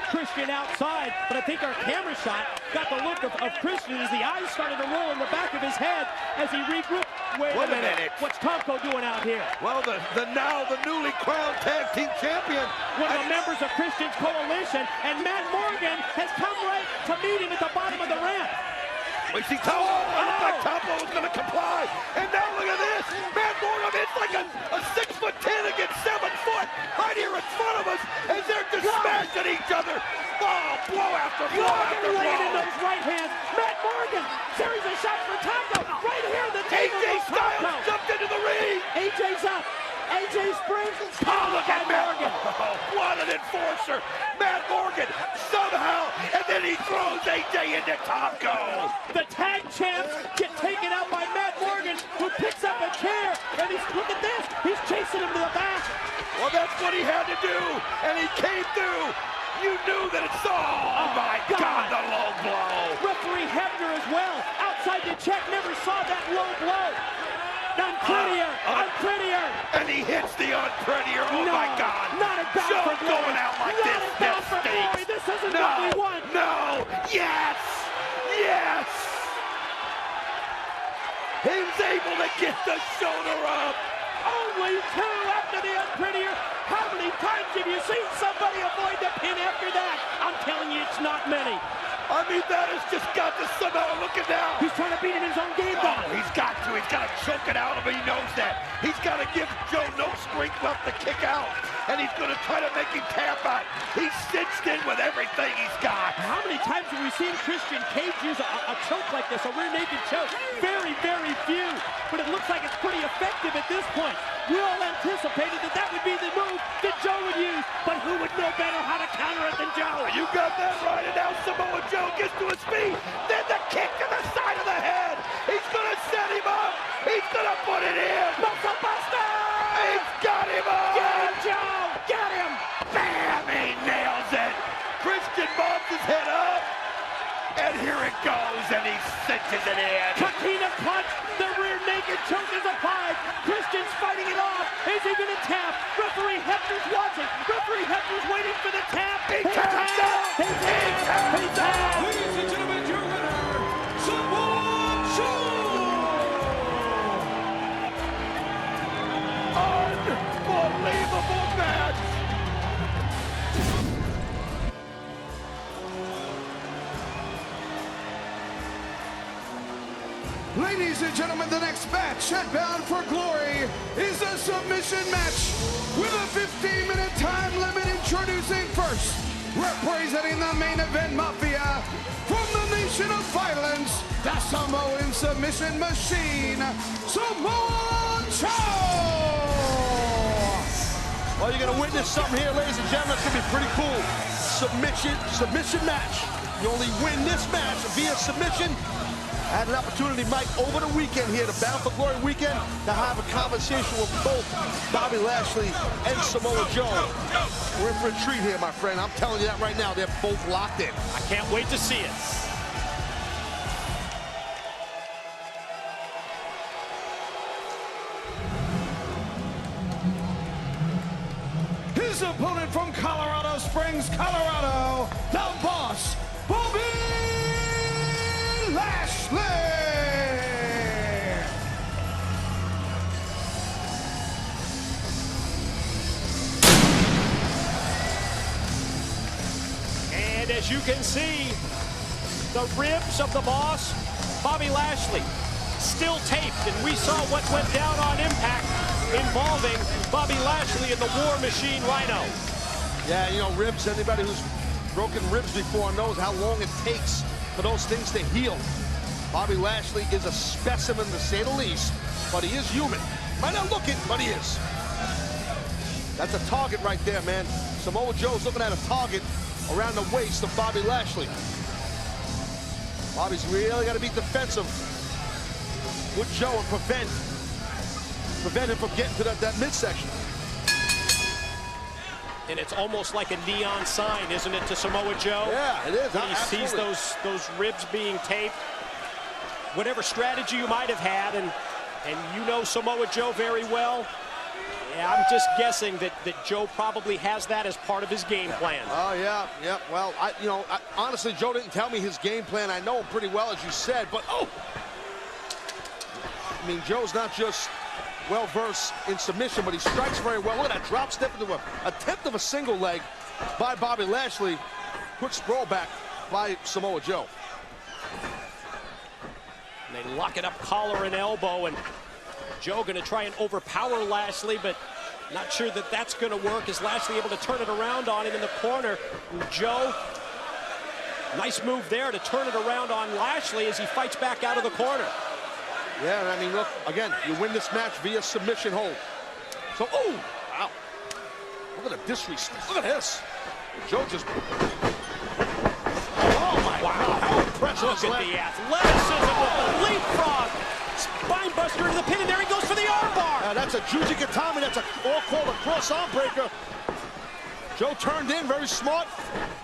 Christian outside, but I think our camera shot got the look of Christian as the eyes started to roll in the back of his head as he regrouped. Wait a minute. What's Tomko doing out here? Well, the newly crowned tag team champion. One of the members of Christian's coalition, and Matt Morgan has come right to meet him at the bottom of the ramp. We see Tomko, looks like Tomko was going to comply. And now look at this. Matt Morgan, it's like a 6'10" against 7 foot right here in front of us as they're just smashing each other. Oh, blow after blow after blow. Laying in those right hands. Matt Morgan, series of shots for Tomko. Right here in the table. AJ Styles jumped into the ring. AJ's up. AJ springs. Oh, look at Morgan. Oh, what an enforcer. Matt Morgan somehow, and then he throws AJ into Tomko. The tag champs get taken out by Matt Morgan, who picks up a chair, and look at this. He's chasing him to the back. Well, that's what he had to do, and he came through. You knew that it's oh my God, the low blow. Referee Hebner as well. Outside the check, never saw that low blow. Unprettier, unprettier. And he hits the unprettier. Oh my God. Not a bound Joe for glory. going out like not this. A bound for glory. This isn't what we want. No. Yes. Yes. He's able to get the shoulder up. Only 2 after the unprettier. How many times have you seen somebody avoid the pin after that? I'm telling you, it's not many. I mean, that has just got to somehow look at now. He's trying to beat him in his own game down. He's got to. He's got to choke it out of him. He knows that. He's got to give Joe no strength left to kick out. And he's going to try to make him tap out. He's cinched in with everything he's got. How many times have we seen Christian Cage use a choke like this, a rear naked choke? Very, very few. But it looks like it's pretty effective at this point. We all anticipated that that would be the move that Joe would use. But who would know better how to counter it than Joe? You got that right. And now Samoa Joe gets to his feet. Then the kick to the side of the head. He's going to set him up. He's going to put it in. Muscle Buster! He's got him up. Get him, Joe! Get him! Bam! He nails it. Christian bobs his head up. And here it goes. And he cinches it in. Katina punch. The rear naked choke is applied. Christian's fighting it off. Is he going to tap? Referee Hebner's watching. Referee Hebner's waiting for the tap. He taps out. He taps out. Ladies and gentlemen, your winner, Samoa Joe! Unbelievable match. Ladies and gentlemen, the next match at Bound for Glory is a submission match with a 15-minute time limit. Introducing first, representing the main event mafia from the nation of violence, the Samoan Submission Machine, Samoa Joe! Well, you're going to witness something here, ladies and gentlemen. It's going to be pretty cool. Submission match. You only win this match via submission. I had an opportunity, Mike, over the weekend here, the Bound for Glory weekend, to have a conversation with both Bobby Lashley and Samoa Joe. We're in for a treat here, my friend. I'm telling you that right now. They're both locked in. I can't wait to see it. His opponent from Colorado Springs, Colorado, the Boss, Bobby Lashley! And as you can see, the ribs of the Boss, Bobby Lashley, still taped. And we saw what went down on Impact involving Bobby Lashley and the War Machine Rhino. Yeah, you know, ribs, anybody who's broken ribs before knows how long it takes for those things to heal. Bobby Lashley is a specimen, to say the least, but he is human. Might not look it, but he is. That's a target right there, man. Samoa Joe's looking at a target around the waist of Bobby Lashley. Bobby's really got to be defensive with Joe and prevent him from getting to that midsection. And it's almost like a neon sign, isn't it, to Samoa Joe? Yeah, it is. When he sees those ribs being taped. Whatever strategy you might have had, and you know Samoa Joe very well, yeah, I'm just guessing that Joe probably has that as part of his game plan. Oh, yeah. Well, honestly, Joe didn't tell me his game plan. I know him pretty well, as you said, but, I mean, Joe's not just well-versed in submission, but he strikes very well. Look at that drop step into a tenth of a single leg by Bobby Lashley. Quick sprawl back by Samoa Joe. And they lock it up, collar and elbow, and Joe going to try and overpower Lashley, but not sure that that's going to work. Is Lashley able to turn it around on him in the corner? And Joe, nice move there to turn it around on Lashley as he fights back out of the corner. Yeah, I mean, look, again, you win this match via submission hold. So, wow. Look at the disrespect. Look at this. Joe just... Oh, my God. How impressive. Look at the athleticism with the leapfrog. Spinebuster into the pin, and there he goes for the armbar. That's a Juji Katami. That's all called a cross arm breaker. Joe turned in, very smart.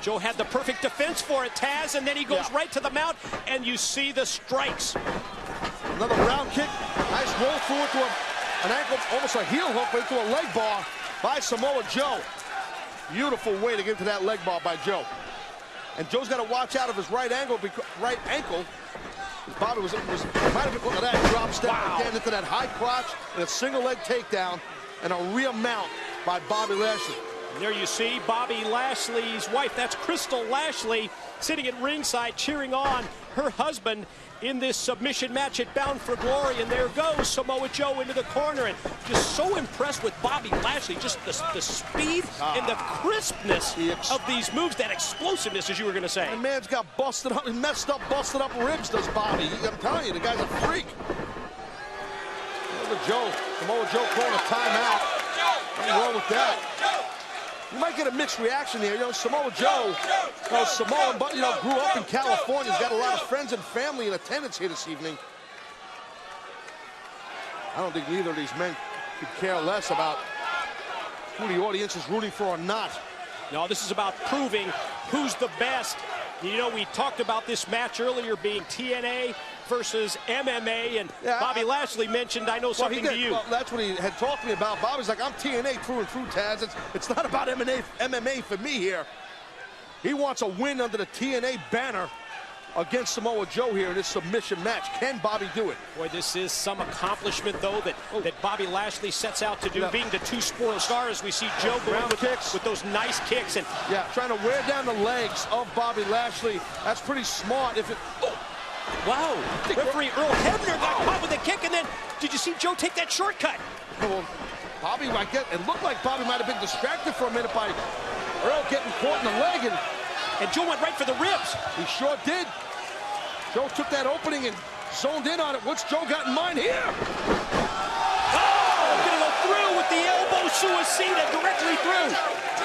Joe had the perfect defense for it, Taz, and then he goes right to the mount, and you see the strikes. Another round kick. Nice roll through it to an ankle, almost a heel hook, but into a leg bar by Samoa Joe. Beautiful way to get into that leg bar by Joe. And Joe's got to watch out of his right ankle. Bobby might have been, look at that drop step again into that high crotch and a single leg takedown and a rear mount by Bobby Lashley. And there you see Bobby Lashley's wife, that's Crystal Lashley, sitting at ringside cheering on her husband in this submission match at Bound for Glory. And there goes Samoa Joe into the corner, and just so impressed with Bobby Lashley, just the speed and the crispness of these moves, that explosiveness, as you were going to say. The man's got busted up, messed up, busted up ribs, does Bobby. I'm telling you, the guy's a freak. Look at Joe, Samoa Joe calling a timeout. Nothing wrong with that. You might get a mixed reaction here. Samoa Joe, Samoan, but, grew up in California. He's got a lot of friends and family in attendance here this evening. I don't think neither of these men could care less about who the audience is rooting for or not. No, this is about proving who's the best. We talked about this match earlier being TNA versus MMA, and Bobby Lashley mentioned, I know something to you. Well, that's what he had talked to me about. Bobby's like, I'm TNA through and through, Taz. It's not about MMA for me here. He wants a win under the TNA banner against Samoa Joe here in this submission match. Can Bobby do it? Boy, this is some accomplishment, though, that Bobby Lashley sets out to do. Being the two spoiled stars, we see Joe going with those nice kicks. And trying to wear down the legs of Bobby Lashley. That's pretty smart. Wow. Referee Earl Hebner got caught with a kick, and then did you see Joe take that shortcut? Well, Bobby, it looked like Bobby might have been distracted for a minute by Earl getting caught in the leg, and Joe went right for the ribs. He sure did. Joe took that opening and zoned in on it. What's Joe got in mind here? Oh, gonna go through with the elbow suicida directly through.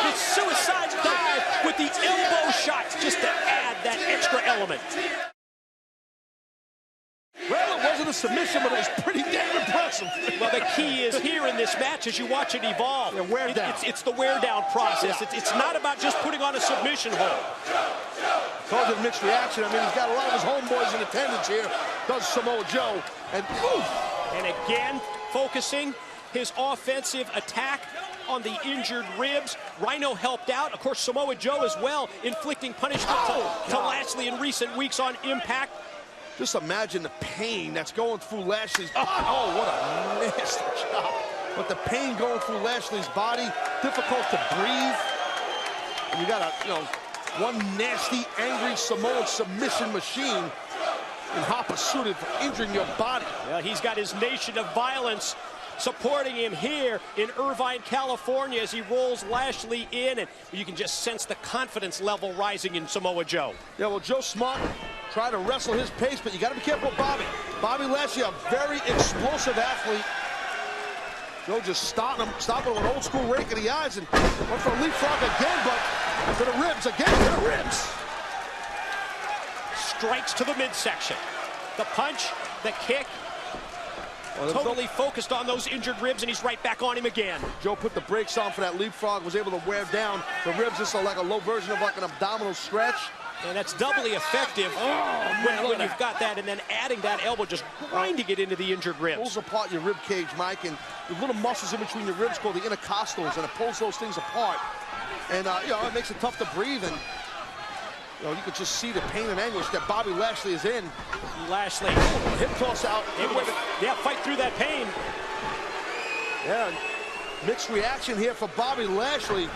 The suicide dive with the elbow shots, just to add that extra element. Well, it wasn't a submission, but it was pretty damn impressive. Well, the key is here in this match as you watch it evolve. Wear down. It's the wear down process. It's not about just putting on a submission hold. Told you the mixed reaction. I mean, he's got a lot of his homeboys in attendance here. Does Samoa Joe. And again, focusing his offensive attack on the injured ribs. Rhino helped out. Of course, Samoa Joe as well, inflicting punishment to Lashley in recent weeks on Impact. Just imagine the pain that's going through Lashley's body. Oh, what a nasty job. But the pain going through Lashley's body, difficult to breathe. And you got one nasty, angry Samoan submission machine in hopper suited for injuring your body. Well, he's got his nation of violence supporting him here in Irvine, California, as he rolls Lashley in, and you can just sense the confidence level rising in Samoa Joe. Yeah, well, Joe Smart tried to wrestle his pace, but you got to be careful with Bobby. Bobby Lashley, a very explosive athlete. Joe just stopped him with an old school rake in the eyes and went for a leapfrog again, but to the ribs, again to the ribs. Strikes to the midsection. The punch, the kick. Totally focused on those injured ribs, and he's right back on him again. Joe put the brakes on for that leapfrog, was able to wear down the ribs. This is like a low version of like an abdominal stretch. And that's doubly effective when you've got that, and then adding that elbow, just grinding it into the injured ribs. Pulls apart your rib cage, Mike, and the little muscles in between your ribs called the intercostals, and it pulls those things apart. And, you know, it makes it tough to breathe, and, you know, you could just see the pain and anguish that Bobby Lashley is in. Lashley. Hip toss out. Yeah, fight through that pain. Yeah, mixed reaction here for Bobby Lashley.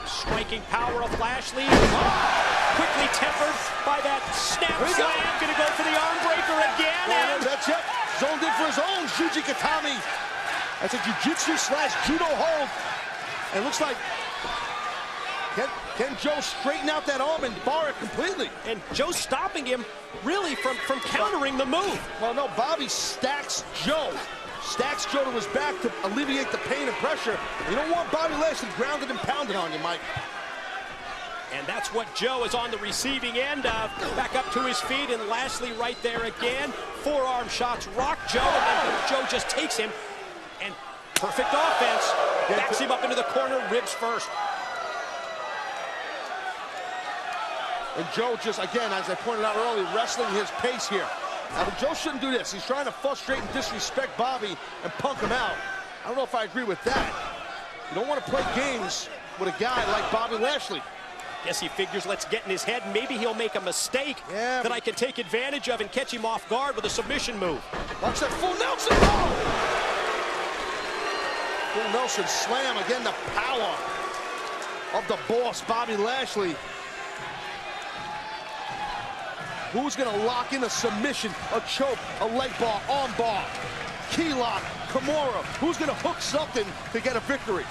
Striking power of Lashley. Quickly tempered by that snap slam. Gonna go for the arm breaker again. And That's it. Zoned in for his own Shuji Katami. That's a jiu-jitsu / judo hold. And it looks like can Joe straighten out that arm and bar it completely? And Joe's stopping him really from countering the move. Well, no, Bobby stacks Joe. Stacks Joe to his back to alleviate the pain and pressure. You don't want Bobby Lashley grounded and pounded on you, Mike. And that's what Joe is on the receiving end of. Back up to his feet, and Lashley right there again. Forearm shots rock Joe, and then Joe just takes him. And perfect offense. Backs him up into the corner, ribs first. And Joe just, again, as I pointed out earlier, wrestling his pace here. Now, Joe shouldn't do this. He's trying to frustrate and disrespect Bobby and punk him out. I don't know if I agree with that. You don't want to play games with a guy like Bobby Lashley. Guess he figures, let's get in his head. Maybe he'll make a mistake that I can take advantage of and catch him off guard with a submission move. Watch that full Nelson. Oh! Full Nelson slam. Again, the power of the boss, Bobby Lashley. Who's going to lock in a submission, a choke, a leg bar, arm bar, key lock, Kimura? Who's going to hook something to get a victory?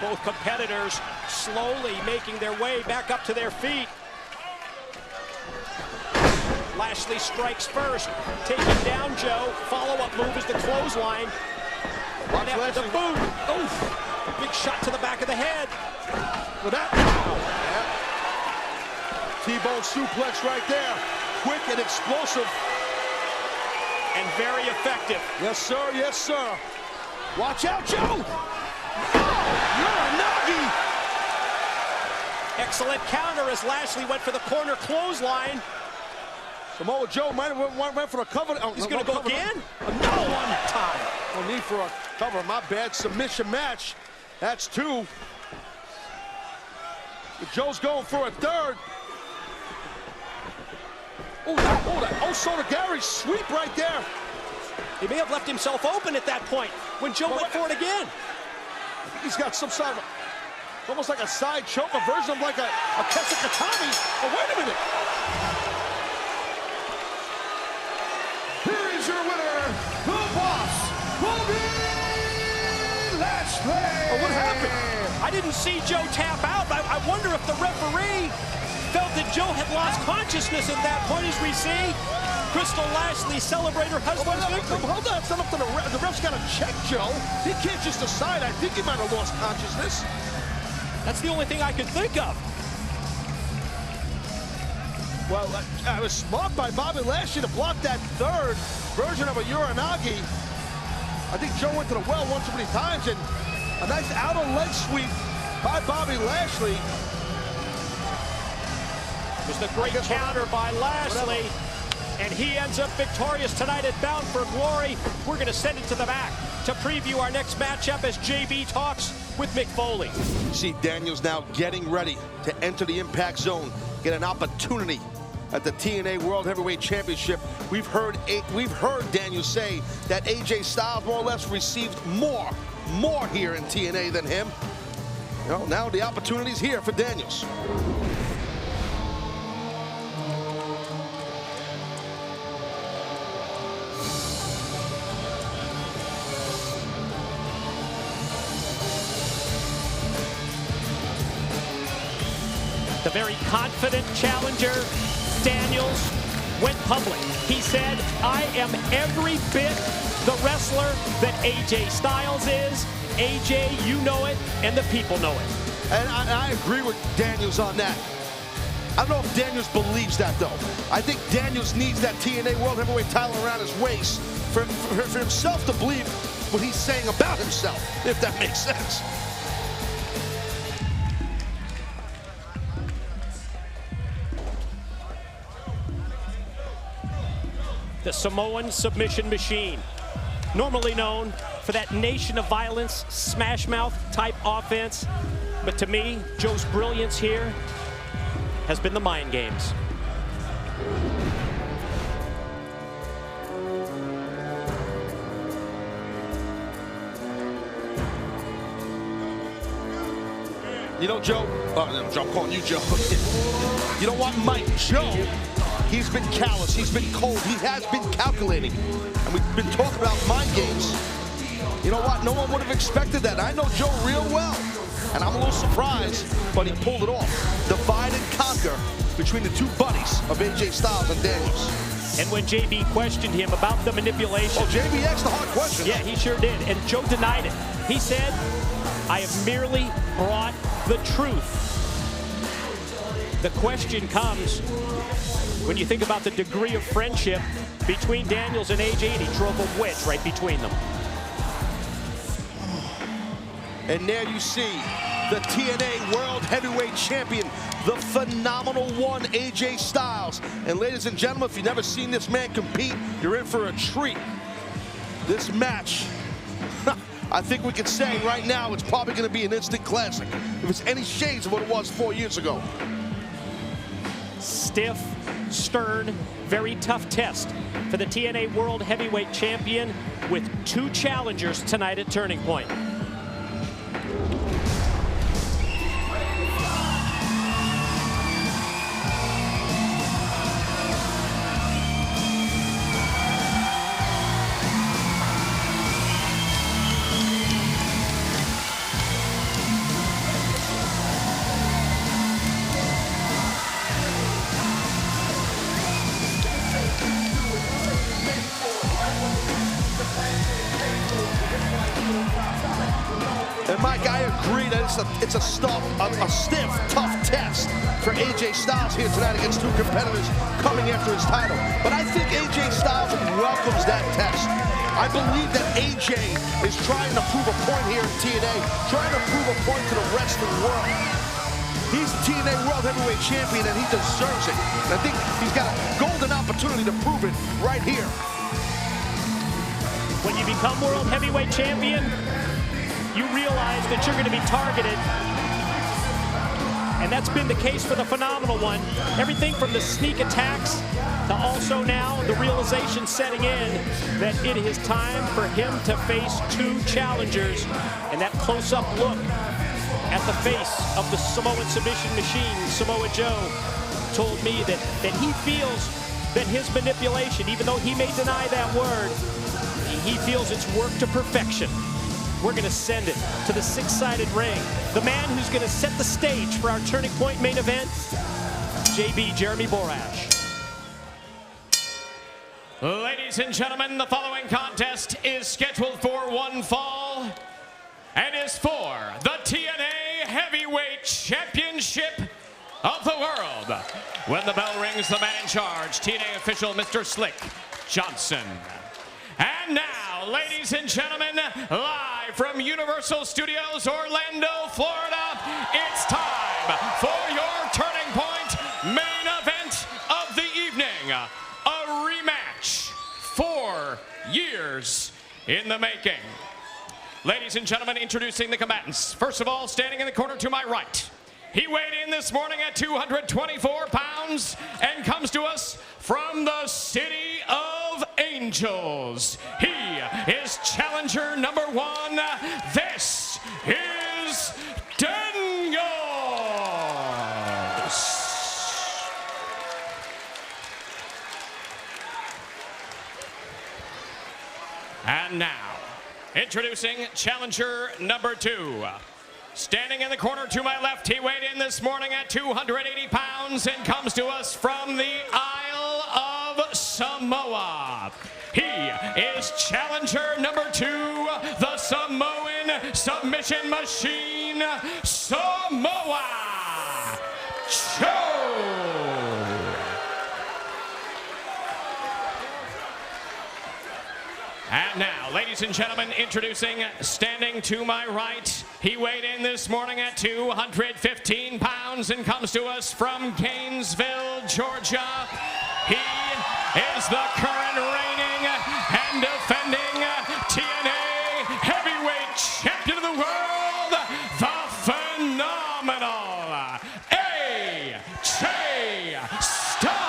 Both competitors slowly making their way back up to their feet. Lashley strikes first, taking down Joe. Follow-up move is the clothesline. Right after the boot. Oof. Big shot to the back of the head. With that, T-bone suplex right there. Quick and explosive. And very effective. Yes, sir. Yes, sir. Watch out, Joe. Uranagi. Excellent counter as Lashley went for the corner clothesline. Samoa Joe might have went for a cover. Oh, he's going to go again? No one time. No need for a cover. My bad. Submission match. That's two. Joe's going for a third. Oh, that Sonjay sweep right there. He may have left himself open at that point when Joe went for it again. I think he's got some sort of, almost like a side choke, a version of like a Katami. Oh, wait a minute. Here is your winner, the boss, Bobby Lashley. Oh, what happened? I didn't see Joe tap out. I wonder if the referee felt that Joe had lost consciousness at that point, as we see Crystal Lashley celebrate her husband's victory. Hold on, it's not up to the ref. The ref's got to check Joe. He can't just decide. I think he might have lost consciousness. That's the only thing I could think of. Well, I was smart by Bobby Lashley to block that third version of a Uranagi. I think Joe went to the well one too many times, and a nice outer leg sweep by Bobby Lashley. It was the great counter by Lashley, and he ends up victorious tonight at Bound for Glory. We're going to send it to the back to preview our next matchup as JB talks with Mick Foley. See Daniels now getting ready to enter the Impact Zone, get an opportunity at the TNA World Heavyweight Championship. We've heard Daniels say that AJ Styles more or less received more here in TNA than him. You know, now the opportunity's here for Daniels. The very confident challenger, Daniels, went public. He said, I am every bit the wrestler that AJ Styles is. AJ, you know it, and the people know it. And I agree with Daniels on that. I don't know if Daniels believes that, though. I think Daniels needs that TNA World Heavyweight title around his waist for himself to believe what he's saying about himself, if that makes sense. The Samoan Submission Machine, normally known for that nation of violence, smash mouth type offense. But to me, Joe's brilliance here has been the mind games. You know, Joe, I'm calling you Joe. You know what, Mike? Joe, he's been callous, he's been cold, he has been calculating. And we've been talking about mind games. You know what, no one would have expected that. I know Joe real well, and I'm a little surprised, but he pulled it off. Divide and conquer between the two buddies of AJ Styles and Daniels. And when JB questioned him about the manipulation. Oh, JB asked the hard question. Yeah, he sure did. And Joe denied it. He said, I have merely brought the truth. The question comes when you think about the degree of friendship between Daniels and AJ, and he drove a wedge right between them. And there you see the TNA World Heavyweight Champion, the phenomenal one, AJ Styles. And ladies and gentlemen, if you've never seen this man compete, you're in for a treat. This match, I think we could say right now it's probably going to be an instant classic, if it's any shades of what it was 4 years ago. Stiff, stern, very tough test for the TNA World Heavyweight Champion with two challengers tonight at Turning Point. And Mike, I agree that it's a stiff, tough test for AJ Styles here tonight against two competitors coming after his title. But I think AJ Styles welcomes that test. I believe that AJ is trying to prove a point here in TNA, trying to prove a point to the rest of the world. He's the TNA World Heavyweight Champion, and he deserves it. And I think he's got a golden opportunity to prove it right here. When you become World Heavyweight Champion, you realize that you're going to be targeted. And that's been the case for the phenomenal one. Everything from the sneak attacks to also now the realization setting in that it is time for him to face two challengers. And that close-up look at the face of the Samoan Submission Machine, Samoa Joe, told me that he feels that his manipulation, even though he may deny that word, he feels it's worked to perfection. We're going to send it to the six-sided ring. The man who's going to set the stage for our Turning Point main event, JB Jeremy Borash. Ladies and gentlemen, the following contest is scheduled for one fall and is for the TNA Heavyweight Championship of the world. When the bell rings, the man in charge, TNA official Mr. Slick Johnson. And now, ladies and gentlemen, live from Universal Studios, Orlando, Florida, it's time for your Turning Point main event of the evening. A rematch, 4 years in the making. Ladies and gentlemen, introducing the combatants. First of all, standing in the corner to my right. He weighed in this morning at 224 pounds and comes to us from the City of Angels. He is challenger number 1. This is Daniels. And now, introducing challenger number 2. Standing in the corner to my left, he weighed in this morning at 280 pounds and comes to us from the Isle of Samoa. He is challenger number 2, the Samoan Submission Machine, Samoa Joe. ladies and gentlemen, introducing, standing to my right, he weighed in this morning at 215 pounds and comes to us from Gainesville, Georgia. He is the current reigning and defending TNA heavyweight champion of the world, the phenomenal AJ Styles.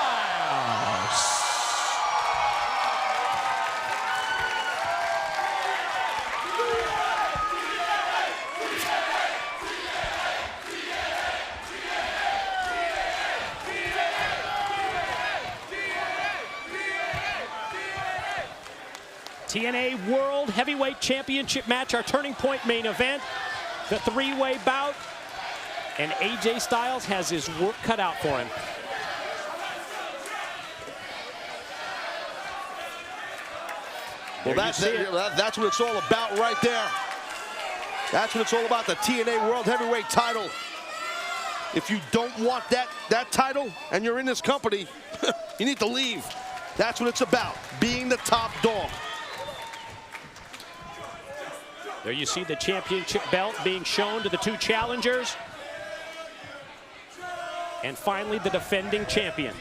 TNA World Heavyweight Championship match, our turning point main event, the three-way bout, and AJ Styles has his work cut out for him. Well, that's what it's all about right there. That's what it's all about, the TNA World Heavyweight title. If you don't want that title and you're in this company, you need to leave. That's what it's about, being the top dog. There you see the championship belt being shown to the two challengers. And finally, the defending champion.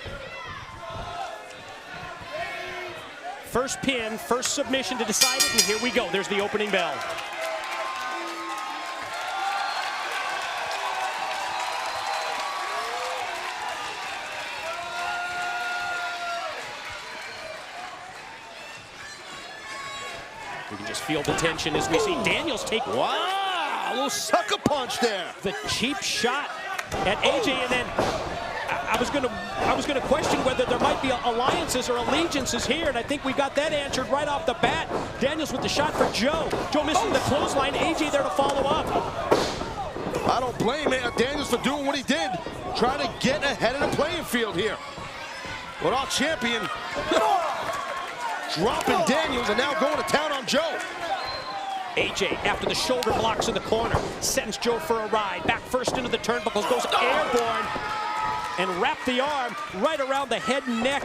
First pin, first submission to decide it, and here we go. There's the opening bell. We can just feel the tension as we see Daniels take. Wow, a little sucker punch there. The cheap shot at AJ, and then I was gonna question whether there might be alliances or allegiances here, and I think we got that answered right off the bat. Daniels with the shot for Joe. Joe missing the clothesline. AJ there to follow up. I don't blame Daniels for doing what he did, trying to get ahead of the playing field here. But our champion dropping Daniels and now going to town on Joe. AJ, after the shoulder blocks in the corner, sends Joe for a ride. Back first into the turnbuckles, goes airborne, and wrapped the arm right around the head and neck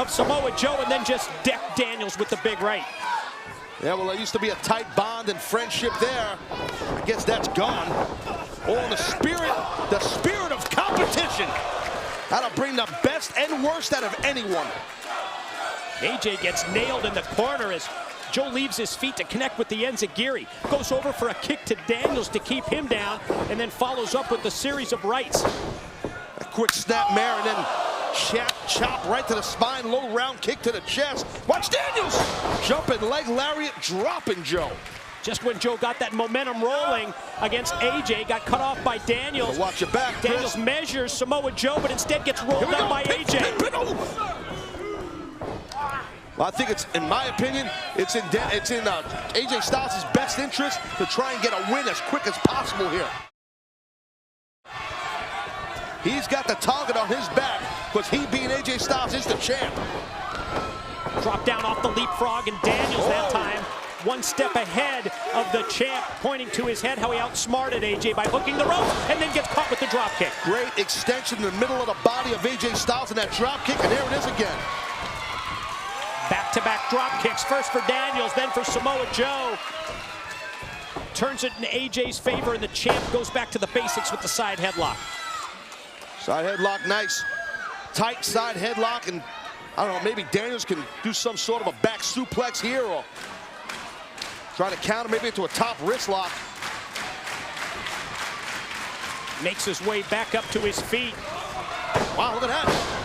of Samoa Joe, and then just decked Daniels with the big right. Yeah, well, there used to be a tight bond and friendship there. I guess that's gone. Oh, the spirit of competition. That'll bring the best and worst out of anyone. AJ gets nailed in the corner as Joe leaves his feet to connect with the enziguri. Goes over for a kick to Daniels to keep him down, and then follows up with a series of rights. A quick snap mare, and then chop right to the spine, low round kick to the chest. Watch Daniels! Jumping leg lariat, dropping Joe. Just when Joe got that momentum rolling against AJ, got cut off by Daniels. So watch your back, Chris. Daniels measures Samoa Joe, but instead gets rolled up by AJ. Well, I think in my opinion, it's in AJ Styles' best interest to try and get a win as quick as possible here. He's got the target on his back because he being AJ Styles is the champ. Drop down off the leapfrog, and Daniels that time one step ahead of the champ, pointing to his head, how he outsmarted AJ by hooking the rope and then gets caught with the drop kick. Great extension in the middle of the body of AJ Styles and that drop kick, and there it is again. Back-to-back drop kicks, first for Daniels, then for Samoa Joe. Turns it in AJ's favor, and the champ goes back to the basics with the side headlock. Side headlock, nice. Tight side headlock, and I don't know, maybe Daniels can do some sort of a back suplex here, or try to counter maybe into a top wrist lock. Makes his way back up to his feet. Wow, look at that.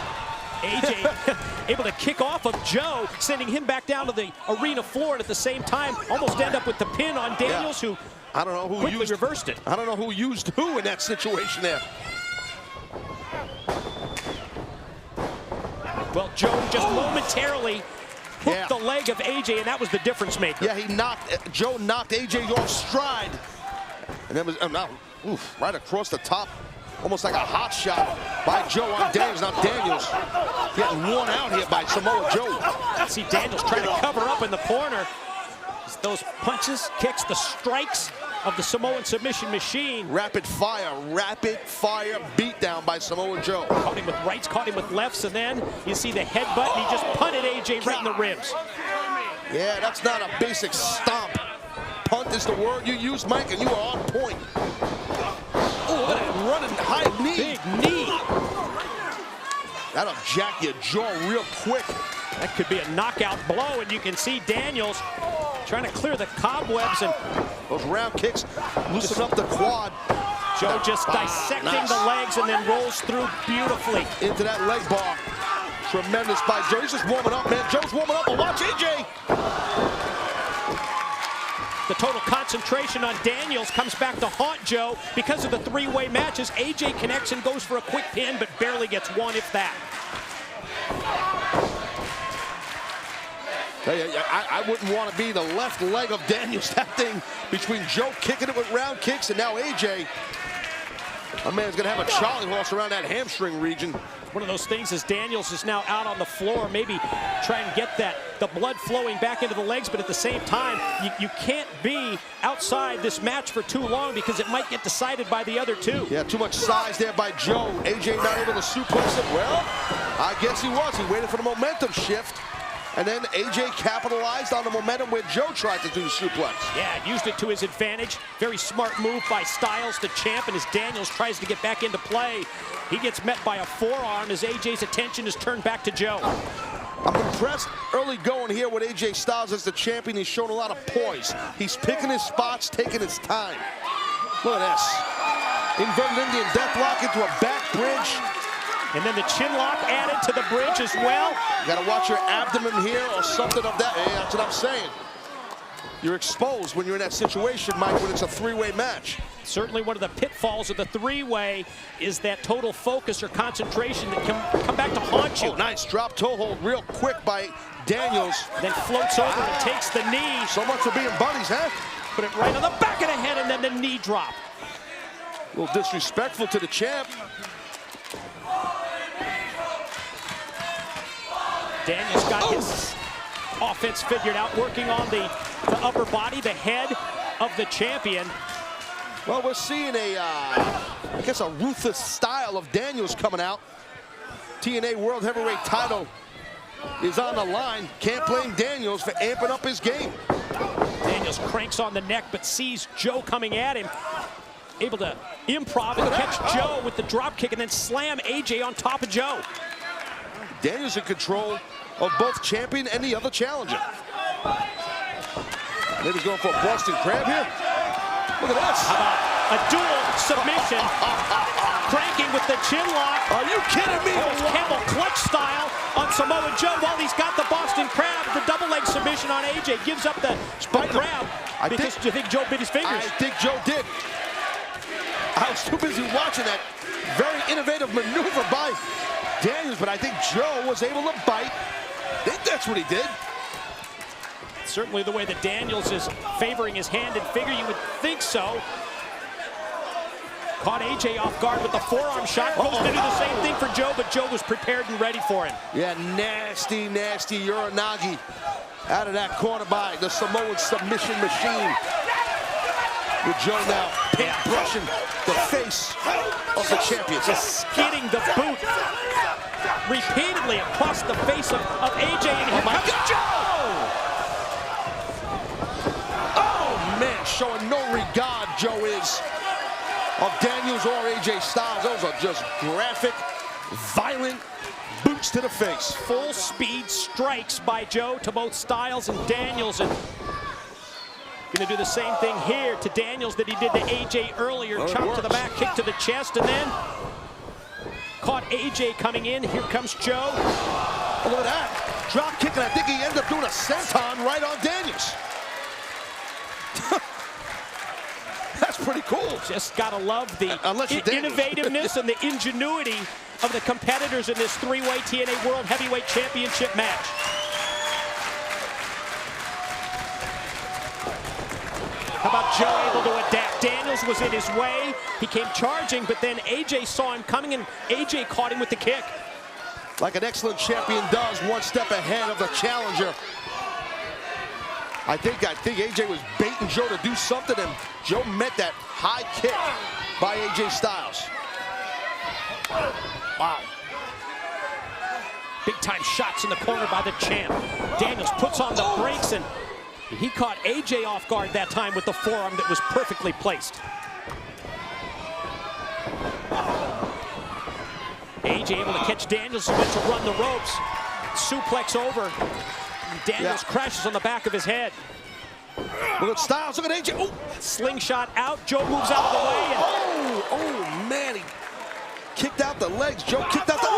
AJ able to kick off of Joe, sending him back down to the arena floor, and at the same time almost end up with the pin on Daniels, who I don't know who quickly reversed it. I don't know who used who in that situation there. Well, Joe just momentarily hooked the leg of AJ, and that was the difference maker. Yeah, Joe knocked AJ off stride, and that was right across the top. Almost like a hot shot by Joe on Daniels. Now Daniels getting worn out here by Samoa Joe. See Daniels trying to cover up in the corner. Those punches, kicks, the strikes of the Samoan Submission Machine. Rapid fire beatdown by Samoa Joe. Caught him with rights, caught him with lefts, and then you see the headbutt, and he just punted AJ right in the ribs. Yeah, that's not a basic stomp. Punt is the word you use, Mike, and you are on point. Oh, that running high knee. Big knee. That'll jack your jaw real quick. That could be a knockout blow, and you can see Daniels trying to clear the cobwebs, and those round kicks loosen up the quad. Joe just dissecting the legs and then rolls through beautifully. Into that leg bar. Tremendous by Joe. He's just warming up, man. Joe's warming up, but watch AJ. The total concentration on Daniels comes back to haunt Joe because of the three-way matches. AJ connects and goes for a quick pin, but barely gets one, if that. Hey, I wouldn't want to be the left leg of Daniels. That thing between Joe kicking it with round kicks and now AJ. My man's going to have a Charlie horse around that hamstring region. One of those things is Daniels is now out on the floor, maybe try and get the blood flowing back into the legs, but at the same time, you can't be outside this match for too long because it might get decided by the other two. Yeah, too much size there by Joe. AJ not able to suplex him. Well, I guess he was. He waited for the momentum shift. And then AJ capitalized on the momentum where Joe tried to do the suplex. Yeah, used it to his advantage. Very smart move by Styles, the champ, and as Daniels tries to get back into play, he gets met by a forearm as AJ's attention is turned back to Joe. I'm impressed early going here with AJ Styles as the champion. He's shown a lot of poise. He's picking his spots, taking his time. Look at this. Inverted Indian deathlock into a back bridge. And then the chin lock added to the bridge as well. You gotta watch your abdomen here or something of that. Hey, that's what I'm saying. You're exposed when you're in that situation, Mike, when it's a three-way match. Certainly one of the pitfalls of the three-way is that total focus or concentration that can come back to haunt you. Oh, nice drop toe hold real quick by Daniels. Then floats over and takes the knee. So much for being buddies, huh? Put it right on the back of the head and then the knee drop. A little disrespectful to the champ. Daniels got his offense figured out, working on the upper body, the head of the champion. Well, we're seeing I guess a ruthless style of Daniels coming out. TNA World Heavyweight title is on the line. Can't blame Daniels for amping up his game. Daniels cranks on the neck, but sees Joe coming at him. Able to improv and catch Joe with the drop kick and then slam AJ on top of Joe. Daniels in control of both champion and the other challenger. Maybe he's going for a Boston Crab here. Look at this. How about a dual submission? Cranking with the chin lock. Are you kidding me? Camel clutch style on Samoa Joe while he's got the Boston Crab. The double leg submission on AJ. Gives up the grab. Because you think Joe bit his fingers? I think Joe did. I was too busy watching that very innovative maneuver by Daniels, but I think Joe was able to bite. I think that's what he did. Certainly the way that Daniels is favoring his hand and figure, you would think so. Caught AJ off guard with the forearm shot. Goes to do the same thing for Joe, but Joe was prepared and ready for him. Yeah, nasty, nasty Uranagi out of that corner by the Samoan Submission Machine. With Joe now paintbrushing the face of the champion. Just skidding the boot repeatedly across the face of AJ, and here comes Joe! Oh, man, showing no regard, Joe is, of Daniels or AJ Styles. Those are just graphic, violent boots to the face. Full speed strikes by Joe to both Styles and Daniels, and gonna do the same thing here to Daniels that he did to AJ earlier. Chop to the back, kick to the chest, and then caught AJ coming in. Here comes Joe. Oh, look at that. Drop kick, and I think he ended up doing a senton right on Daniels. That's pretty cool. Just gotta love the innovativeness and the ingenuity of the competitors in this three-way TNA World Heavyweight Championship match. How about Joe able to adapt? Daniels was in his way. He came charging, but then AJ saw him coming, and AJ caught him with the kick. Like an excellent champion does, one step ahead of the challenger. I think AJ was baiting Joe to do something, and Joe met that high kick by AJ Styles. Wow. Big-time shots in the corner by the champ. Daniels puts on the brakes, and he caught AJ off guard that time with the forearm that was perfectly placed. AJ able to catch Daniels, who went to run the ropes. Suplex over. Daniels crashes on the back of his head. Look at Styles, look at AJ. Oh. Slingshot out, Joe moves out of the way. And oh man, he kicked out the legs. Joe kicked out the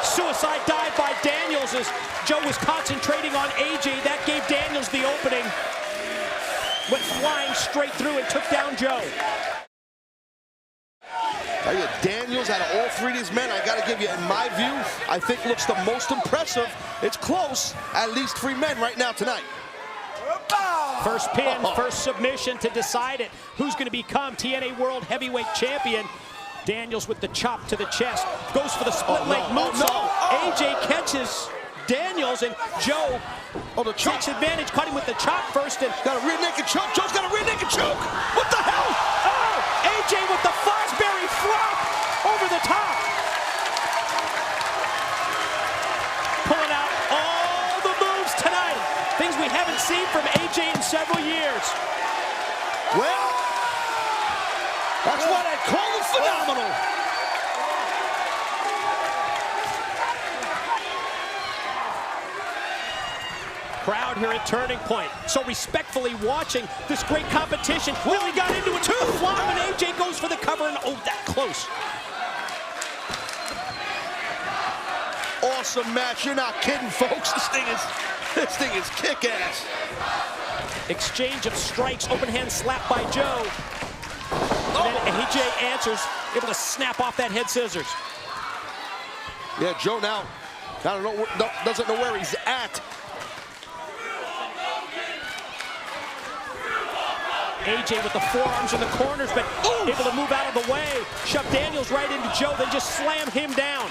suicide dive by Daniels as Joe was concentrating on AJ. That gave Daniels the opening. Went flying straight through and took down Joe. Tell you, Daniels, out of all three of these men, I gotta give you, in my view, I think looks the most impressive. It's close, at least three men right now tonight. First pin, first submission to decide it. Who's gonna become TNA World Heavyweight Champion? Daniels with the chop to the chest. Goes for the split leg moonsault. AJ catches Daniels, and Joe takes advantage. Caught him with the chop first, and got a rear naked choke. Joe's got a rear naked choke. What the hell? Oh, AJ with the Fosbury flop over the top. Pulling out all the moves tonight. Things we haven't seen from AJ in several years. Well, that's what I call it, phenomenal. Crowd here at Turning Point, so respectfully watching this great competition. Really got into it. Flop, and AJ goes for the cover, and oh, that close. Awesome match. You're not kidding, folks. This thing is kick-ass. Exchange of strikes, open hand slap by Joe. And then AJ answers, able to snap off that head scissors. Yeah, Joe now doesn't know where he's at. AJ with the forearms in the corners, but able to move out of the way. Shove Daniels right into Joe, then just slam him down.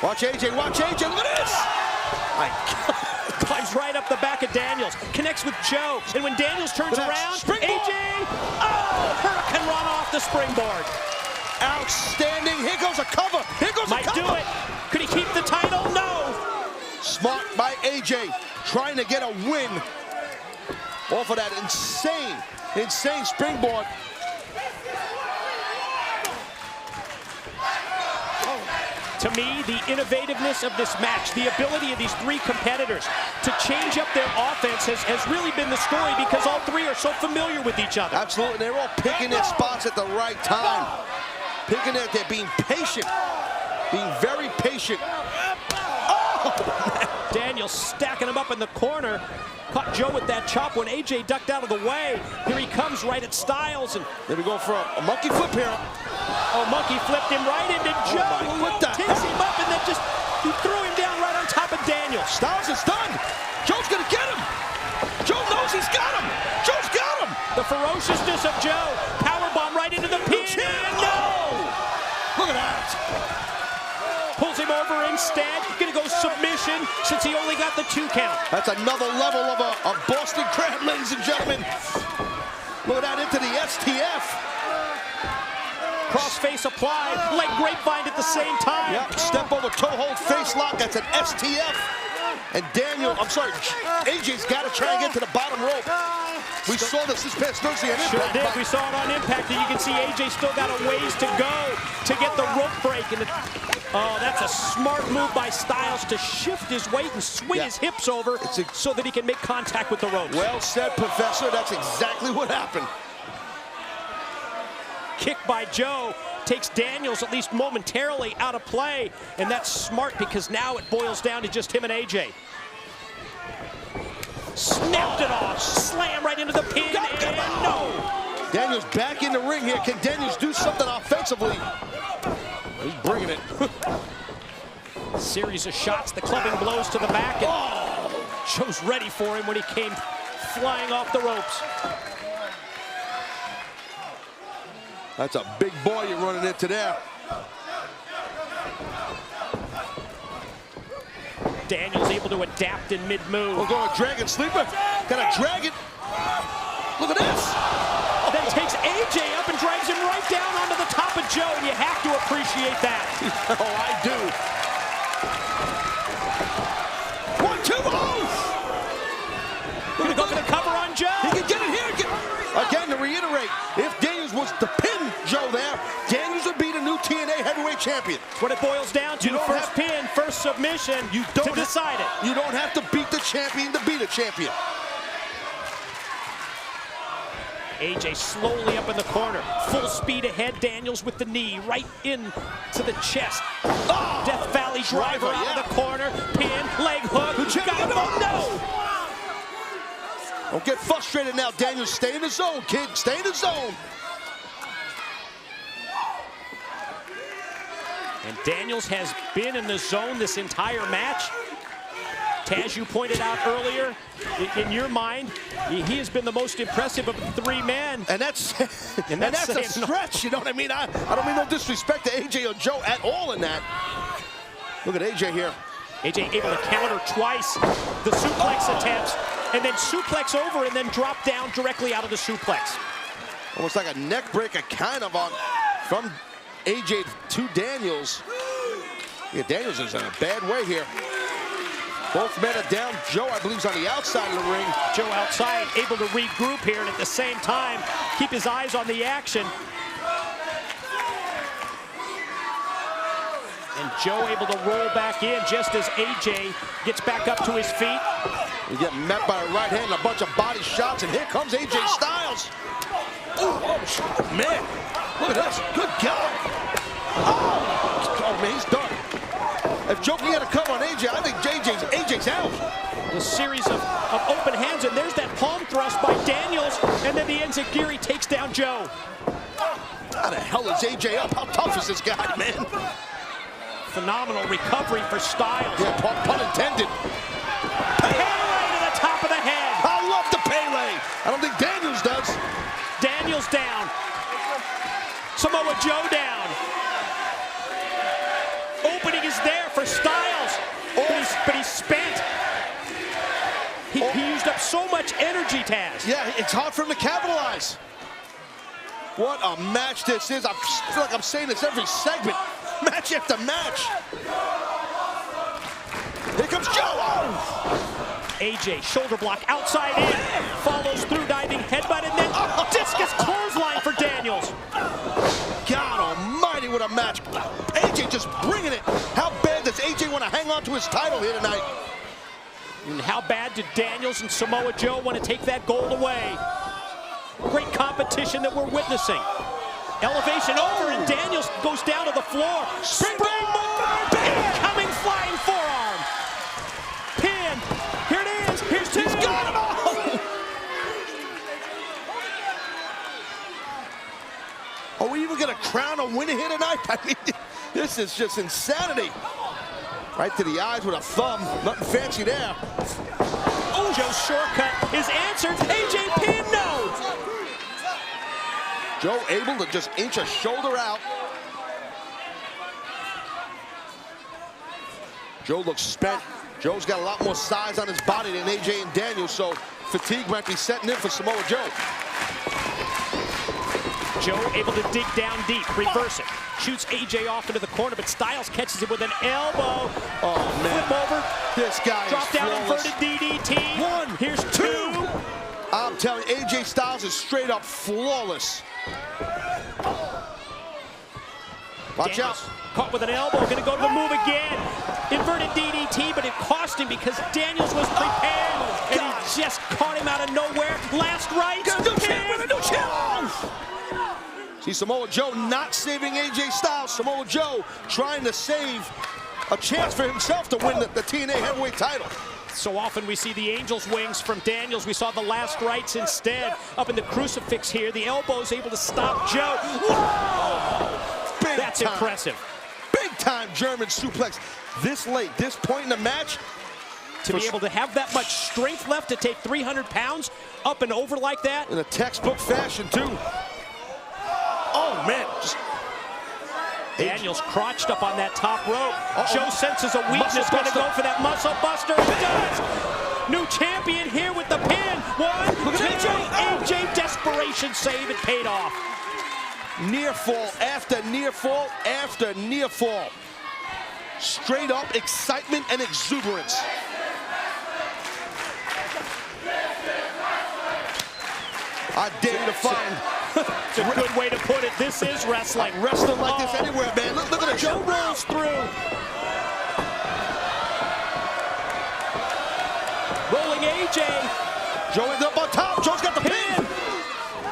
Watch AJ, watch AJ, look at this! My God. Climbs right up the back of Daniels, connects with Joe, and when Daniels turns around, AJ, hurricane run off the springboard. Outstanding, here goes a cover, here goes a cover. Might do it. Could he keep the title? No. Smart by AJ, trying to get a win off of that insane springboard. To me, the innovativeness of this match, the ability of these three competitors to change up their offense has really been the story, because all three are so familiar with each other. Absolutely, they're all picking their spots at the right time. Picking it, they're being patient, being very patient. Oh, Daniels stacking him up in the corner. Caught Joe with that chop when AJ ducked out of the way. Here he comes right at Styles, and there we go for a monkey flip here. Oh, monkey flipped him right into Joe. What the takes him up, and then he threw him down right on top of Daniels. Styles is done. Joe's gonna get him. Joe knows he's got him. Joe's got him. The ferociousness of Joe. Powerbomb right into the pin. No! Look at that. Pulls him over instead. Gonna go submission since he only got the 2 count. That's another level of a Boston Crab, ladies and gentlemen. Look at that, into the STF. Cross-face applied, leg grapevine at the same time. Yep, step over, toe hold, face lock, that's an STF. And AJ's got to try and get to the bottom rope. We saw this past Thursday on Impact. Sure did, we saw it on Impact, and you can see AJ still got a ways to go to get the rope break. And oh, that's a smart move by Styles to shift his weight and swing his hips over so that he can make contact with the ropes. Well said, Professor, that's exactly what happened. Kick by Joe takes Daniels at least momentarily out of play, and that's smart because now it boils down to just him and AJ. Snapped it off, slam right into the pin, and no. Daniels back in the ring here. Can Daniels do something offensively? He's bringing it. Series of shots, the clubbing blows to the back, and Joe's ready for him when he came flying off the ropes. That's a big boy you're running into there. Daniels able to adapt in mid-move. We're going Dragon Sleeper. Got a dragon. Look at this. Then takes AJ up and drives him right down onto the top of Joe, and you have to appreciate that. Oh, I do. 1, 2, oh! Gonna go for the cover on Joe. He can get it here. Again, to reiterate, if Daniels was to pin Joe there, Daniels would be the new TNA heavyweight champion. That's what it boils down to. First pin, first submission to decide it. You don't have to beat the champion to be the champion. AJ slowly up in the corner. Full speed ahead. Daniels with the knee right into the chest. Oh, Death Valley driver out of the corner. Pin, leg hook. Got him. Oh, no! Don't get frustrated now, Daniels. Stay in the zone, kid. Stay in the zone. And Daniels has been in the zone this entire match. As you pointed out earlier, in your mind, he has been the most impressive of the 3 men. And that's a stretch, you know what I mean? I don't mean no disrespect to AJ or Joe at all in that. Look at AJ here. AJ able to counter twice the suplex attempts, and then suplex over and then drop down directly out of the suplex. Almost like a neck breaker kind of from AJ to Daniels. Yeah, Daniels is in a bad way here. Both men are down. Joe, I believe, is on the outside of the ring. Joe outside, able to regroup here, and at the same time, keep his eyes on the action. And Joe able to roll back in just as AJ gets back up to his feet. You get met by a right hand and a bunch of body shots, and here comes AJ Styles. Oh, man. Look at this. Good God. Oh, man, he's done. If Joe can get a cover on AJ, I think AJ's out. A series of open hands, and there's that palm thrust by Daniels, and then the enziguri takes down Joe. How the hell is AJ up? How tough is this guy, man? Phenomenal recovery for Styles. Yeah, pun intended. Pele to the top of the head. I love the Pele. I don't think Daniels does. Daniels down. Samoa Joe down. Opening is there for Styles, but he's spent. He used up so much energy, Taz. Yeah, it's hard for him to capitalize. What a match this is. I feel like I'm saying this every segment. Match after match. Here comes Joe. Oh. AJ, shoulder block, outside in. Follows through, diving headbutt, and then discus clothesline for Daniels. God almighty, what a match. AJ just bringing it. How bad does AJ want to hang on to his title here tonight? And how bad did Daniels and Samoa Joe want to take that gold away? Great competition that we're witnessing. Elevation over, and Daniels goes down to the floor. Springboard! Incoming flying forearm. Pin. Here it is. Here's 2. He's got him all. Are we even going to crown a winner here tonight? I mean, this is just insanity. Right to the eyes with a thumb. Nothing fancy there. Oh, Joe's shortcut is answered. AJ pin, no! Joe able to just inch a shoulder out. Joe looks spent. Joe's got a lot more size on his body than AJ and Daniel, so fatigue might be setting in for Samoa Joe. Joe able to dig down deep, reverse it. Shoots AJ off into the corner, but Styles catches it with an elbow. Oh, man. Flip over. This guy Drop is down, flawless. inverted DDT. 1, Here's 2. I'm telling you, AJ Styles is straight up flawless. Watch Daniels out. Caught with an elbow, gonna go to the move again. Inverted DDT, but it cost him because Daniels was prepared, and he just caught him out of nowhere. Last right. See Samoa Joe not saving AJ Styles. Samoa Joe trying to save a chance for himself to win the TNA heavyweight title. So often we see the Angel's wings from Daniels. We saw the last rights instead. Up in the crucifix here, the elbow's able to stop Joe. That's time. impressive. Big time German suplex. This late, this point in the match. To be able to have that much strength left to take 300 pounds up and over like that. In a textbook fashion, too. Oh, man. Daniels crotched up on that top rope. Joe senses a weakness, going to go for that muscle buster. He does. New champion here with the pin. 1, 2, AJ desperation save. It paid off. Near fall after near fall after near fall. Straight up excitement and exuberance. I dare you to find. It's a good way to put it. This is wrestling. Wrestling like this anywhere, man. Look at it. Joe rolls through. Rolling AJ. Joe ends up on top. Joe's got the pin.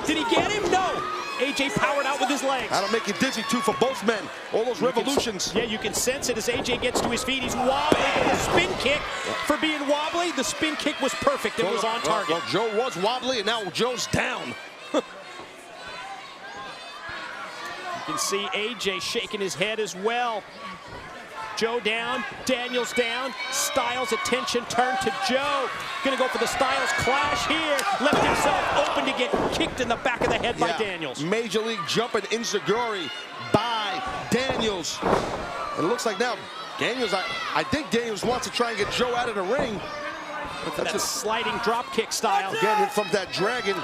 Did he get him? No. AJ powered out with his legs. That'll make you dizzy, too, for both men. All those revolutions. Yeah, you can sense it as AJ gets to his feet. He's wobbly. The spin kick, for being wobbly, the spin kick was perfect. It was on target. Well, Joe was wobbly, and now Joe's down. You can see AJ shaking his head as well. Joe down, Daniels down, Styles' attention turned to Joe. Gonna go for the Styles clash here. Left himself open to get kicked in the back of the head by Daniels. Major League jumping enziguri by Daniels. And it looks like now Daniels, I think Daniels wants to try and get Joe out of the ring. That's a sliding drop kick style. Getting it from that dragon.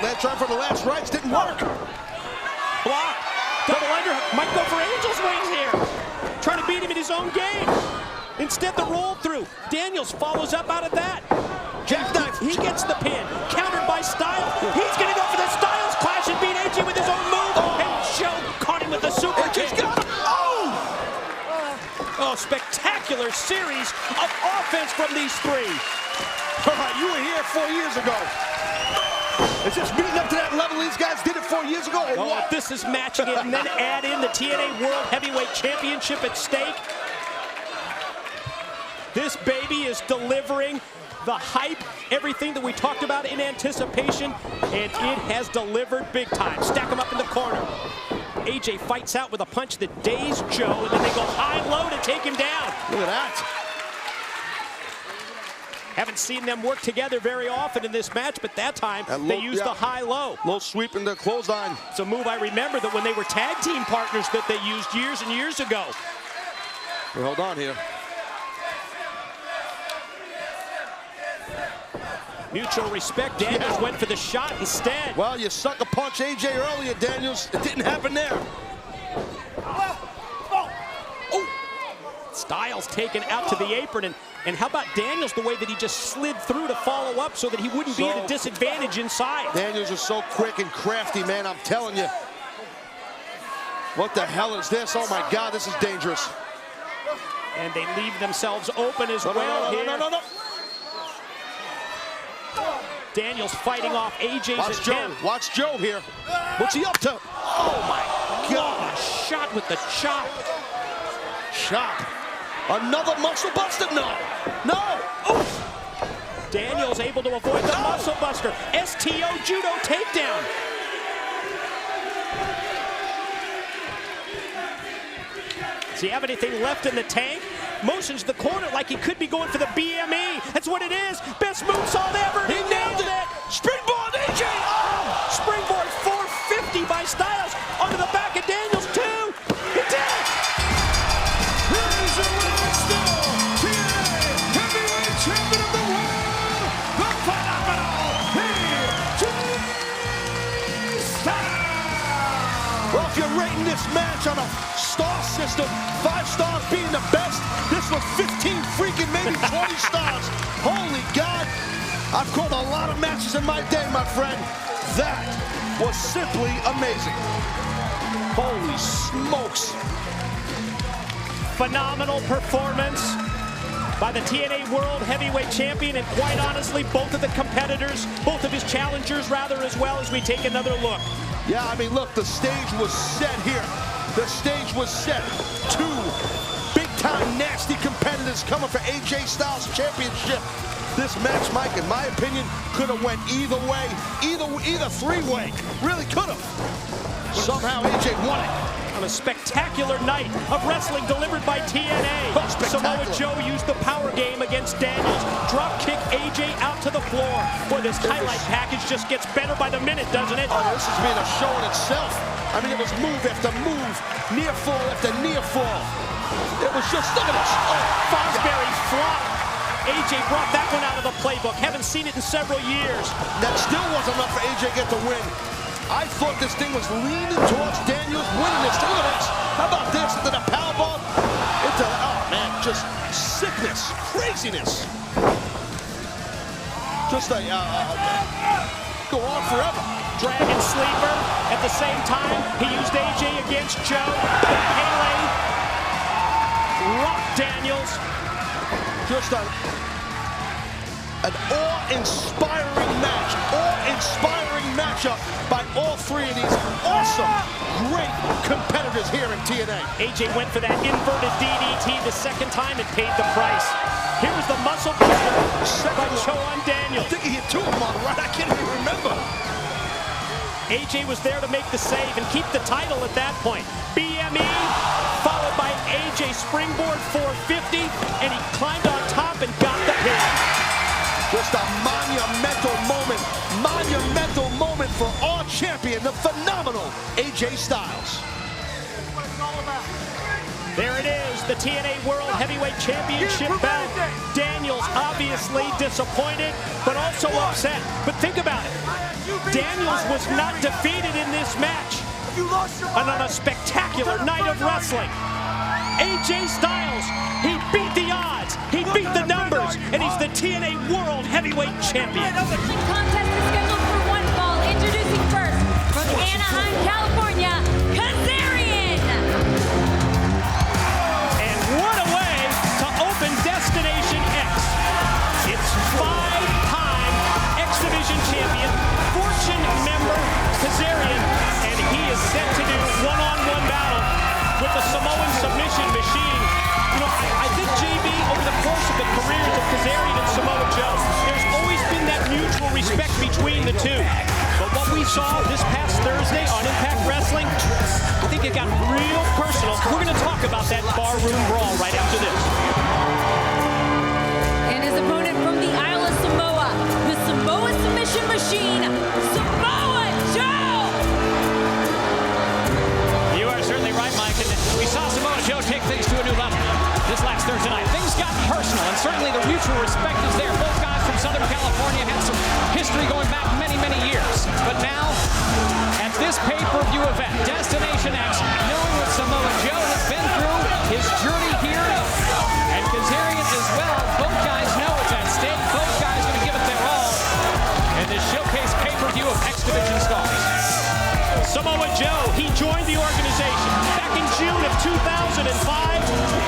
That try for the last rights didn't work. Block. Double underhook. Might go for Angel's wings here. Trying to beat him in his own game. Instead, the roll through. Daniels follows up out of that. Jackknife. He gets the pin. Countered by Styles. He's going to go for the Styles clash and beat AJ with his own move. And Joe caught him with the super kick. Oh, spectacular series of offense from these three. All right, you were here 4 years ago. Is this meeting up to that level these guys did it 4 years ago, or what? This is matching it, and then add in the TNA World Heavyweight Championship at stake. This baby is delivering the hype, everything that we talked about in anticipation, and it has delivered big time. Stack him up in the corner. AJ fights out with a punch that dazed Joe, and then they go high-low to take him down. Look at that. Haven't seen them work together very often in this match, but that time they used the high-low. Low sweep in the clothesline. It's a move I remember that when they were tag team partners that they used years and years ago. Well, hold on here. Mutual respect. Daniels went for the shot instead. Well, you sucker punch AJ earlier, Daniels. It didn't happen there. Styles taken out to the apron, and how about Daniels, the way that he just slid through to follow up so that he wouldn't be at a disadvantage inside. Daniels is so quick and crafty, man, I'm telling you. What the hell is this? Oh my God, this is dangerous. And they leave themselves open as well here. No. Daniels fighting off AJ's attempt. Watch Joe here. What's he up to? Oh my God. Oh, shot with the chop. Chop. Another muscle buster? No. Oof. Daniels able to avoid the muscle buster. STO judo takedown. Does he have anything left in the tank? Motions the corner like he could be going for the BME. That's what it is. Best moonsault ever. He nailed it. Springboard, AJ. Oh. Springboard 450 by Styles onto the back of Daniels too. He did it. Here's your winner still, TNA Heavyweight Champion of the World, the phenomenal AJ Styles. Well, if you're rating this match on a star system, 5 stars being the best, this was 15 freaking, maybe 20 stars. Holy God. I've called a lot of matches in my day, my friend. That was simply amazing. Holy smokes. Phenomenal performance by the TNA World Heavyweight Champion, and quite honestly, both of the competitors, both of his challengers rather, as well, as we take another look. Yeah, I mean, look, the stage was set here. The stage was set. 2 big-time nasty competitors coming for AJ Styles Championship. This match, Mike, in my opinion, could have went either way, either 3-way. Really could have. Somehow AJ won it. On a spectacular night of wrestling delivered by TNA. Samoa Joe used the power game against Daniels. Drop kick AJ out to the floor. Boy, this highlight package just gets better by the minute, doesn't it? Oh, this is being a show in itself. I mean, it was move after move, near fall after near fall. It was just, look at this. Oh, Fosbury flop. AJ brought that one out of the playbook. Haven't seen it in several years. That still wasn't enough for AJ to get the win. I thought this thing was leaning towards Daniels winning this. Look at this. How about this? Into the powerbomb. Oh man, just sickness, craziness. Just a go on forever. Dragon sleeper. At the same time, he used AJ against Joe. Pele rocked Daniels. Just an awe-inspiring match. Awe-inspiring matchup by all three of these awesome, great competitors here in TNA. AJ went for that inverted DDT the second time and paid the price. Here was the muscle buster by Joe on Daniels. I think he hit two of them on the right. I can't even remember. AJ was there to make the save and keep the title at that point. BME, followed by AJ springboard 450, and he climbed on top and got the pin. Just a monumental moment for our champion, the phenomenal AJ Styles. There it is, the TNA World Heavyweight Championship bout. Daniels obviously disappointed, but also upset. But think about it. Daniels was not defeated in this match. And on a spectacular night of wrestling, AJ Styles, he beat the odds, he beat the numbers, and he's the TNA World Heavyweight Champion. The contest is scheduled for one fall. Introducing first, from Anaheim, California, Kazarian. And what a way to open Destination X. It's 5-time X Division champion, Fortune member Kazarian, and he is set to do one-on-one battle with the Samoan Submission Machine. You know, I think, JB, over the course of the careers of Kazarian and Samoa Joe, there's always been that mutual respect between the two. But what we saw this past Thursday on Impact Wrestling, I think it got real personal. We're going to talk about that barroom brawl right after this. And his opponent from the Isle of Samoa, the Samoa Submission Machine, Samoa Joe! You are certainly right, Mike. And we saw Samoa Joe take things to a new level this last Thursday night. Things got personal, and certainly the mutual respect is there. Both guys from Southern California had some history going back many, many years. But now, at this pay-per-view event, Destination X, knowing what Samoa Joe has been through, his journey here, and Kazarian as well, both guys know it's at stake. Both guys going to give it their all in this showcase pay-per-view of X Division stars. Samoa Joe, he joined the organization back in June of 2005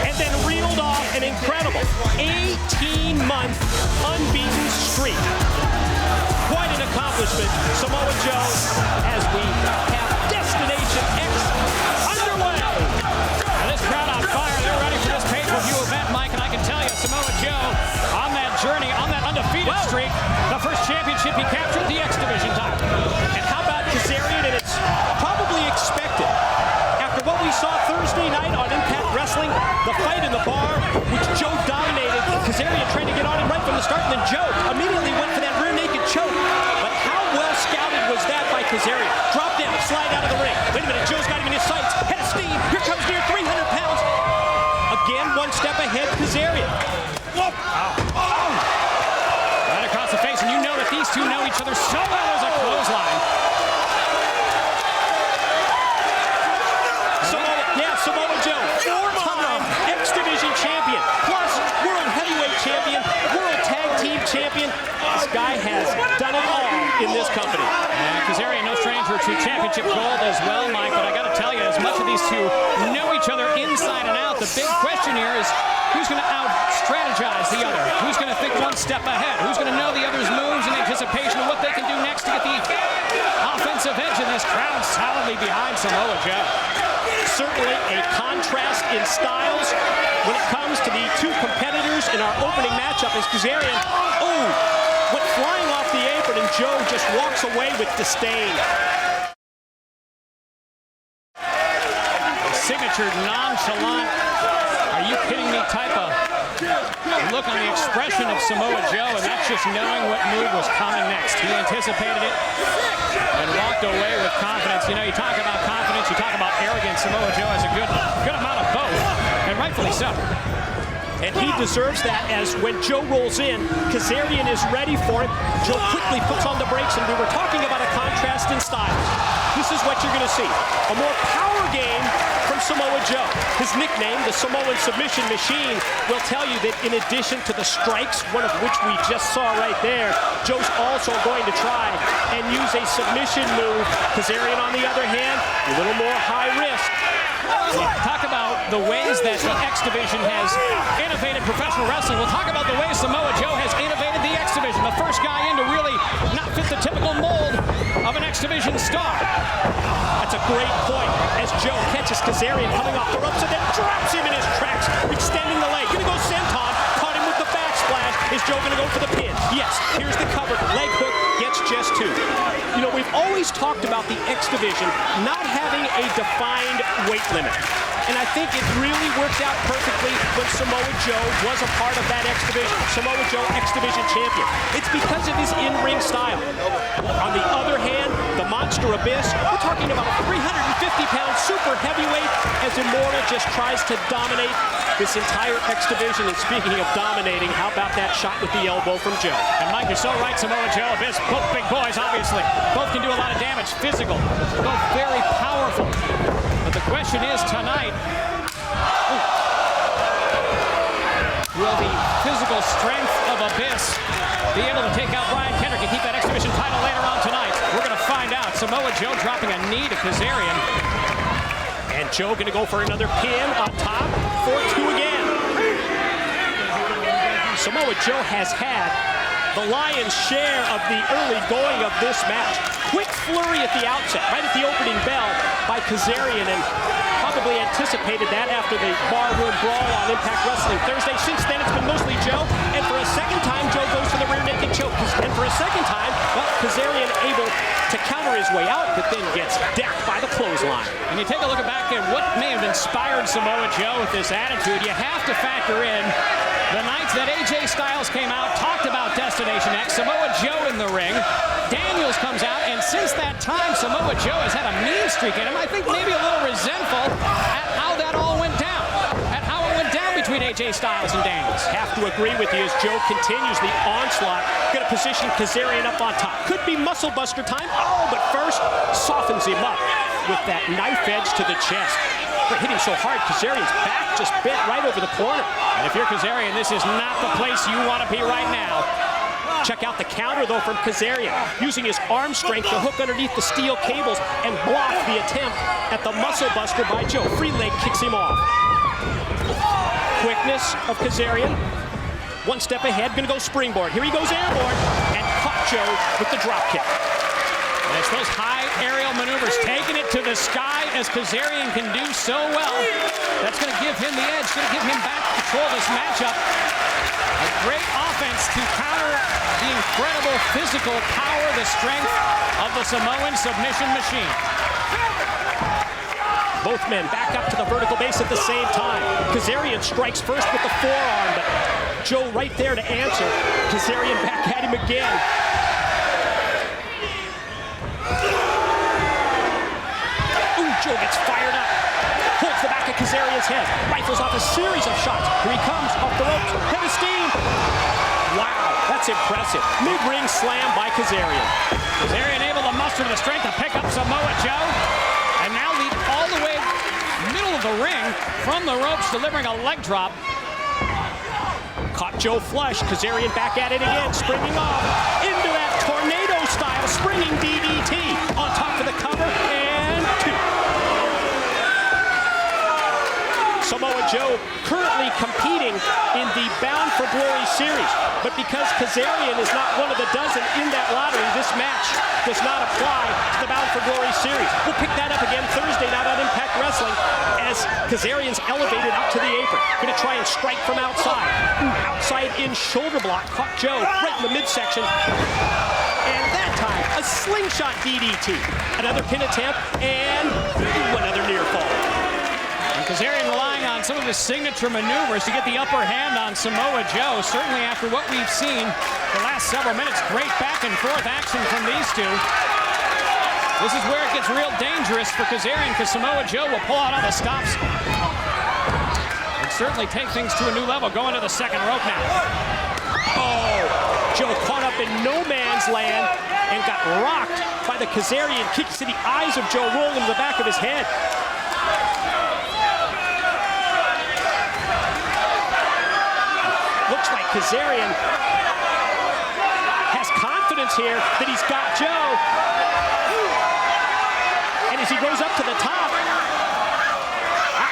and then reeled off an incredible 18-month unbeaten streak. Quite an accomplishment, Samoa Joe, as we have Destination X underway. Now this crowd on fire, they're ready for this pay-per-view event, Mike, and I can tell you, Samoa Joe, on that journey, on that undefeated streak, the first championship he captured, the X Division title. And how about Kazarian? And it's probably expected. After what we saw Thursday night on Impact Wrestling, the fight in the bar, which Joe dominated, Kazarian trying to get on him right from the start, and then Joe immediately went for that rear naked choke. But how well scouted was that by Kazarian? Drop down, slide out of the ring. Wait a minute, Joe's got him in his sights. Head of steam, here comes near 300 pounds. Again, one step ahead, Kazarian. Whoa. Oh. Right across the face, and you know that these two know each other so well as a clothesline. Samoa Joe, 4-time X Division champion, plus World Heavyweight champion, World Tag Team champion. This guy has done it all in this company. And Kazarian, no stranger to championship gold as well, Mike, but I got to tell you, as much of these two know each other inside and out, the big question here is who's going to out-strategize the other? Who's going to think one step ahead? Who's going to know the other's moves in anticipation of what they can do next to get the offensive edge in this crowd solidly behind Samoa Joe? Certainly a contrast in styles when it comes to the two competitors in our opening matchup as Kazarian, went flying off the apron and Joe just walks away with disdain. A signature nonchalant, are you kidding me type of look on the expression of Samoa Joe, and that's just knowing what move was coming next. He anticipated it and walked away with confidence. You know, you talk about confidence, you talk about arrogance. Samoa Joe has a good amount of both, and rightfully so. And he deserves that, as when Joe rolls in, Kazarian is ready for it. Joe quickly puts on the brakes, and we were talking about a contrast in styles. going to see? A more power game from Samoa Joe. His nickname, the Samoan Submission Machine, will tell you that in addition to the strikes, one of which we just saw right there, Joe's also going to try and use a submission move. Kazarian, on the other hand, a little more high risk. Talk about the ways that the X Division has innovated professional wrestling. We'll talk about the ways Samoa Joe has innovated the X Division. The first guy in to really not fit the typical mold of an X Division star. That's a great point as Joe catches Kazarian coming off the ropes and then drops him in his tracks, extending the leg. Gonna go senton, caught him with the backsplash. Is Joe gonna go for the pin? Yes, here's the cover. Leg hook, gets just two. You know, we've always talked about the X Division not having a defined weight limit. And I think it really worked out perfectly when Samoa Joe was a part of that X Division. Samoa Joe, X Division champion. It's because of his in-ring style. On the other hand, the Monster Abyss, we're talking about a 350-pound super heavyweight as Immortal just tries to dominate this entire X Division. And speaking of dominating, how about that shot with the elbow from Joe? And Mike, you're so right, Samoa Joe, Abyss, both big boys, obviously. Both can do a lot of damage, physical, both very powerful. But the question is tonight, will the physical strength of Abyss be able to take out Brian Kendrick and keep that X Division title later on tonight? We're going to find out. Samoa Joe dropping a knee to Kazarian. And Joe going to go for another pin on top for two again. Samoa Joe has had the lion's share of the early going of this match. Quick flurry at the outset, right at the opening bell by Kazarian, and probably anticipated that after the barroom brawl on Impact Wrestling Thursday. Since then, it's been mostly Joe, and for a second time, Joe goes for the rear naked choke. And for a second time, well, Kazarian able to counter his way out, but then gets decked by the clothesline. And you take a look back at what may have inspired Samoa Joe with this attitude. You have to factor in the nights that AJ Styles came out, talked about Destination X, Samoa Joe in the ring, Daniels comes out, and since that time, Samoa Joe has had a mean streak in him. I think maybe a little resentful at how that all went down, at how it went down between AJ Styles and Daniels. Have to agree with you as Joe continues the onslaught. Going to position Kazarian up on top. Could be muscle buster time. Oh, but first, softens him up with that knife edge to the chest. But hitting so hard, Kazarian's back just bent right over the corner. And if you're Kazarian, this is not the place you want to be right now. Check out the counter, though, from Kazarian, using his arm strength to hook underneath the steel cables and block the attempt at the muscle buster by Joe. Free leg kicks him off. Quickness of Kazarian. One step ahead, gonna go springboard. Here he goes airborne, and caught Joe with the drop kick. And it's those high aerial maneuvers, taking it to the sky as Kazarian can do so well. That's going to give him the edge, going to give him back control of this matchup. A great offense to counter the incredible physical power, the strength of the Samoan Submission Machine. Both men back up to the vertical base at the same time. Kazarian strikes first with the forearm, but Joe right there to answer. Kazarian back at him again. Ooh, Joe gets fired up. Holds the back of Kazarian's head. Rifles off a series of shots. Here he comes, off the ropes. Head of steam. Wow, that's impressive. Mid-ring slam by Kazarian. Kazarian able to muster the strength to pick up Samoa Joe. And now lead all the way middle of the ring from the ropes, delivering a leg drop. Caught Joe flush. Kazarian back at it again, springing off into that tornado-style springing DDT on top of the cover, and two. Samoa Joe currently competing in the Bound for Glory series, but because Kazarian is not one of the dozen in that lottery, this match does not apply to the Bound for Glory series. We'll pick that up again Thursday night on Impact Wrestling as Kazarian's elevated up to the apron. Going to try and strike from outside. Outside in shoulder block. Caught Joe right in the midsection. And that time, a slingshot DDT. Another pin attempt, and another near fall. And Kazarian relying on some of his signature maneuvers to get the upper hand on Samoa Joe. Certainly after what we've seen the last several minutes, great back and forth action from these two. This is where it gets real dangerous for Kazarian, because Samoa Joe will pull out all the stops and certainly take things to a new level, going to the second rope now. Oh, Joe caught up in no man's land and got rocked by the Kazarian kick. You see the eyes of Joe roll into the back of his head. Looks like Kazarian has confidence here that he's got Joe. And as he goes up to the top,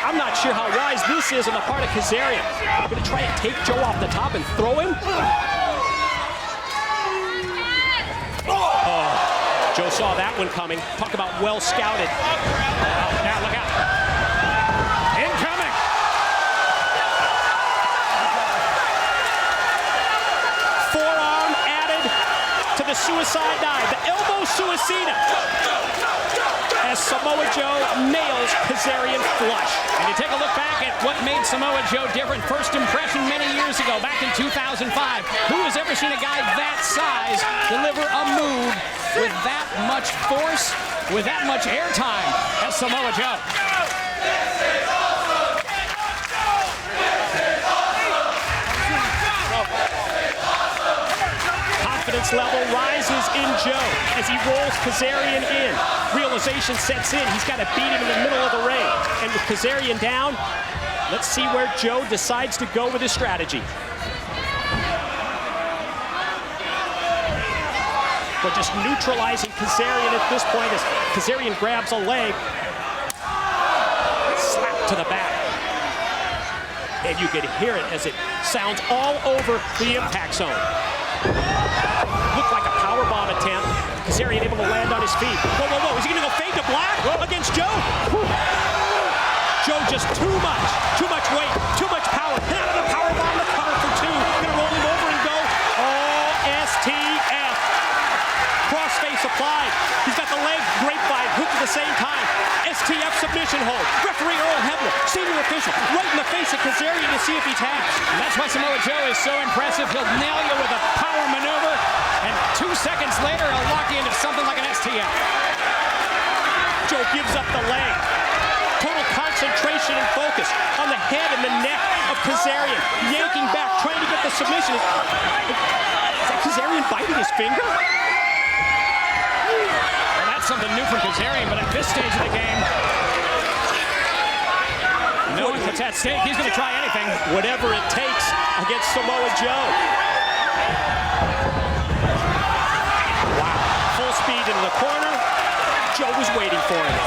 I'm not sure how wise this is on the part of Kazarian. I'm going to try and take Joe off the top and throw him. Oh, Joe saw that one coming. Talk about well scouted. Now look out. Incoming. Forearm added to the suicide dive. The elbow suicida. As Samoa Joe nails Kazarian flush. And you take a look back at what made Samoa Joe different. First impression many years ago, back in 2005. Who has ever seen a guy that size deliver a move with that much force, with that much airtime as Samoa Joe? Confidence level rises in Joe as he rolls Kazarian in. Realization sets in. He's got to beat him in the middle of the ring. And with Kazarian down, let's see where Joe decides to go with his strategy. But just neutralizing Kazarian at this point as Kazarian grabs a leg. Slap to the back. And you can hear it as it sounds all over the impact zone. Looked like a powerbomb attempt. Kazarian able to land on his feet. Whoa, whoa, whoa. Is he going to go fade to black against Joe? Joe just too much weight, too much power. Hit out of the powerbomb, the cover for two. Going to roll him over and go. Oh, STF. Crossface applied. He's got the leg grapevine hooked at the same time. STF submission hold. Referee Earl Hebner, senior official, right in the face of Kazarian to see if he taps. And that's why Samoa Joe is so impressive. He'll nail you with a power maneuver, and 2 seconds later, he'll lock you into something like an STF. Joe gives up the leg. Total concentration and focus on the head and the neck of Kazarian. Yanking back, trying to get the submission. Is that Kazarian biting his finger? Well, that's something new from Kazarian, but at this stage of the game, knowing what's at stake, he's going to try anything. Whatever it takes against Samoa Joe. Wow. Full speed into the corner. Joe was waiting for him.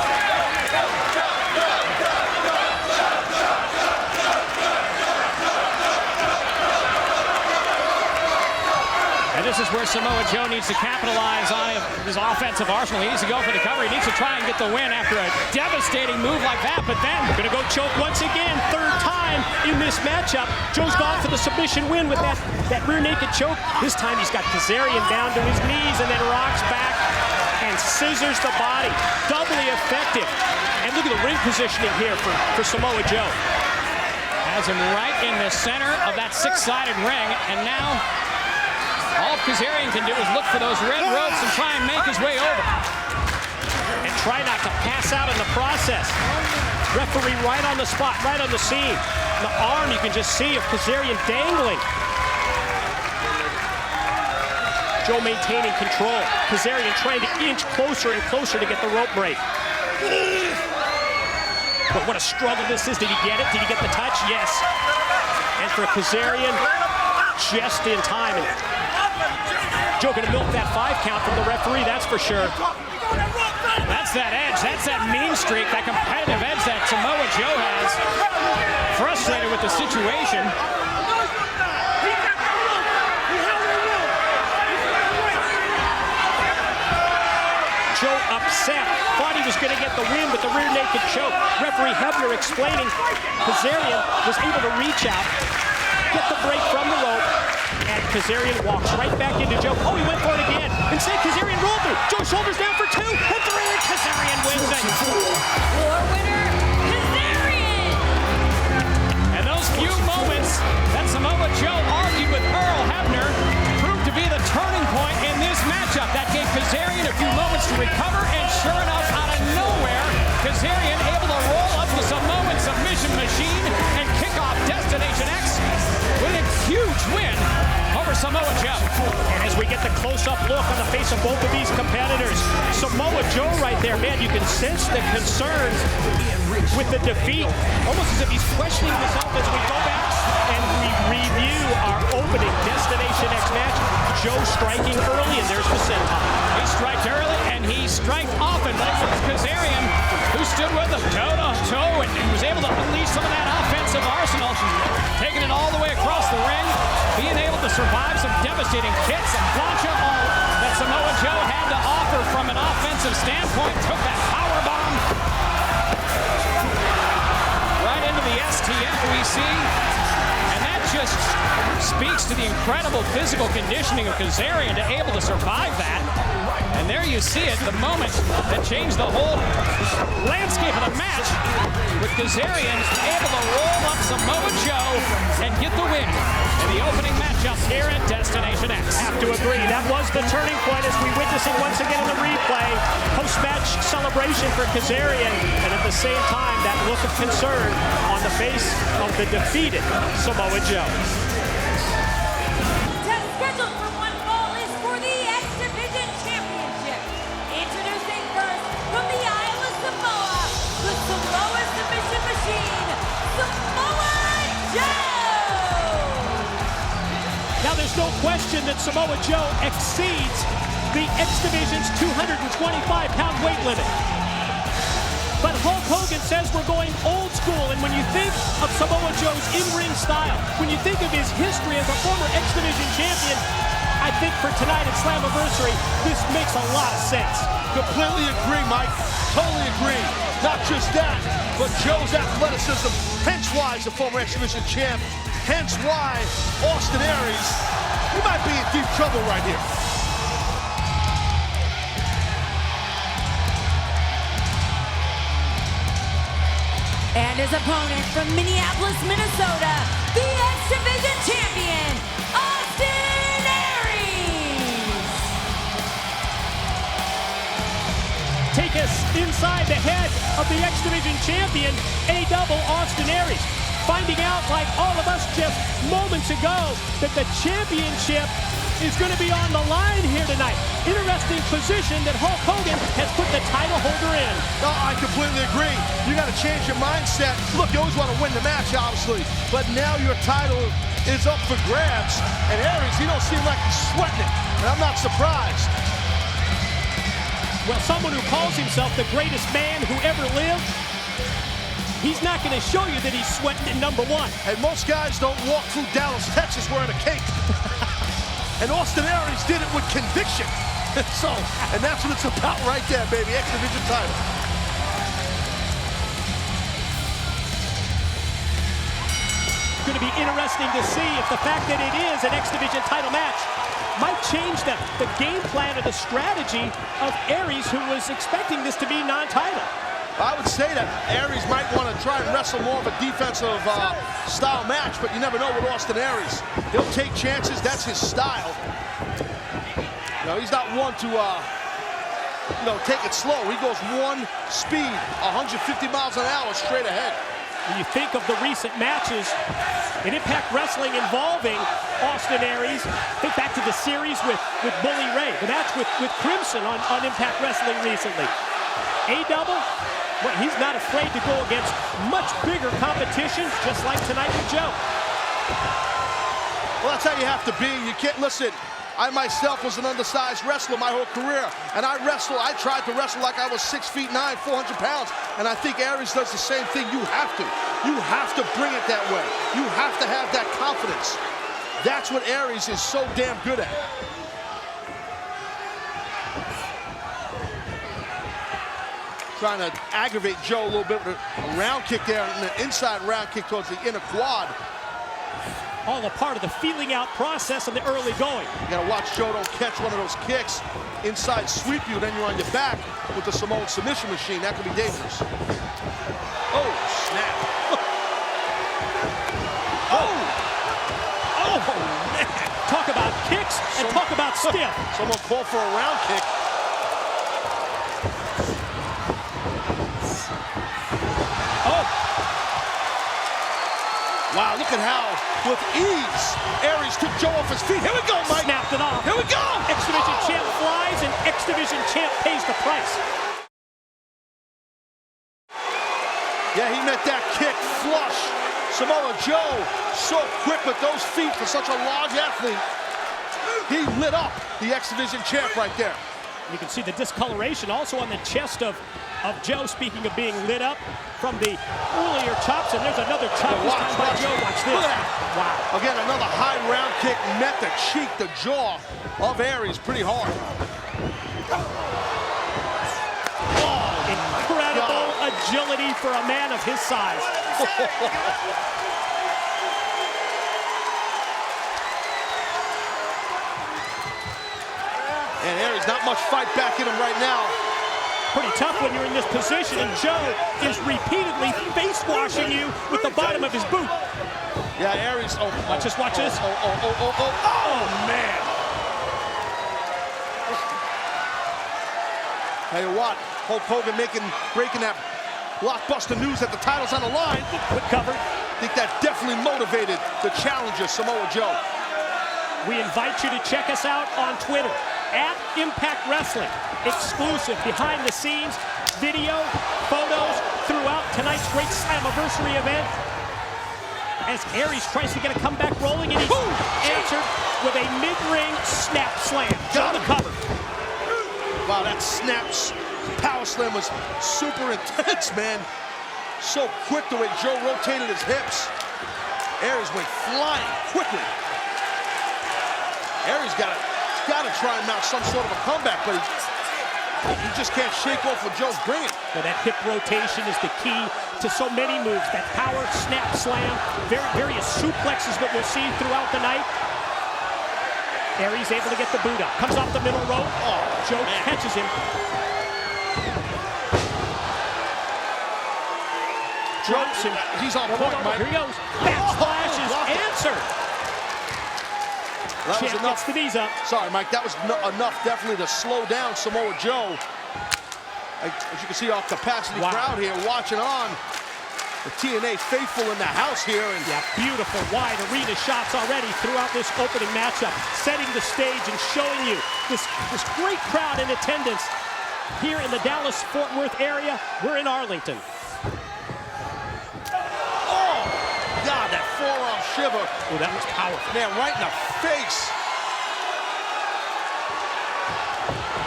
And this is where Samoa Joe needs to capitalize on his offensive arsenal. He needs to go for the cover. He needs to try and get the win after a devastating move like that. But then, gonna go choke once again, third time in this matchup. Joe's gone for the submission win with that rear naked choke. This time he's got Kazarian down to his knees and then rocks back and scissors the body. Doubly effective. And look at the ring positioning here for Samoa Joe. Has him right in the center of that six-sided ring, and now all Kazarian can do is look for those red ropes and try and make his way over. And try not to pass out in the process. Referee right on the spot, right on the scene. The arm you can just see of Kazarian dangling. Joe maintaining control. Kazarian trying to inch closer and closer to get the rope break. But what a struggle this is. Did he get it? Did he get the touch? Yes. And for Kazarian, just in time. And Joe gonna milk that 5 count from the referee, that's for sure. That's that edge, that's that mean streak, that competitive edge that Samoa Joe has. Frustrated with the situation. Joe upset, thought he was gonna get the win with the rear naked choke. Referee Hebner explaining Kazarian was able to reach out, get the break from the rope, and Kazarian walks right back into Joe. Oh, he went for it again. Instead, Kazarian rolled through. Joe shoulders down for 2, and 3, and Kazarian wins it. War winner, Kazarian! And those few moments that Samoa Joe argued with Earl Hebner proved to be the turning point in this matchup. That gave Kazarian a few moments to recover, and sure enough, out of nowhere, Kazarian able to roll up the Samoan Submission Machine and kick off Destination X with a huge win over for Samoa Joe. And as we get the close-up look on the face of both of these competitors, Samoa Joe right there, man, you can sense the concern with the defeat, almost as if he's questioning himself as we go back and we review our opening Destination X match. Joe striking early, and there's the senton. He striked early, and he striked often, but it was Kazarian who stood with him toe-to-toe and was able to unleash some of that offensive arsenal, taking it all the way across the ring, being able to survive some devastating kicks and plancha all that Samoa Joe had to offer from an offensive standpoint. Took that powerbomb right into the STF we see, and that just speaks to the incredible physical conditioning of Kazarian to able to survive that. And there you see it, the moment that changed the whole landscape of the match, with Kazarian able to roll up Samoa Joe and get the win in the opening matchup here at Destination X. Have to agree, that was the turning point as we witness it once again in the replay. Post-match celebration for Kazarian, and at the same time, that look of concern on the face of the defeated Samoa Joe. Scheduled for one fall is for the X Division Championship. Introducing first from the Isle of Samoa, the Samoa Submission Machine, Samoa Joe! Now there's no question that Samoa Joe exceeds the X Division's 225-pound weight limit. But Hulk Hogan says we're going old school, and when you think of Samoa Joe's in-ring style, when you think of his history as a former X Division champion, I think for tonight at Slammiversary, this makes a lot of sense. Completely agree, Mike. Totally agree. Not just that, but Joe's athleticism, hence why he's a former X Division champ, hence why Austin Aries, he might be in deep trouble right here. And his opponent from Minneapolis, Minnesota, the X Division champion, Austin Aries. Take us inside the head of the X Division champion, A-Double Austin Aries. Finding out, like all of us just moments ago, that the championship is going to be on the line here tonight. Interesting position that Hulk Hogan has put the title holder in. No, I completely agree. You got to change your mindset. Look, you always want to win the match, obviously, but now your title is up for grabs. And Aries, he don't seem like he's sweating it, and I'm not surprised. Well, someone who calls himself the greatest man who ever lived, he's not going to show you that he's sweating at number one. And most guys don't walk through Dallas, Texas wearing a cape. And Austin Aries did it with conviction. So, and that's what it's about right there, baby. X Division title. It's going to be interesting to see if the fact that it is an X Division title match might change the game plan or the strategy of Aries, who was expecting this to be non-title. I would say that Aries might want to try and wrestle more of a defensive style match, but you never know with Austin Aries. He'll take chances. That's his style. You know, he's not one to, take it slow. He goes one speed, 150 miles an hour straight ahead. When you think of the recent matches in Impact Wrestling involving Austin Aries, think back to the series with Bully Ray, the match with Crimson on Impact Wrestling recently. A-Double, well, he's not afraid to go against much bigger competition, just like tonight with Joe. Well, that's how you have to be. You can't, listen, I myself was an undersized wrestler my whole career, and I tried to wrestle like I was 6'9", 400 pounds, and I think Aries does the same thing. You have to bring it that way. You have to have that confidence. That's what Aries is so damn good at. Trying to aggravate Joe a little bit with a round kick there, and an inside round kick towards the inner quad. All a part of the feeling out process in the early going. You gotta watch Joe don't catch one of those kicks, inside sweep you, then you're on your back with the Samoan Submission Machine. That could be dangerous. Oh, snap. Oh, man. Talk about kicks and talk about stiff. Someone called for a round kick. Wow, look at how, with ease, Aries took Joe off his feet. Here we go, Mike. Snapped it off. Here we go. X Division champ flies, and X Division champ pays the price. Yeah, he met that kick flush. Samoa Joe, so quick with those feet for such a large athlete. He lit up the X Division champ right there. You can see the discoloration also on the chest of Joe, speaking of being lit up from the earlier chops, and there's another chop this time by Joe. Watch this. Wow. Again, another high round kick met the cheek, the jaw of Aries pretty hard. Oh, incredible agility for a man of his size. And Aries, not much fight back in him right now. Pretty tough when you're in this position, and Joe is repeatedly face washing you with the bottom of his boot. Yeah, Aries. Watch this, watch this. Oh, man. Tell you what, Hulk Hogan breaking that blockbuster news that the title's on the line. Good cover. I think that definitely motivated the challenger, Samoa Joe. We invite you to check us out on Twitter, @Impact Wrestling. Exclusive behind-the-scenes video, photos throughout tonight's great Slammiversary event. As Aries tries to get a comeback rolling, and he's answered with a mid-ring snap slam. Joe the cover. Wow, that snaps power slam was super intense, man. So quick the way Joe rotated his hips. Aries went flying quickly. Aries got to try and mount some sort of a comeback, but he just can't shake off what Joe's bringing. Well, that hip rotation is the key to so many moves. That power snap slam, various suplexes that we'll see throughout the night. Aries able to get the boot up. Comes off the middle rope. Oh, Joe man. catches him. Drops him. He's on point, Mike. Here he goes. Backsplash is answered. That was Champ enough. gets the knees up. Sorry, Mike. That was enough definitely to slow down Samoa Joe. As you can see, our capacity crowd here watching on. The TNA faithful in the house here. And yeah, beautiful wide arena shots already throughout this opening matchup, setting the stage and showing you this great crowd in attendance here in the Dallas-Fort Worth area. We're in Arlington. oh, God, that forearm shiver. Oh, that was powerful. Man, right in the face.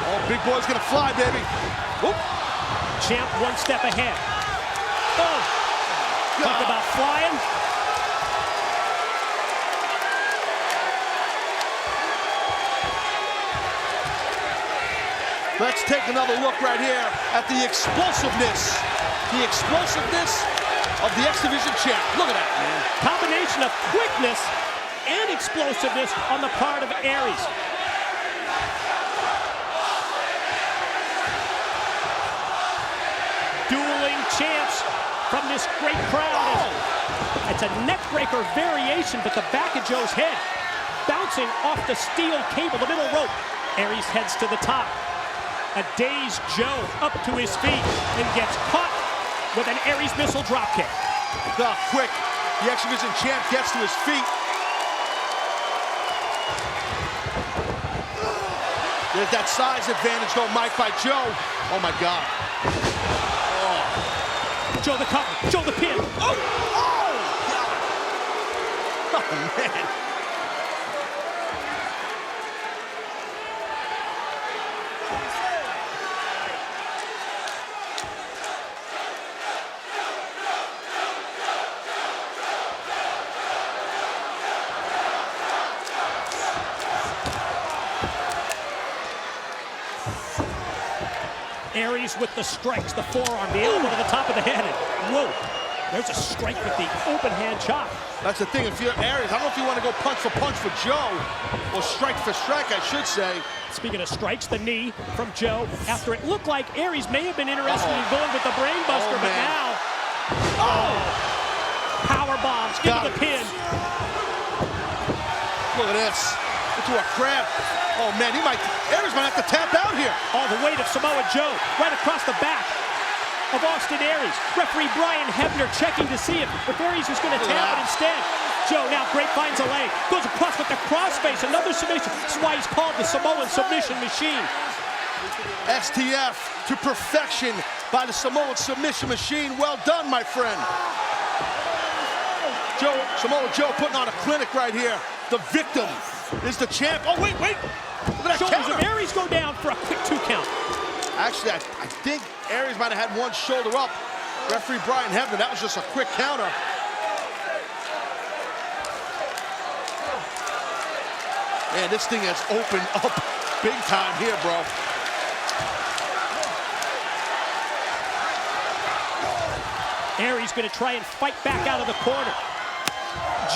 Oh, big boy's gonna fly, baby. Whoop. Champ one step ahead. Oh. Talk about flying. Let's take another look right here at the explosiveness. The explosiveness of the X Division champ. Look at that, man. Combination of quickness and explosiveness on the part of Aries. Dueling champs from this great crowd. It's a neckbreaker variation, but the back of Joe's head bouncing off the steel cable, the middle rope. Aries heads to the top. A dazed Joe up to his feet and gets caught with an Aries missile dropkick. Quick, the X Division champ gets to his feet. There's that size advantage though, Mike, by Joe. Oh my God. Joe the cover, Joe the pin. Oh, God. Oh, man. Aries with the strikes, the forearm, the elbow to the top of the head. And whoa, there's a strike with the open hand chop. That's the thing, if you're Aries, I don't know if you want to go punch for Joe, or strike for strike, I should say. Speaking of strikes, the knee from Joe, after it looked like Aries may have been interested in going with the brain buster, but now, power bombs into the pin. Look at this, into a crab. Oh man, Aries might have to tap out here. Oh, the weight of Samoa Joe right across the back. of Austin Aries. Referee Brian Hebner checking to see if Aries is going to tap it instead. Joe now finds a leg, goes across with the crossface, another submission. That's why he's called the Samoan Submission Machine. STF to perfection by the Samoan Submission Machine. Well done, my friend. Samoa Joe putting on a clinic right here. The victim is the champ. Oh, wait. Look at that Shoulders counter. of Aries go down for a quick 2 count. Actually, I think Aries might have had one shoulder up. Referee Brian Hebner, that was just a quick counter. Man, this thing has opened up big time here, bro. Aries going to try and fight back out of the corner.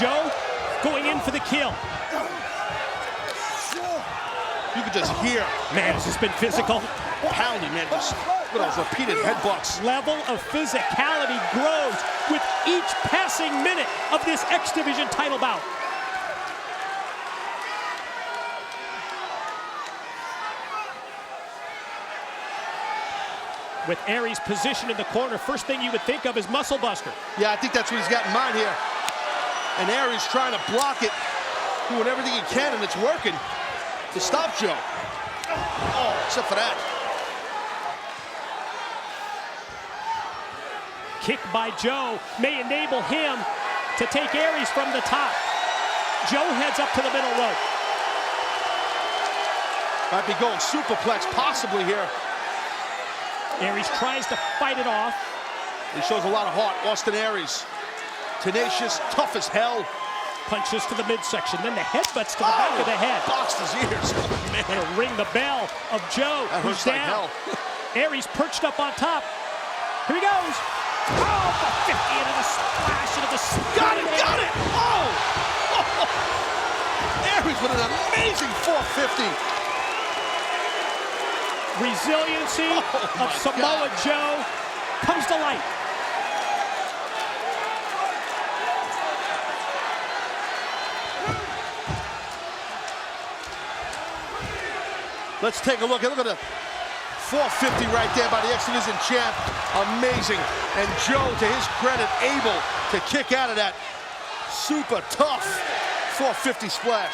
Joe going in for the kill. You can just hear. Man, this has been physical. Pounding, man. Just look at those repeated headbutts. Level of physicality grows with each passing minute of this X Division title bout. With Aries positioned in the corner, first thing you would think of is muscle buster. Yeah, I think that's what he's got in mind here. And Aries trying to block it, doing everything he can, and it's working to stop Joe. Oh, except for that. Kick by Joe may enable him to take Aries from the top. Joe heads up to the middle rope. Might be going superplex possibly here. Aries tries to fight it off. He shows a lot of heart, Austin Aries. Tenacious, tough as hell. Punches to the midsection, then the headbutts to the back of the head. Boxed his ears. Oh, man. Gonna ring the bell of Joe, That who's hurts like down. hell. Aries perched up on top. Here he goes. Oh, the 50 into the splash into the Got it! Oh! Aries with an amazing 450. Resiliency of Samoa God. Joe comes to light. Let's take a look. Look at the 450 right there by the X Division champ. Amazing. And Joe, to his credit, able to kick out of that super tough 450 splash.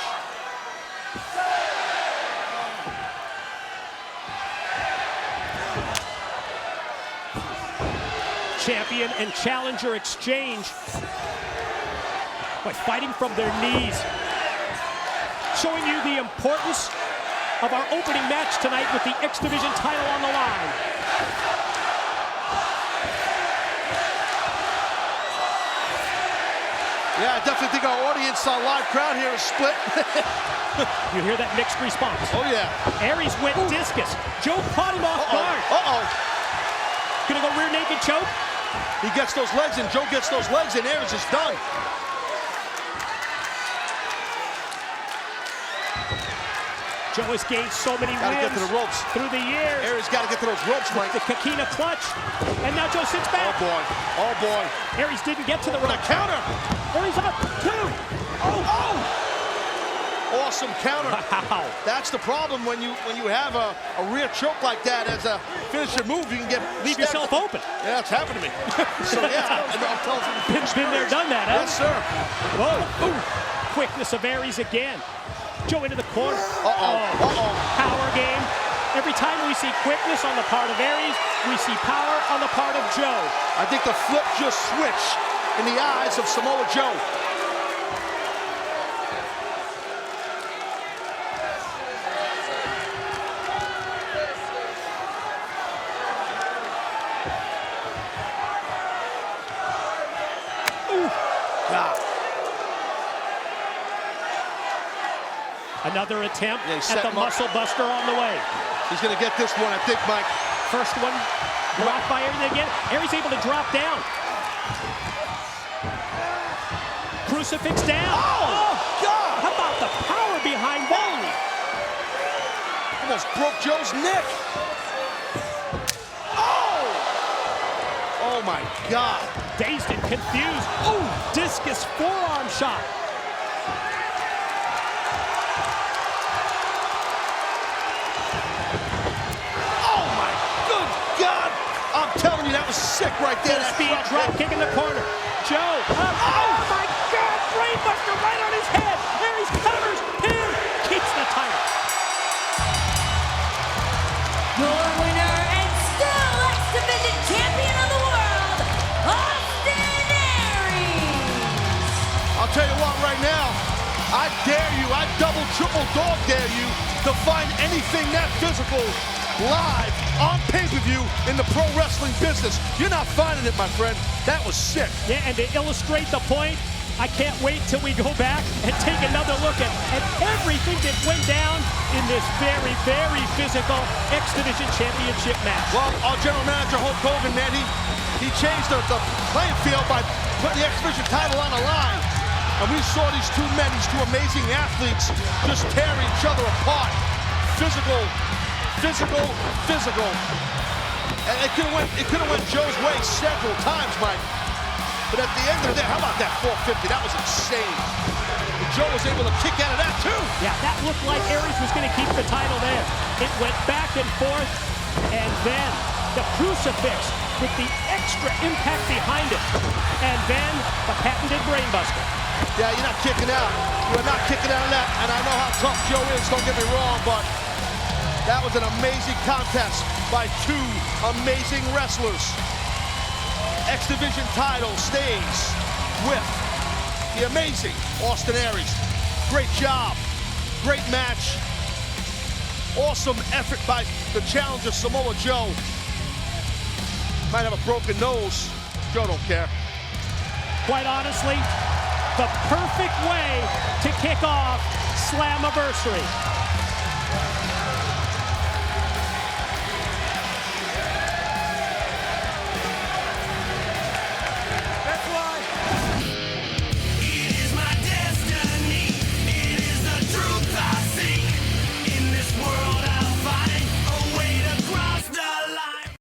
Champion and challenger exchange by fighting from their knees. Showing you the importance of our opening match tonight with the X Division title on the line. Yeah, I definitely think our audience, our live crowd here is split. You hear that mixed response? Oh, yeah. Aries went discus. Joe caught him off guard. Gonna go rear naked choke. He gets those legs and Joe gets those legs and Aries is done. Joe has gained so many Gotta wins get to the ropes. through the years. Aries got to get to those ropes, Mike. The Kakina clutch. And now Joe sits back. Oh, boy. Oh, boy. Aries didn't get to the The ropes. counter. Aries up. 2. Oh! Awesome counter. Wow. That's the problem when you have a rear choke like that as a finisher move. You can get Leave stepped. yourself open. Yeah, it's happened to me. So yeah, I'm telling you. Been there, done that, huh? Yes, sir. Whoa. Ooh. Quickness of Aries again. Joe into the corner. Power game. Every time we see quickness on the part of Aries, we see power on the part of Joe. I think the flip just switched in the eyes of Samoa Joe. Another attempt Yeah, at set the him up. muscle buster on the way. He's going to get this one, I think, Mike. First one blocked by Aries again. Aries able to drop down. Crucifix down. Oh, God! How about the power behind that? Almost broke Joe's neck. Oh! Oh, my God. Dazed and confused. Ooh, discus forearm shot. Oh, my good God. I'm telling you, that was sick right there. Full That speed drop kick in the corner. Joe. Oh my God! Brainbuster right on his head. Aries covers. Pin. Keeps the title. Your winner and still X Division Champion of the world, Austin Aries. I'll tell you what, right now, I dare you, I double, triple dog dare you to find anything that physical live on pay-per-view in the pro wrestling business. You're not finding it, my friend. That was sick. Yeah, and to illustrate the point, I can't wait till we go back and take another look at everything that went down in this very, very physical X Division Championship match. Well, our general manager, Hulk Hogan, man, he changed the playing field by putting the X Division title on the line. And we saw these two men, these two amazing athletes, just tear each other apart. Physical, physical, physical. And it could have went Joe's way several times, Mike. But at the end of the day, how about that 450? That was insane. And Joe was able to kick out of that, too. Yeah, that looked like Aries was going to keep the title there. It went back and forth, and then the crucifix with the extra impact behind it. And then the patented brainbuster. Yeah, you're not kicking out. You're not kicking out of that. And I know how tough Joe is, don't get me wrong, but that was an amazing contest by two amazing wrestlers. X Division title stays with the amazing Austin Aries. Great job, great match. Awesome effort by the challenger Samoa Joe. Might have a broken nose. Joe don't care. Quite honestly, the perfect way to kick off Slammiversary.